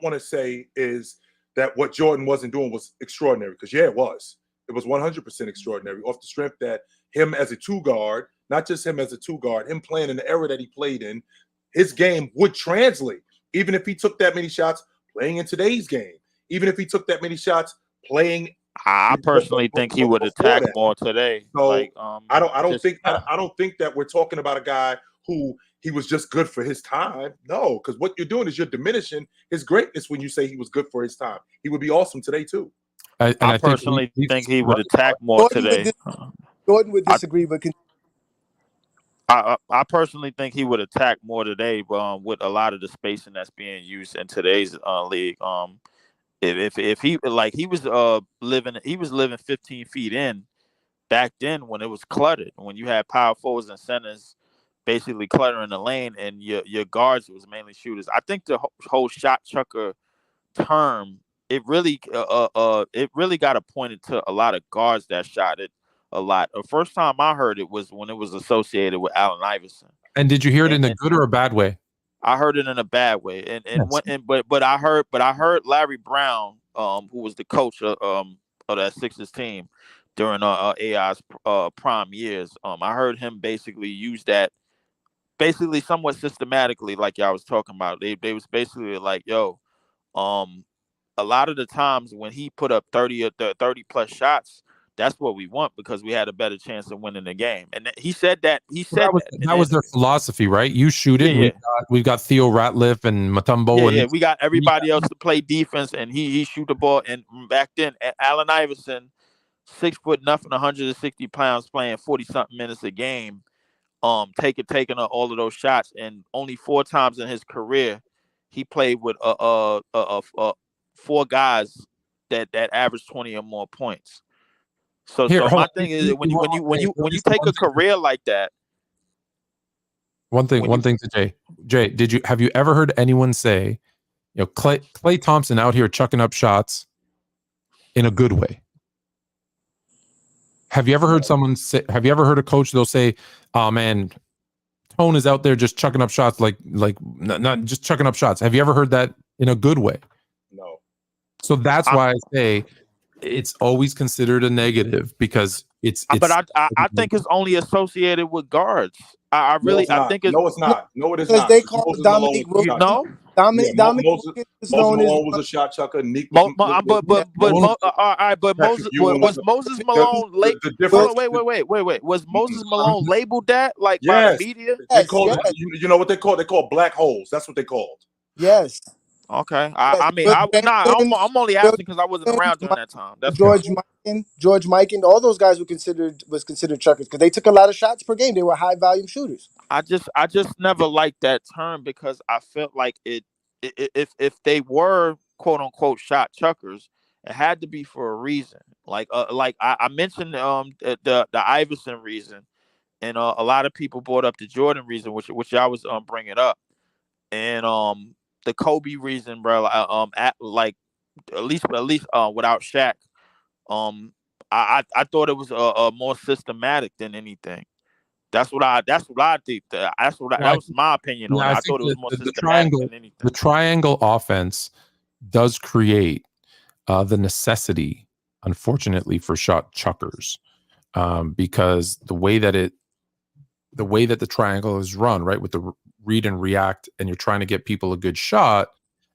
want to say is that what Jordan wasn't doing was extraordinary, because it was 100% extraordinary off the strength that him as a 2-guard. Not just him as a 2-guard, him playing in the era that he played in, his game would translate. Even if he took that many shots playing in today's game, even if he took that many shots playing, I personally think he would attack more today. So I don't think that we're talking about a guy who he was just good for his time. No, because what you're doing is you're diminishing his greatness when you say he was good for his time. He would be awesome today too. I personally think he would attack more today. Jordan would disagree, but. I personally think he would attack more today, with a lot of the spacing that's being used in today's league. If he was living 15 feet in back then when it was cluttered, when you had power forwards and centers basically cluttering the lane, and your guards was mainly shooters. I think the whole shot chucker term, it really got appointed to a lot of guards that shot it a lot. The first time I heard it was when it was associated with Allen Iverson. And did you hear it in a good or a bad way? I heard it in a bad way, but I heard Larry Brown, who was the coach of that Sixers team during AI's prime years. I heard him basically use that, basically somewhat systematically, like y'all was talking about. They was basically like, yo, a lot of the times when he put up 30 plus shots, that's what we want because we had a better chance of winning the game. And he said that. That was their philosophy, right? You shoot it. Yeah. We've got Theo Ratliff and Mutombo. Yeah, we got everybody else to play defense, and he shoot the ball. And back then, Allen Iverson, 6 foot nothing, 160 pounds, playing 40-something minutes a game, taking all of those shots, and only 4 times in his career he played with 4 guys that averaged 20 or more points. So my thing is when you take a career like that. One thing to Jay, have you ever heard anyone say, Klay Thompson out here chucking up shots in a good way? Have you ever heard someone say? Have you ever heard a coach? They'll say, "Oh man, Tone is out there just chucking up shots, like not just chucking up shots." Have you ever heard that in a good way? No. So that's why I say it's always considered a negative because it's but I think it's only associated with guards. I think it's no, it's not. No, it is Because not. they call Dominique Wilkins. No, Dominique Moses known as Malone was a shot chucker. Was Moses Malone wait? Was Moses Malone labeled that by the media? They called you know what they call? They call black holes. That's what they called. Yes. Okay. I'm only asking because I wasn't around during that time. That's George Mikan, all those guys was considered chuckers because they took a lot of shots per game. They were high volume shooters. I just never liked that term because I felt like if they were quote unquote shot chuckers, it had to be for a reason. Like I mentioned the Iverson reason, and a lot of people brought up the Jordan reason, which I was bringing up, and the Kobe reason, bro. At least without Shaq, I thought it was more systematic than anything. That's what I think. That was my opinion on it. I thought it was more systematic than anything. The triangle offense does create the necessity, unfortunately, for shot chuckers, because the way that the triangle is run, right, with the read and react, and you're trying to get people a good shot,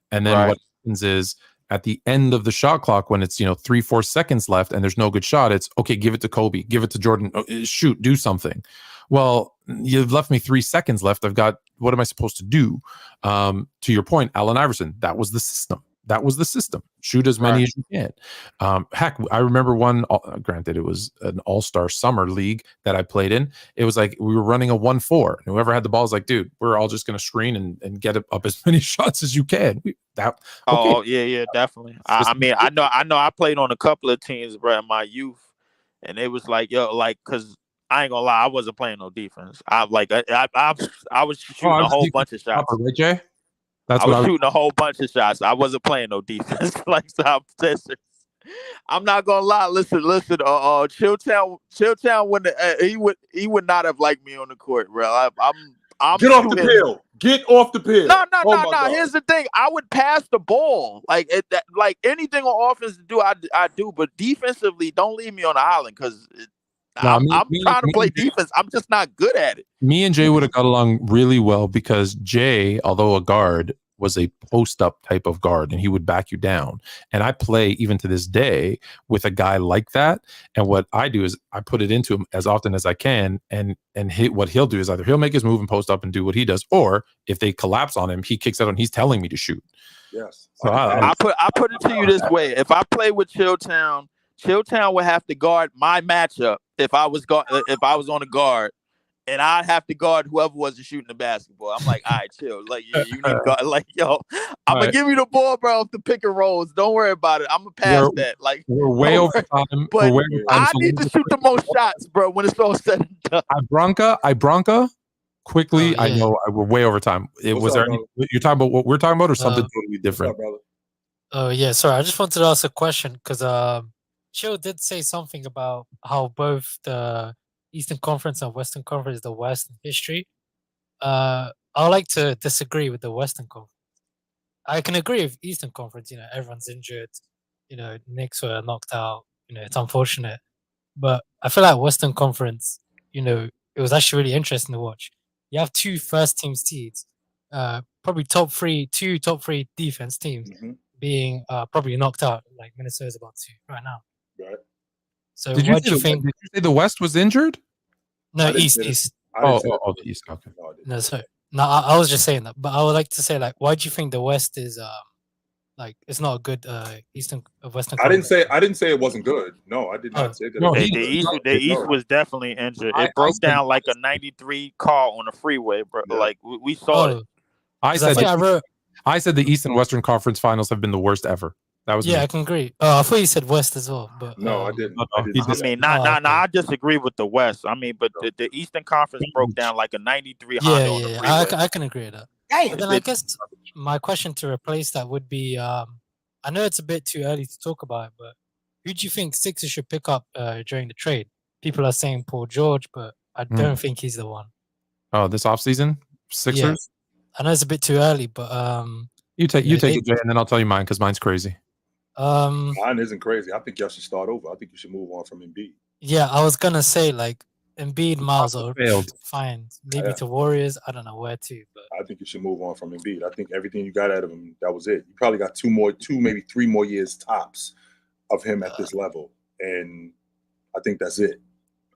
and then what happens is at the end of the shot clock, when it's 3-4 seconds left and there's no good shot, it's okay, give it to Kobe, give it to Jordan, shoot, do something. Well, you've left me 3 seconds left. What am I supposed to do? To your point, Allen Iverson, that was the system. Shoot as many as you can. Heck, I remember one, granted it was an all-star summer league that I played in. It was like we were running a 1-4. Whoever had the ball was like, dude, we're all just going to screen and get up as many shots as you can. Oh, yeah, definitely. I mean, I know I played on a couple of teams, bro, in my youth, and it was like, because I ain't gonna lie, I wasn't playing no defense. I was shooting a whole bunch of shots. Right, Jay? I was shooting a whole bunch of shots. I wasn't playing no defense like some Sixers. I'm not gonna lie. Listen. Chilltown wouldn't. He would not have liked me on the court, bro. I'm Get off the pill. Get off the pill. No. Here's the thing. I would pass the ball. Like anything on offense to do, I do. But defensively, don't leave me on the island because. I'm trying to play defense. I'm just not good at it. Me and Jay would have got along really well because Jay, although a guard, was a post-up type of guard, and he would back you down. And I play, even to this day, with a guy like that. And what I do is I put it into him as often as I can, and what he'll do is either he'll make his move and post up and do what he does, or if they collapse on him, he kicks out and he's telling me to shoot. Yes. So I put it to you this way: if I play with Chilltown would have to guard my matchup if I was on a guard, and I'd have to guard whoever wasn't shooting the basketball. I'm like, all right, chill. Like, you need to guard. Like, yo, I'm gonna give you the ball, bro, off the pick and rolls. Don't worry about it. I'm gonna pass that. Like, we're way over time. But I need to shoot the most shots, bro, when it's all said and done. I bronca quickly. Oh, I yeah. know we're way over time. What's up, brother? You're talking about what we're talking about, or something totally What's different? up, brother? Oh yeah, sorry. I just wanted to ask a question because Chill did say something about how both the Eastern Conference and Western Conference is the worst in history. I would like to disagree with the Western Conference. I can agree with Eastern Conference. You know, everyone's injured. You know, Knicks were knocked out. You know, it's unfortunate, but I feel like Western Conference. You know, it was actually really interesting to watch. You have two first team seeds, probably two top three defense teams Mm-hmm. being probably knocked out, like Minnesota's about to right now. Right. So Did you what do you think? Did you say the West was injured? No, I didn't East, say that. East. I didn't Oh, say that. the East. Okay. No, I didn't. No, sorry. No, I was just saying that, but I would like to say like, why do you think the West is like it's not a good Eastern Western? I didn't Conference? say it wasn't good. No, I did Oh, not say that. No, It The was East no. was definitely injured. I It broke said- down like a 93 car on the freeway, bro. Yeah. Like we saw it. oh, I 'cause I said think I wrote. I said the East and Western Conference Finals have been the worst ever. That was Yeah, me. I can agree. Oh, I thought you said West as well, but No, I didn't. No, I he didn't I say mean, that. okay. I disagree with the West. I mean, but the Eastern Conference broke down like a 93 Yeah, Honda on the yeah, freeway. I can agree with that. But then I guess my question to replace that would be, I know it's a bit too early to talk about it, but who do you think Sixers should pick up during the trade? People are saying Paul George, but I don't think he's the one. Oh, this offseason? Sixers? I know it's a bit too early, but You take yeah, it, Jay, and then I'll tell you mine because mine's crazy. Mine isn't crazy. I think y'all should start over. I think you should move on from Embiid. yeah, I was gonna say like Embiid, Miles are failed. fine. Maybe Yeah. to Warriors, I don't know where to, but I think you should move on from Embiid. I think everything you got out of him, that was it. You probably got maybe 3 more years tops of him at this level, and I think that's it.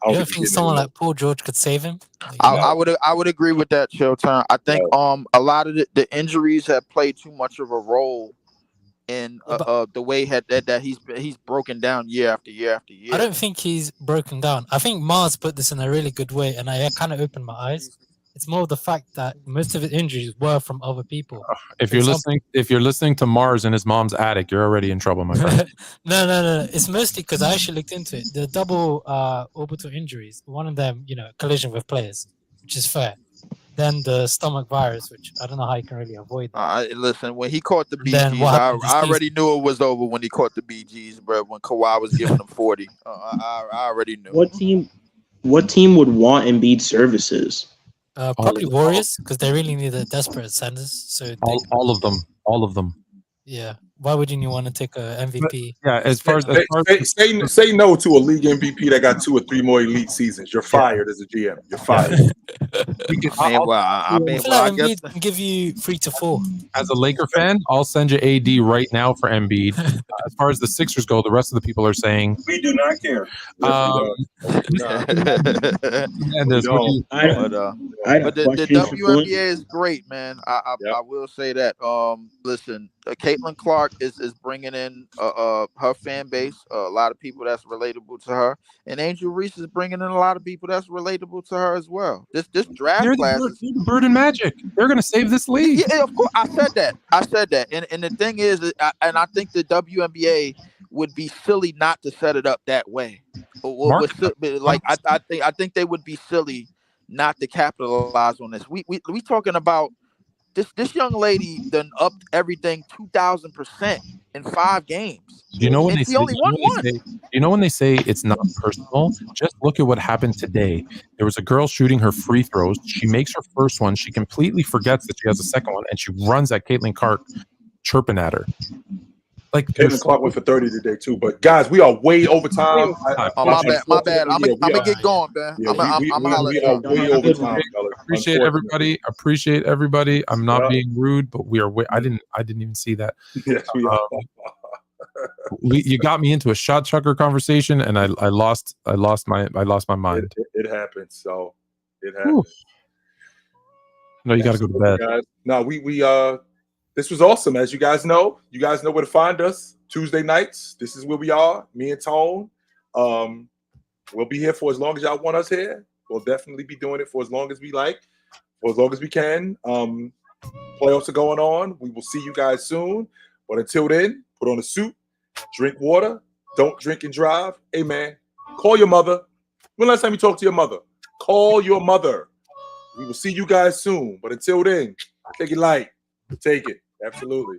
you don't think someone like Paul George could save him? Like, I would agree with that, Showtime. I think a lot of the injuries have played too much of a role in the way that he's broken down year after year after year. I don't think he's broken down. I think Mars put this in a really good way, and I kind of opened my eyes. It's more of the fact that most of his injuries were from other people. If you're listening to Mars in his mom's attic, you're already in trouble, my friend. No. It's mostly because I actually looked into it. The double orbital injuries, one of them, collision with players, which is fair. Then the stomach virus, which I don't know how you can really avoid that. Listen, when he caught the Then BGs, what happened I already knew it was over when he caught the BGs, bro. When Kawhi was giving him 40, I already knew. What team would want Embiid services? Probably Warriors, because they really need a desperate centers. So all of them. Yeah. Why wouldn't you want to take a MVP? Yeah, say no to a league MVP that got 2 or 3 more elite seasons. You're fired as a GM. You're fired. I feel like Embiid can give you 3 to 4. As a Laker fan, I'll send you AD right now for Embiid. As far as the Sixers go, the rest of the people are saying We do not care. But the WNBA is great, man. I will say that. Listen, Caitlin Clark is bringing in her fan base, a lot of people that's relatable to her, and Angel Reese is bringing in a lot of people that's relatable to her as well. This draft class, they're the Bird and Magic. They're going to save this league. Yeah, of course. I said that. And the thing is, I think the WNBA would be silly not to set it up that way. Like I think they would be silly not to capitalize on this. We talking about this young lady done upped everything 2,000% in 5 games. You know when and she only won one. You know when they say it's not personal? Just look at what happened today. There was a girl shooting her free throws. She makes her first one. She completely forgets that she has a second one, and she runs at Caitlin Clark, chirping at her. Like Caitlin Clark went for 30 today too. But guys, we are way over time. My bad. I'm gonna get going, man. We are way over time. Appreciate everybody. I'm not being rude, but we are. I didn't even see that. Yes, we are. You got me into a shot chucker conversation, and I lost my mind. It happens. So it happens. No, you got to go to bed. Guys. No, we this was awesome. As you guys know where to find us. Tuesday nights. This is where we are. Me and Tone. We'll be here for as long as y'all want us here. We'll definitely be doing it for as long as we like, for as long as we can. Playoffs are going on. We will see you guys soon. But until then, put on a suit, drink water, don't drink and drive. Hey man, call your mother. When last time you talked to your mother? Call your mother. We will see you guys soon. But until then, take it light. Take it. Absolutely.